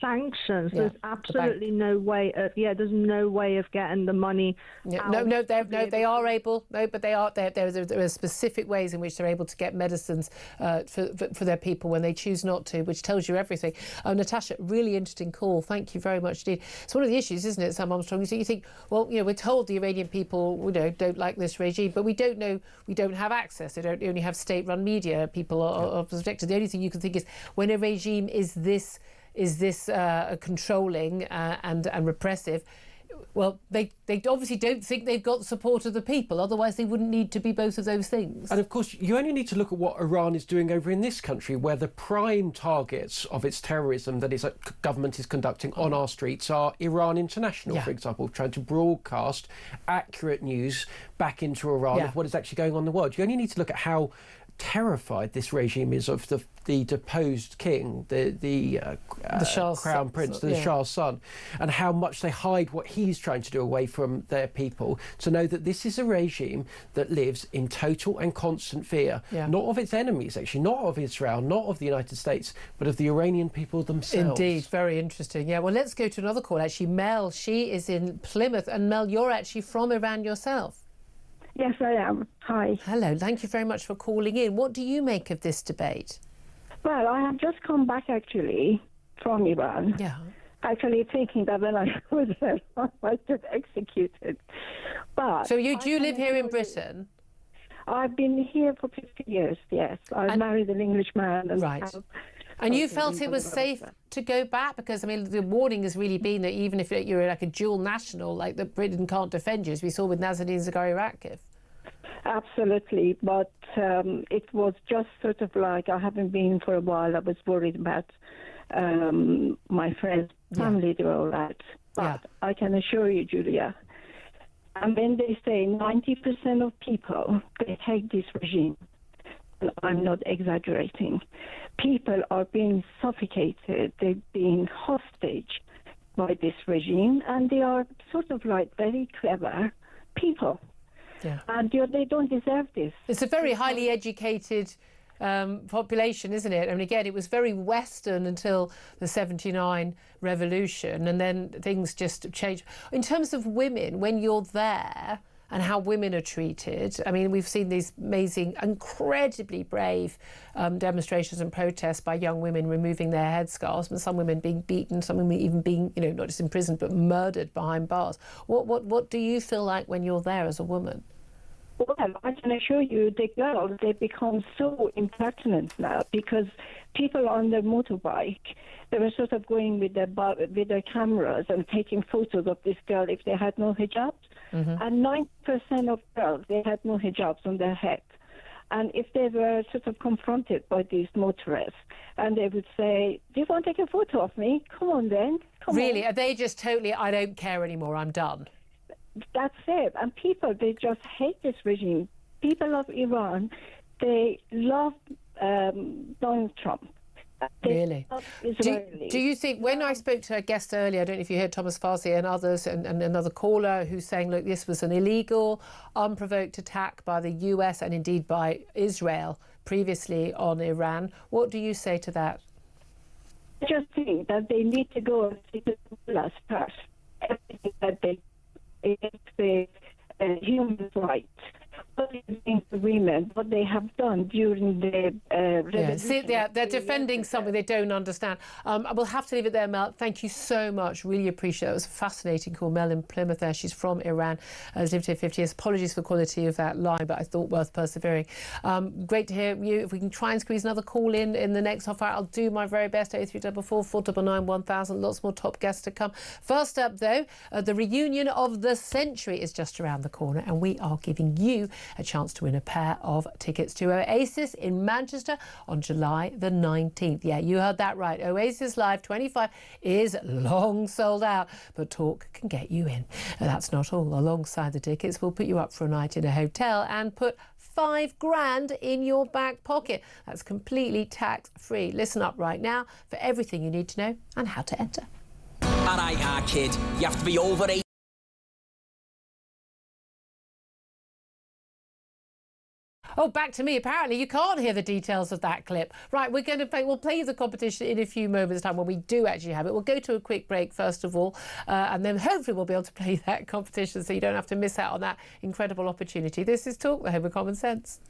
sanctions. There's absolutely no way. There's no way of getting the money. They are able. No, but they are. There are specific ways in which they're able to get medicines for their people when they choose not to, which tells you everything. Natasha, really interesting call. Thank you very much indeed. It's one of the issues, isn't it, Sam Armstrong? So you think, well, we're told the Iranian people, don't like this regime, but we don't know. We don't have access. They don't only have state-run media. People are protected. The only thing you can think is when a regime is this controlling and repressive, well, they obviously don't think they've got the support of the people. Otherwise, they wouldn't need to be both of those things. And of course, you only need to look at what Iran is doing over in this country, where the prime targets of its terrorism that its government is conducting on our streets are Iran International, for example, trying to broadcast accurate news back into Iran of what is actually going on in the world. You only need to look at how terrified this regime is of the deposed king, the crown prince, the Shah's son, and how much they hide what he's trying to do away from their people, to know that this is a regime that lives in total and constant fear, not of its enemies, actually, not of Israel, not of the United States, but of the Iranian people themselves. Indeed, very interesting. Yeah, well, let's go to another call. Actually, Mel, she is in Plymouth, and Mel, you're actually from Iran yourself. Yes, I am. Hi. Hello. Thank you very much for calling in. What do you make of this debate? Well, I have just come back, actually, from Iran. Yeah. Actually thinking that when I was there, I was just executed. But so do you live here in Britain? I've been here for 50 years, yes. I married an Englishman. And And you felt it was safe to go back? Because, I mean, the warning has really been that even if you're like a dual national, like that Britain can't defend you, as we saw with Nazanin Zaghari-Ratcliffe. Absolutely, but it was just sort of like, I haven't been for a while. I was worried about my friends' family, they were all right. But I can assure you, Julia, and when they say 90% of people, they hate this regime, and I'm not exaggerating. People are being suffocated, they're being hostage by this regime, and they are sort of like very clever people. Yeah. And they don't deserve this. It's a very highly educated population, isn't it? I mean, again, it was very Western until the 79 revolution, and then things just changed. In terms of women, when you're there and how women are treated, I mean, we've seen these amazing, incredibly brave demonstrations and protests by young women removing their headscarves, and some women being beaten, some women even being, not just imprisoned, but murdered behind bars. What do you feel like when you're there as a woman? Well, I can assure you, the girls, they become so impertinent now because people on their motorbike, they were sort of going with their cameras and taking photos of this girl if they had no hijabs. And 90% of girls, they had no hijabs on their head. And if they were sort of confronted by these motorists, and they would say, do you want to take a photo of me? Come on then. Really? Are they just totally, I don't care anymore, I'm done? That's it. And people, they just hate this regime. People of Iran, they love Donald Trump. Really? Do you think, when I spoke to a guest earlier, I don't know if you heard Thomas Farsi and others, and another caller who's saying, look, this was an illegal, unprovoked attack by the US and indeed by Israel previously on Iran. What do you say to that? I just think that they need to go and see the last part. Everything that they the human rights. What is agreement? What they have done during the revolution? They're defending something they don't understand. We'll have to leave it there, Mel. Thank you so much. Really appreciate it. It was a fascinating call. Mel in Plymouth there. She's from Iran. Has lived here 50 years. Apologies for the quality of that line, but I thought worth persevering. Great to hear you. If we can try and squeeze another call in the next half hour, I'll do my very best. 0344 499 1000. Lots more top guests to come. First up, though, the reunion of the century is just around the corner, and we are giving you a chance to win a pair of tickets to Oasis in Manchester on July the 19th. Yeah, you heard that right. Oasis Live 25 is long sold out, but talk can get you in. That's not all. Alongside the tickets, we'll put you up for a night in a hotel and put £5,000 in your back pocket. That's completely tax-free. Listen up right now for everything you need to know and how to enter. All right, kid, you have to be over 18. Oh, back to me. Apparently, you can't hear the details of that clip. Right, we'll play you the competition in a few moments' time when we do actually have it. We'll go to a quick break first of all, and then hopefully we'll be able to play that competition so you don't have to miss out on that incredible opportunity. This is Talk, the home of common sense.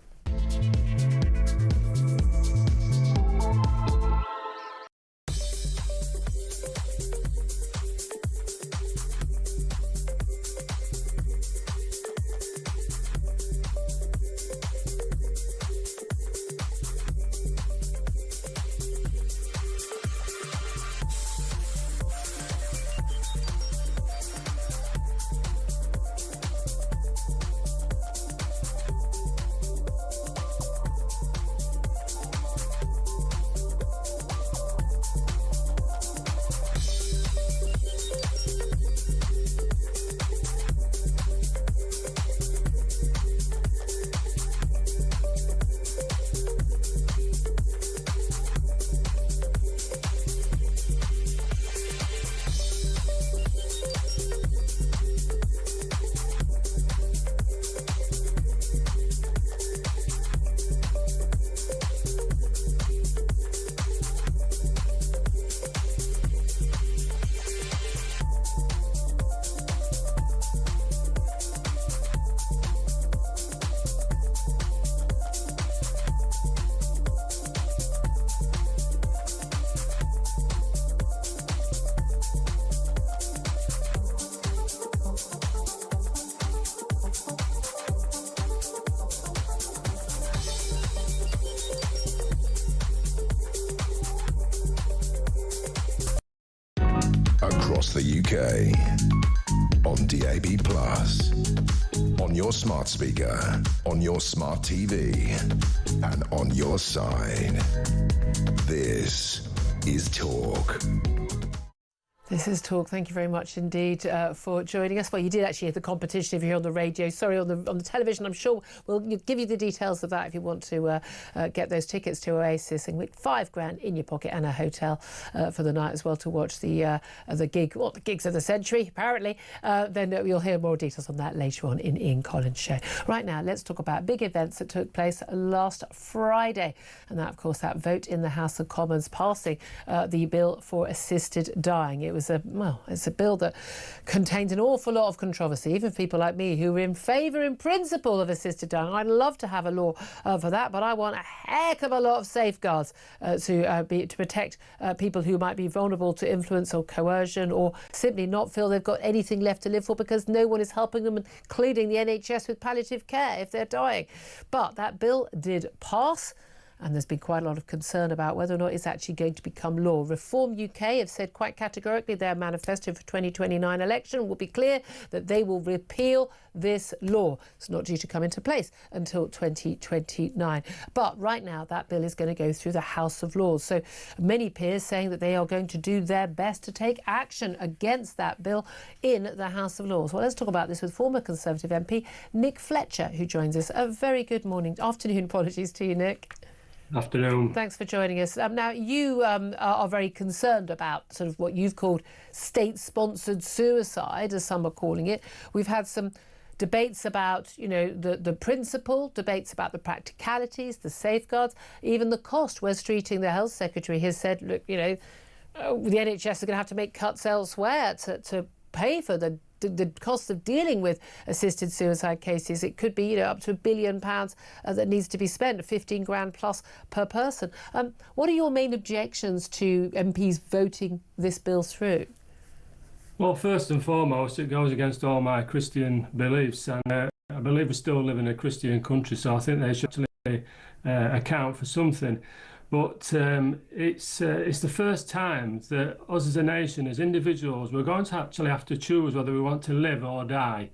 Across the UK, on DAB+, on your smart speaker, on your smart TV, and on your side. This is Talk. This is Talk. Thank you very much indeed for joining us. Well, you did actually hear the competition if you're on the radio. Sorry, on the television. I'm sure we'll give you the details of that if you want to get those tickets to Oasis and with £5,000 in your pocket and a hotel for the night as well to watch the gig. Well, the gigs of the century, apparently. Then you'll hear more details on that later on in Ian Collins' show. Right now, let's talk about big events that took place last Friday. And that, of course, that vote in the House of Commons passing the bill for assisted dying. It's a bill that contains an awful lot of controversy, even for people like me who are in favour in principle of assisted dying. I'd love to have a law for that, but I want a heck of a lot of safeguards to protect people who might be vulnerable to influence or coercion or simply not feel they've got anything left to live for because no one is helping them, including the NHS with palliative care if they're dying. But that bill did pass. and there's been quite a lot of concern about whether or not it's actually going to become law. Reform UK have said quite categorically their manifesto for 2029 election will be clear that they will repeal this law. It's not due to come into place until 2029. But right now that bill is going to go through the House of Lords. So many peers saying that they are going to do their best to take action against that bill in the House of Lords. Well, let's talk about this with former Conservative MP Nick Fletcher, who joins us. A very good afternoon, apologies to you, Nick. Afternoon. Thanks for joining us. Now, you are very concerned about sort of what you've called state-sponsored suicide, as some are calling it. We've had some debates about, the principle, debates about the practicalities, the safeguards, even the cost. Wes Streeting, the Health Secretary, has said, look, the NHS are going to have to make cuts elsewhere to pay for the cost of dealing with assisted suicide cases. It could be, up to £1 billion that needs to be spent, 15 grand plus per person. What are your main objections to MPs voting this bill through? Well, first and foremost, it goes against all my Christian beliefs, and I believe we still live in a Christian country, so I think they should actually account for something. But it's the first time that us as a nation, as individuals, we're going to actually have to choose whether we want to live or die.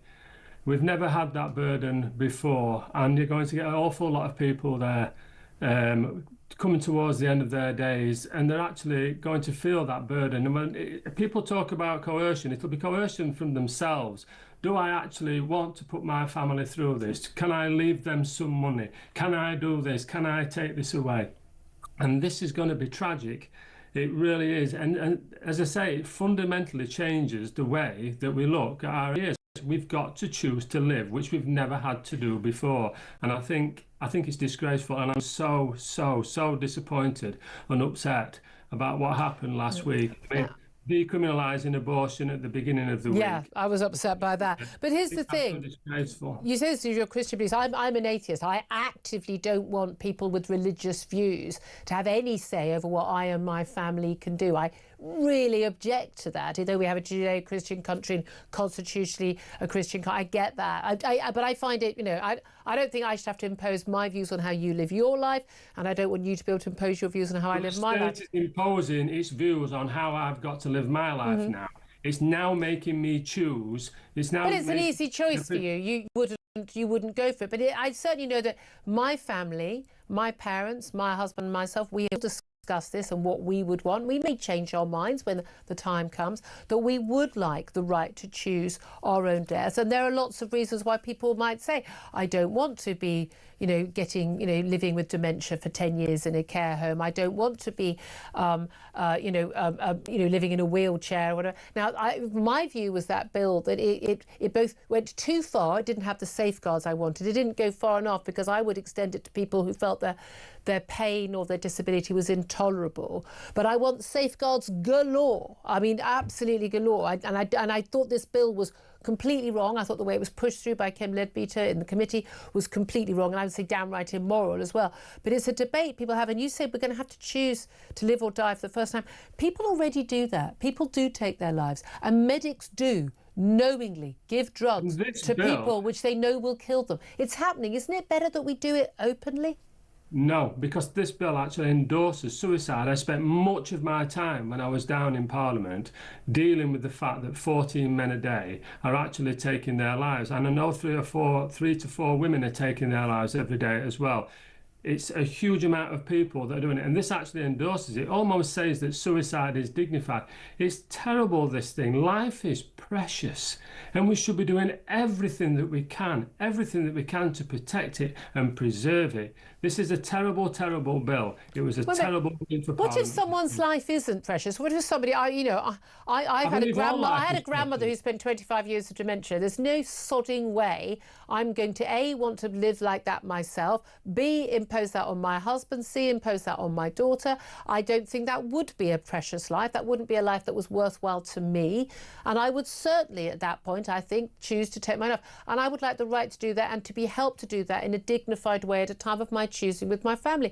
We've never had that burden before, and you're going to get an awful lot of people there coming towards the end of their days, and they're actually going to feel that burden. And when people talk about coercion, it'll be coercion from themselves. Do I actually want to put my family through this? Can I leave them some money? Can I do this? Can I take this away? And this is going to be tragic. It really is. And as I say, it fundamentally changes the way that we look at our years. We've got to choose to live, which we've never had to do before. And I think it's disgraceful. And I'm so disappointed and upset about what happened last week. I mean, decriminalising abortion at the beginning of the week. Yeah, I was upset by that. But here's the thing. You say this is your Christian beliefs. I'm an atheist. I actively don't want people with religious views to have any say over what I and my family can do. I really object to that. Although we have a Judeo-Christian country and constitutionally a Christian country, I get that. But I find it, I don't think I should have to impose my views on how you live your life, and I don't want you to be able to impose your views on how I live my life. The state is imposing its views on how I've got to live my life now. It's now making me choose. But it's an easy choice for you. You wouldn't go for it. But I certainly know that my family, my parents, my husband, and myself, we have discuss this and what we would want. We may change our minds when the time comes, that we would like the right to choose our own death. And there are lots of reasons why people might say, I don't want to be, living with dementia for 10 years in a care home. I don't want to be, living in a wheelchair or whatever. Now, my view was that bill, that it both went too far. It didn't have the safeguards I wanted. It didn't go far enough, because I would extend it to people who felt their pain or their disability was intolerable. But I want safeguards galore. I mean, absolutely galore. And I thought this bill was completely wrong. I thought the way it was pushed through by Kim Leadbeater in the committee was completely wrong, and I would say downright immoral as well. But it's a debate people have, and you say we're going to have to choose to live or die for the first time. People already do that. People do take their lives, and medics do knowingly give drugs to people which they know will kill them. It's happening. Isn't it better that we do it openly? No, because this bill actually endorses suicide. I spent much of my time when I was down in Parliament dealing with the fact that 14 men a day are actually taking their lives. And I know 3 to 4 women are taking their lives every day as well. It's a huge amount of people that are doing it. And this actually endorses it. Almost says that suicide is dignified. It's terrible, this thing. Life is precious. And we should be doing everything that we can to protect it and preserve it. This is a terrible, terrible bill. It was a terrible thing for Parliament. What if someone's life isn't precious? What if somebody, I had a grandmother who spent 25 years with dementia. There's no sodding way I'm going to A, want to live like that myself, B, impose that on my husband, C, impose that on my daughter. I don't think that would be a precious life. That wouldn't be a life that was worthwhile to me. And I would certainly at that point, I think, choose to take mine off. And I would like the right to do that and to be helped to do that in a dignified way at a time of my choosing with my family.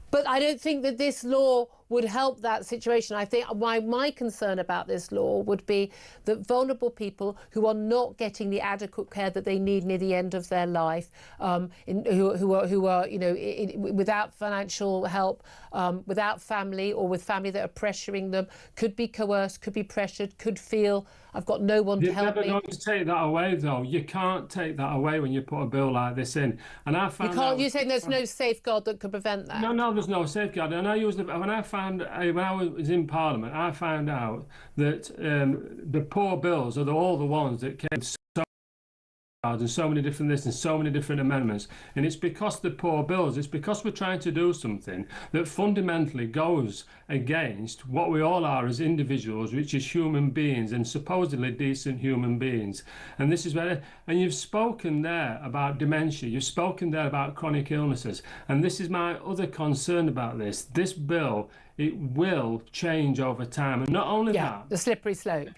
But I don't think that this law would help that situation. I think my concern about this law would be that vulnerable people who are not getting the adequate care that they need near the end of their life, who are without financial help, without family, or with family that are pressuring them, could be coerced, could be pressured, could feel I've got no one to help me. You're never going to take that away, though. You can't take that away when you put a bill like this in. And I found you're saying there's no safeguard that could prevent that? No, there's no safeguard. And when I was in Parliament, I found out that the poor bills are all the ones that came and so many different lists and so many different amendments, and it's because the poor bills, it's because we're trying to do something that fundamentally goes against what we all are as individuals, which is human beings and supposedly decent human beings. And this is where, and you've spoken there about dementia, you've spoken there about chronic illnesses, and this is my other concern about this bill. It will change over time, and not only that, the slippery slope.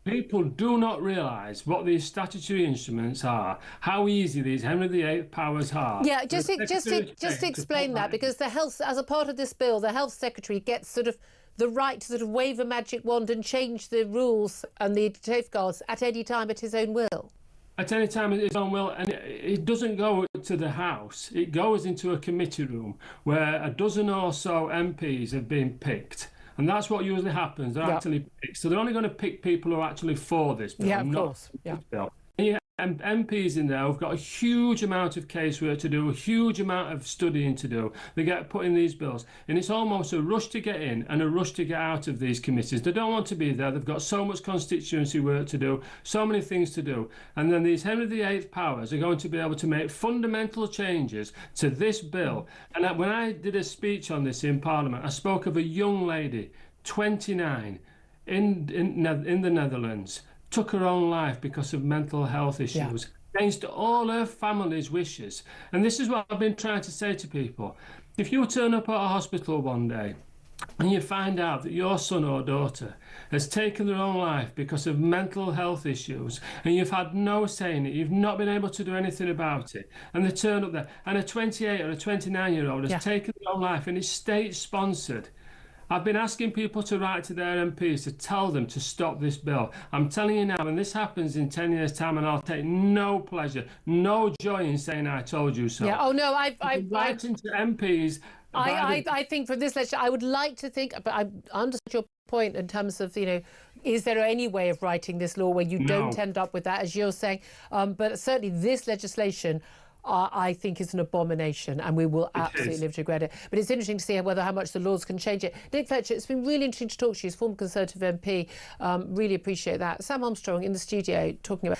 People do not realise what these statutory instruments are, how easy these Henry VIII powers are. Yeah, just explain that, because the health, as a part of this bill, the Health Secretary gets sort of the right to sort of wave a magic wand and change the rules and the safeguards at any time at his own will. At any time at his own will, and it doesn't go to the House. It goes into a committee room where a dozen or so MPs have been picked. And that's what usually happens. They're actually picked. So they're only going to pick people who are actually for this bill. Yeah, of course. This bill. And you have MPs in there who've got a huge amount of casework to do, a huge amount of studying to do. They get put in these bills. And it's almost a rush to get in and a rush to get out of these committees. They don't want to be there. They've got so much constituency work to do, so many things to do. And then these Henry VIII powers are going to be able to make fundamental changes to this bill. And when I did a speech on this in Parliament, I spoke of a young lady, 29, in the Netherlands, took her own life because of mental health issues, against all her family's wishes. And this is what I've been trying to say to people. If you turn up at a hospital one day and you find out that your son or daughter has taken their own life because of mental health issues, and you've had no say in it, you've not been able to do anything about it, and they turn up there, and a 28 or a 29-year-old has taken their own life and is state-sponsored, I've been asking people to write to their MPs to tell them to stop this bill. I'm telling you now, when this happens in 10 years' time, and I'll take no pleasure, no joy in saying I told you so. Yeah. Oh no, I've writing to MPs. I think for this legislation, I would like to think, but I understand your point in terms of, is there any way of writing this law where you don't end up with that, as you're saying? But certainly this legislation, I think is an abomination, and we will absolutely live to regret it. But it's interesting to see how much the laws can change it. Nick Fletcher, it's been really interesting to talk to you as former Conservative MP. Really appreciate that. Sam Armstrong in the studio talking about...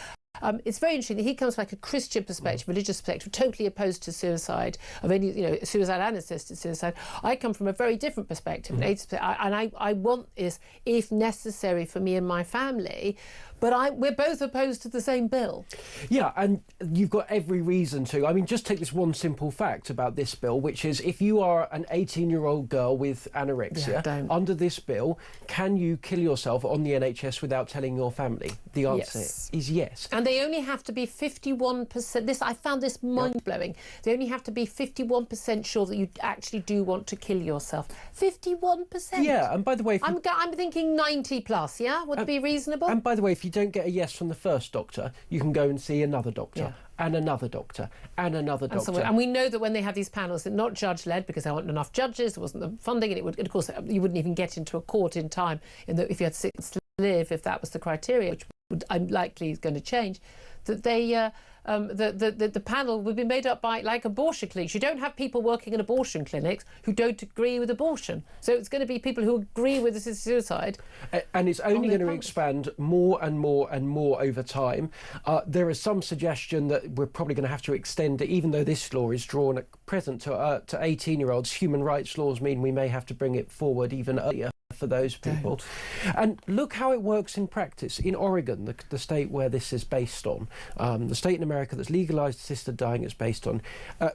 it's very interesting that he comes from like a Christian perspective, religious perspective, totally opposed to suicide, of any, suicide and assisted suicide. I come from a very different perspective, and I want this, if necessary, for me and my family. But we're both opposed to the same bill. Yeah, and you've got every reason to. I mean, just take this one simple fact about this bill, which is if you are an 18-year-old girl with anorexia, under this bill, can you kill yourself on the NHS without telling your family? The answer is yes. And they only have to be 51%. I found this mind-blowing. They only have to be 51% sure that you actually do want to kill yourself. 51%? Yeah, and by the way... I'm thinking 90 plus, yeah? Would it be reasonable? And by the way, if you don't get a yes from the first doctor, you can go and see another doctor and another doctor and another doctor. And we know that when they have these panels, they're not judge-led because there weren't enough judges, there wasn't the funding, and of course, you wouldn't even get into a court in time if you had 6 months to live, if that was the criteria, which unlikely is going to change, that they... the panel would be made up by, like, abortion clinics. You don't have people working in abortion clinics who don't agree with abortion. So it's going to be people who agree with assisted suicide. And it's only going to expand more and more and more over time. There is some suggestion that we're probably going to have to extend it, even though this law is drawn at present to 18-year-olds. Human rights laws mean we may have to bring it forward even earlier for those people. And look how it works in practice. In Oregon, the state where this is based on, the state in America that's legalised assisted dying is based on,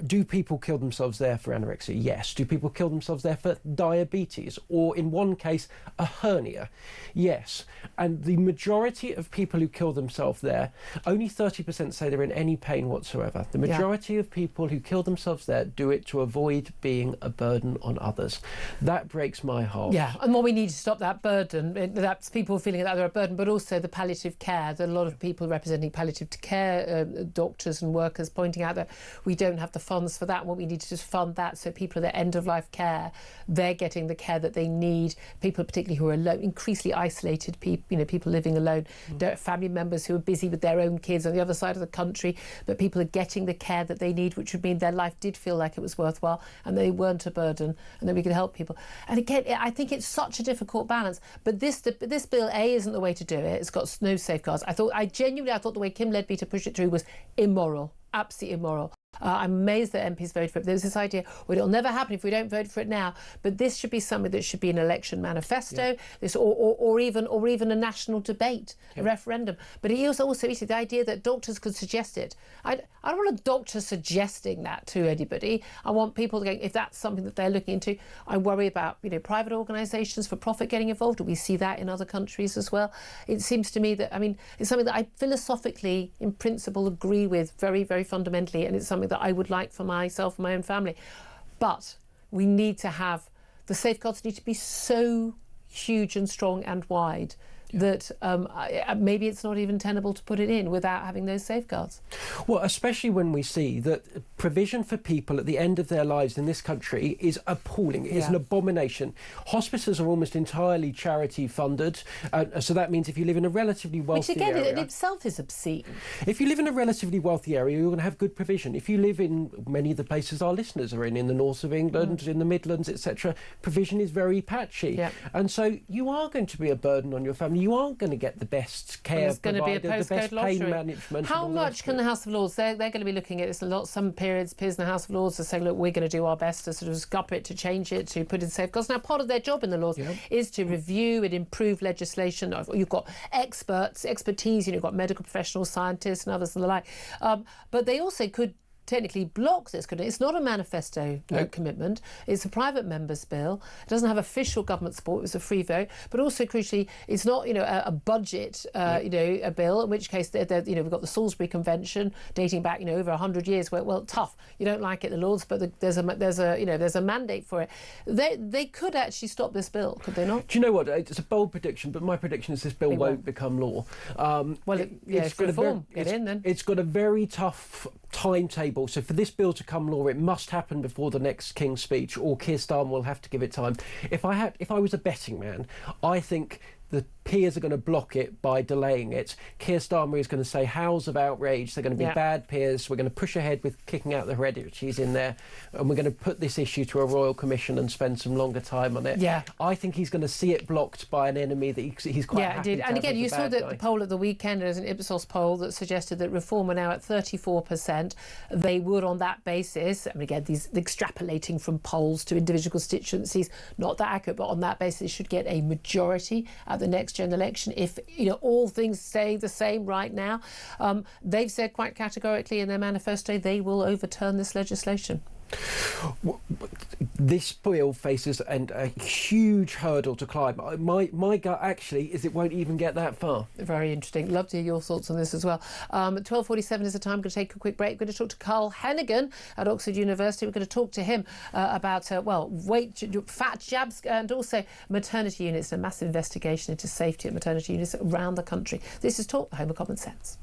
do people kill themselves there for anorexia? Yes. Do people kill themselves there for diabetes? Or in one case, a hernia? Yes. And the majority of people who kill themselves there, only 30% say they're in any pain whatsoever. The majority of people who kill themselves there do it to avoid being a burden on others. That breaks my heart. Yeah, and what we need to stop that burden, that's people feeling that they're a burden, but also the palliative care. There are a lot of people representing palliative care, doctors and workers, pointing out that we don't have the funds for that. What we need to just fund that so people at their end-of-life care, they're getting the care that they need. People particularly who are alone, increasingly isolated people, people living alone, family members who are busy with their own kids on the other side of the country, but people are getting the care that they need, which would mean their life did feel like it was worthwhile and they weren't a burden, and then we could help people. And again, I think it's such a difficult balance, but this bill, A, isn't the way to do it. It's got no safeguards. I thought the way Kim Ledbetter pushed it through was immoral, absolutely immoral. I'm amazed that MPs voted for it. There's this idea, well, it'll never happen if we don't vote for it now. But this should be something that should be an election manifesto, or even a national debate, a referendum. But he also the idea that doctors could suggest it. I don't want a doctor suggesting that to anybody. I want people to go, if that's something that they're looking into. I worry about private organisations for profit getting involved. Do we see that in other countries as well? It seems to me that it's something that I philosophically, in principle, agree with very, very fundamentally, and it's something that I would like for myself and my own family. But we need to have, the safeguards need to be so huge and strong and wide that maybe it's not even tenable to put it in without having those safeguards. Well, especially when we see that provision for people at the end of their lives in this country is appalling. It is an abomination. Hospices are almost entirely charity funded, so that means if you live in a relatively wealthy area... Which again, in itself is obscene. If you live in a relatively wealthy area, you're going to have good provision. If you live in many of the places our listeners are in the north of England, in the Midlands, etc., provision is very patchy. And so you are going to be a burden on your family. You aren't going to get the best care There's going to be a postcode lottery. Pain management. How much can the House of Lords? They're going to be looking at this a lot. Some peers in the House of Lords are saying, look, we're going to do our best to sort of scupper it, to change it, to put in safeguards. Now, part of their job in the Lords is to review and improve legislation. You've got expertise. You've got medical professionals, scientists, and others and the like. But they also could technically block this, couldn't it? It's not a manifesto commitment. It's a private member's bill. It doesn't have official government support. It was a free vote. But also, crucially, it's not a budget a bill. In which case, we've got the Salisbury Convention dating back over 100 years. Where tough. You don't like it, the Lords, but there's a mandate for it. They could actually stop this bill, could they not? Do you know what? It's a bold prediction, but my prediction is this bill won't become law. It's reform. Get in then. It's got a very tough timetable. So for this bill to come law, it must happen before the next King's Speech, or Keir Starmer will have to give it time. If I was a betting man, I think the peers are going to block it by delaying it. Keir Starmer is going to say howls of outrage. They're going to be bad peers. We're going to push ahead with kicking out the heredities in there, and we're going to put this issue to a royal commission and spend some longer time on it. I think he's going to see it blocked by an enemy that he's quite happy to have. And again, you saw the the poll at the weekend. There's an Ipsos poll that suggested that Reform are now at 34%. They would, on that basis, again, these extrapolating from polls to individual constituencies, not that accurate, but on that basis, should get a majority at the next general election if all things stay the same right now. They've said quite categorically in their manifesto they will overturn this legislation. This bill faces a huge hurdle to climb. My gut actually is it won't even get that far. Very interesting. Love to hear your thoughts on this as well. 12:47 is the time. I'm going to take a quick break. We're going to talk to Carl Hennigan at Oxford University. We're going to talk to him about fat jabs and also maternity units, and a massive investigation into safety at maternity units around the country. This is Talk, the home of common sense.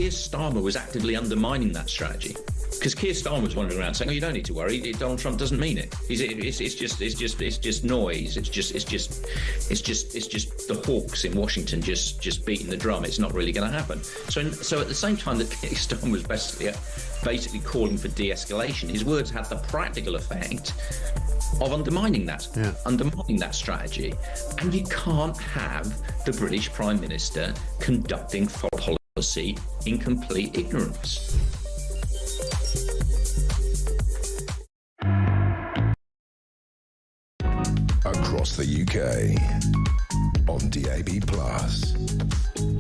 Keir Starmer was actively undermining that strategy. Because Keir Starmer was wandering around saying, "Oh, you don't need to worry. Donald Trump doesn't mean it. It's just noise. It's just the hawks in Washington just beating the drum. It's not really going to happen." So at the same time that Keir Starmer was basically calling for de-escalation, his words had the practical effect of undermining that strategy. And you can't have the British Prime Minister conducting foreign policy in complete ignorance. Across the UK, on DAB+,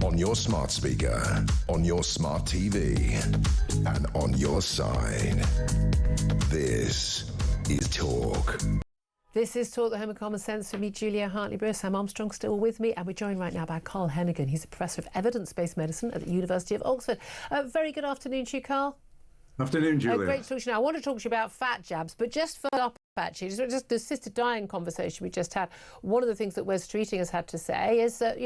on your smart speaker, on your smart TV, and on your side. This is Talk. This is Talk, the Home of Common Sense, with me, Julia Hartley-Brewer. Sam Armstrong still with me, and we're joined right now by Carl Hennigan. He's a Professor of Evidence-Based Medicine at the University of Oxford. Very good afternoon to you, Carl. Afternoon, Julia. Great to talk to you now. I want to talk to you about fat jabs, but just for up, actually, just the assisted dying conversation we just had. One of the things that Wes Streeting has had to say is that,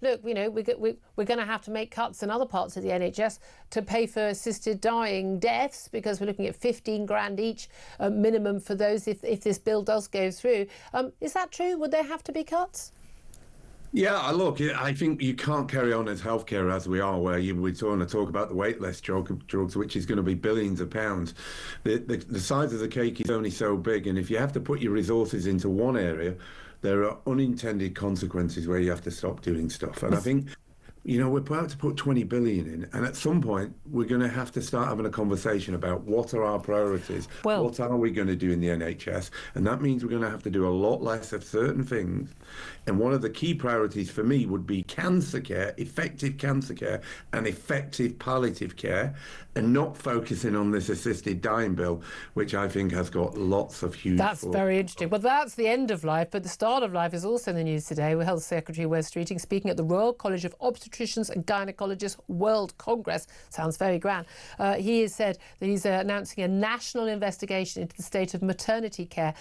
look, we're going to have to make cuts in other parts of the NHS to pay for assisted dying deaths, because we're looking at 15 grand each minimum for those if this bill does go through. Is that true? Would there have to be cuts? Yeah, look, I think you can't carry on as healthcare as we are, where we're going to talk about the waitlist drugs, which is going to be billions of pounds. The size of the cake is only so big, and if you have to put your resources into one area, there are unintended consequences where you have to stop doing stuff. And I think, we're about to put 20 billion in, and at some point we're going to have to start having a conversation about what are our priorities, what are we going to do in the NHS, and that means we're going to have to do a lot less of certain things. And one of the key priorities for me would be cancer care, effective cancer care and effective palliative care, and not focusing on this assisted dying bill, which I think has got lots of huge... That's very interesting. Well, that's the end of life, but the start of life is also in the news today, with Health Secretary Wes Streeting speaking at the Royal College of Obstetricians and Gynecologists World Congress. Sounds very grand. He has said that he's announcing a national investigation into the state of maternity care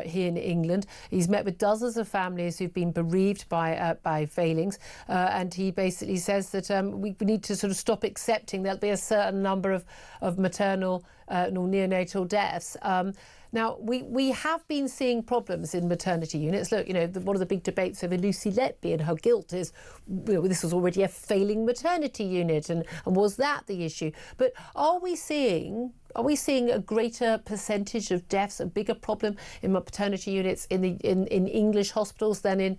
here in England. He's met with dozens of families who've been bereaved by failings, and he basically says that we need to sort of stop accepting there'll be a certain number of maternal or neonatal deaths. Now, we have been seeing problems in maternity units. Look, one of the big debates over Lucy Letby and her guilt is, this was already a failing maternity unit, and was that the issue? But are we seeing a greater percentage of deaths, a bigger problem in maternity units in English hospitals than in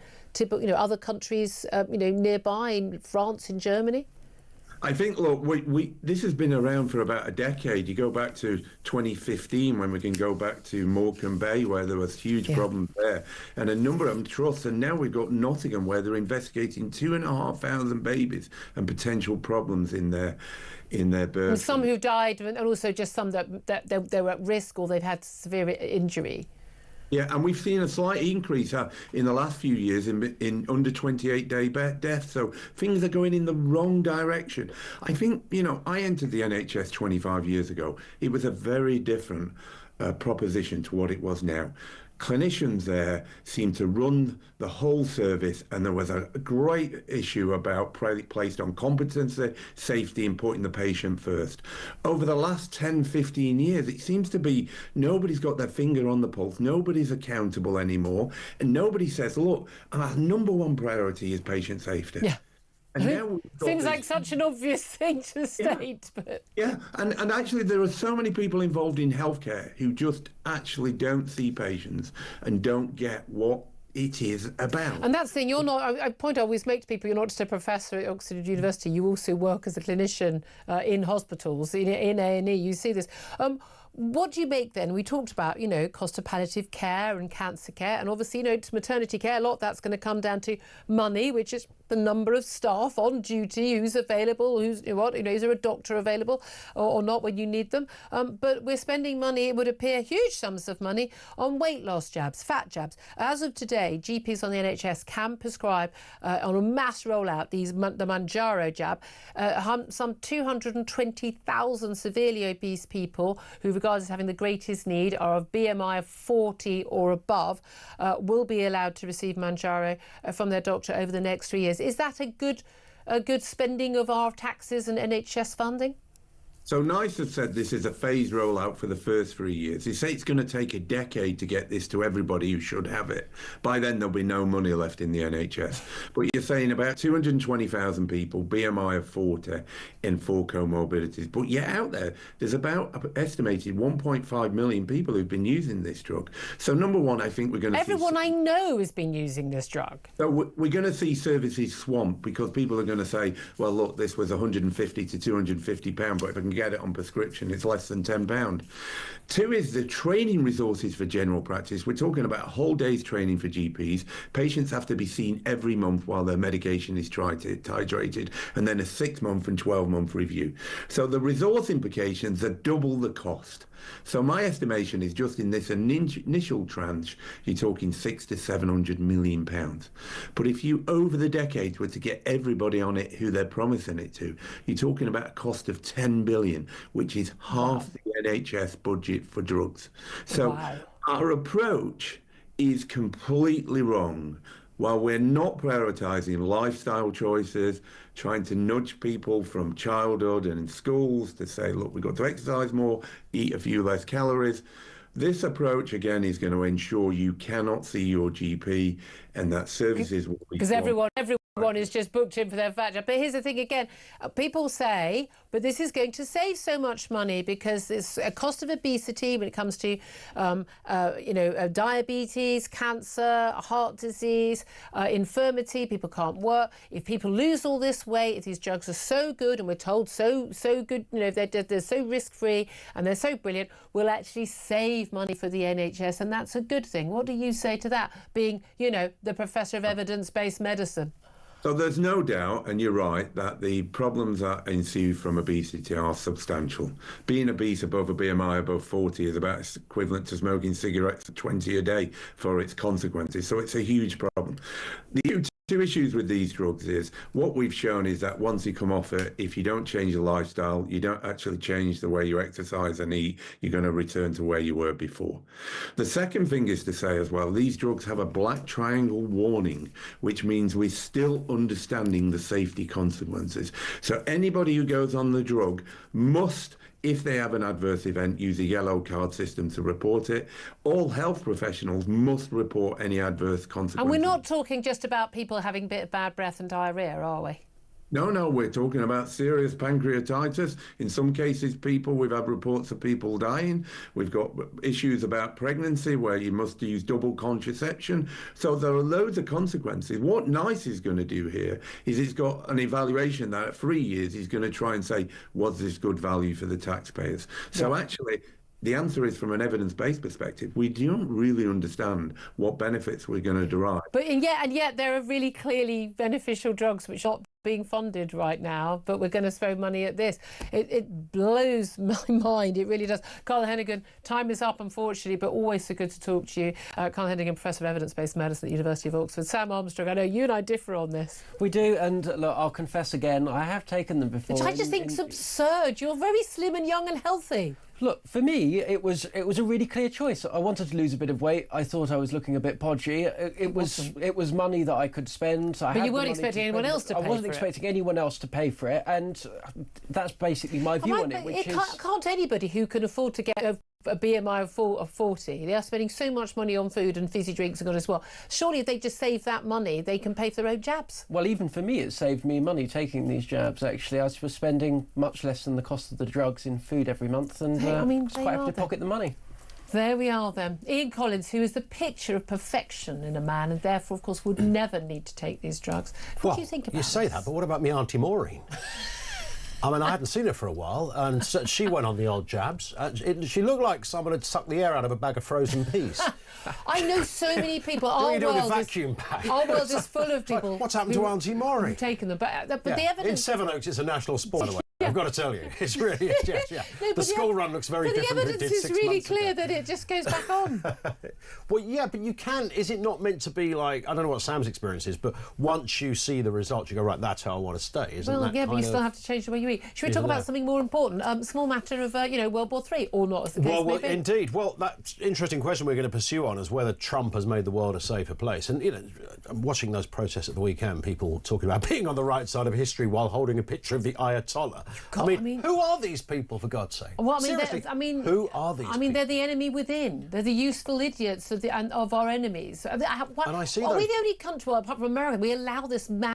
other countries, nearby, in France, in Germany? I think, look, this has been around for about a decade. You go back to 2015, when we can go back to Morecambe Bay, where there was huge problems there, and a number of them trusts. And now we've got Nottingham, where they're investigating 2,500 babies and potential problems in their birth. And some who died, and also just some that they were at risk or they've had severe injury. Yeah, and we've seen a slight increase in the last few years in under 28-day deaths. So things are going in the wrong direction. I think, I entered the NHS 25 years ago. It was a very different proposition to what it was now. Clinicians there seemed to run the whole service, and there was a great issue about placed on competency, safety, and putting the patient first. Over the last 10, 15 years, it seems to be nobody's got their finger on the pulse, nobody's accountable anymore, and nobody says, look, our number one priority is patient safety. Yeah. And now seems like such an obvious thing to state, but... Yeah, and actually there are so many people involved in healthcare who just actually don't see patients and don't get what it is about. And that's the thing, you're not, a point I always make to people, you're not just a professor at Oxford University, you also work as a clinician in hospitals, in A&E, you see this. What do you make then? We talked about, cost of palliative care and cancer care, and obviously, to maternity care, a lot that's going to come down to money, which is the number of staff on duty, who's available, is there a doctor available or not when you need them? But we're spending money, it would appear, huge sums of money on weight loss jabs, fat jabs. As of today, GPs on the NHS can prescribe on a mass rollout the Mounjaro jab. Some 220,000 severely obese people who regarded as having the greatest need are of BMI of 40 or above will be allowed to receive Mounjaro from their doctor over the next 3 years. Is that a good a good spending of our taxes and NHS funding? So NICE has said this is a phased rollout for the first 3 years. They say it's going to take a decade to get this to everybody who should have it. By then, there'll be no money left in the NHS. But you're saying about 220,000 people, BMI of 40, in 4 comorbidities. But yet out there, there's about estimated 1.5 million people who've been using this drug. So number one, I think we're going to Everyone I know has been using this drug. So we're going to see services swamp because people are going to say, well, look, this was £150 to £250, but if I can get it on prescription, it's less than £10. Two is the training resources for general practice. We're talking about a whole day's training for GPs. Patients have to be seen every month while their medication is titrated, and then a 6-month and 12-month review. So the resource implications are double the cost. So my estimation is just in this initial tranche, you're talking £600 to £700 million. But if you, over the decades, were to get everybody on it who they're promising it to, you're talking about a cost of £10 billion, which is half the NHS budget for drugs. So our approach is completely wrong. While we're not prioritising lifestyle choices, trying to nudge people from childhood and in schools to say, look, we've got to exercise more, eat a few less calories, this approach, again, is going to ensure you cannot see your GP and that services will be... Because everyone is just booked in for their fat job. But here's the thing again, people say, but this is going to save so much money because it's a cost of obesity when it comes to, diabetes, cancer, heart disease, infirmity, people can't work. If people lose all this weight, if these drugs are so good and we're told so good, they're so risk-free and they're so brilliant, we'll actually save money for the NHS, and that's a good thing. What do you say to that, being, the professor of evidence-based medicine? So there's no doubt, and you're right, that the problems that ensue from obesity are substantial. Being obese above a BMI above 40 is about equivalent to smoking cigarettes at 20 a day for its consequences. So it's a huge problem. The two issues with these drugs is what we've shown is that once you come off it, if you don't change your lifestyle, you don't actually change the way you exercise and eat, you're going to return to where you were before. The second thing is to say as well, these drugs have a black triangle warning, which means we're still understanding the safety consequences. So anybody who goes on the drug must, if they have an adverse event, use a yellow card system to report it. All health professionals must report any adverse consequences. And we're not talking just about people having a bit of bad breath and diarrhoea, are we? No, we're talking about serious pancreatitis. In some cases, we've had reports of people dying. We've got issues about pregnancy where you must use double contraception. So there are loads of consequences. What NICE is going to do here is it's got an evaluation that at 3 years, he's going to try and say, was this good value for the taxpayers? So actually, the answer is, from an evidence-based perspective, we don't really understand what benefits we're going to derive. But yet there are really clearly beneficial drugs which are not being funded right now, but we're going to throw money at this. It blows my mind. It really does. Carl Hennigan, time is up, unfortunately, but always so good to talk to you. Carl Hennigan, Professor of Evidence-Based Medicine at the University of Oxford. Sam Armstrong, I know you and I differ on this. We do, and look, I'll confess again, I have taken them before. Which I just think is absurd. You're very slim and young and healthy. Look, for me, it was a really clear choice. I wanted to lose a bit of weight. I thought I was looking a bit podgy. It was money that I could spend. But you weren't expecting anyone else to pay for it. I wasn't expecting anyone else to pay for it, and that's basically my view on it. Which is, can't anybody who can afford to get a BMI of 40, they are spending so much money on food and fizzy drinks and God as well. Surely if they just save that money, they can pay for their own jabs. Well, even for me, it saved me money taking these jabs, actually. I was spending much less than the cost of the drugs in food every month, and it's quite happy to pocket the money. There we are then. Ian Collins, who is the picture of perfection in a man and therefore, of course, would never need to take these drugs. What do you think about this? You say that, but what about me Auntie Maureen? I mean, I hadn't seen her for a while, and so she went on the old jabs. She looked like someone had sucked the air out of a bag of frozen peas. I know so many people. What are you doing with a vacuum bag? Our world is full of people. What's happened to Auntie Maureen? Taken them, but the evidence in Sevenoaks, it's a national sport. By the way. I've got to tell you. It's really, the school run looks very different. But the evidence is really clear that it just goes back on. Well, yeah, but you can. Is it not meant to be like, I don't know what Sam's experience is, but once you see the results, you go, right, that's how I want to stay, isn't that? Well, yeah, but you still have to change the way you eat. Should we talk about something more important? Small matter of, World War III, or not, as the case may be? Indeed. Well, that's an interesting question we're going to pursue on is whether Trump has made the world a safer place. And, I'm watching those protests at the weekend, people talking about being on the right side of history while holding a picture of the Ayatollah. God, I mean, who are these people, for God's sake? Well, Seriously, who are these people? They're the enemy within. They're the useful idiots of our enemies. And I see Are we the only country, apart from America, we allow this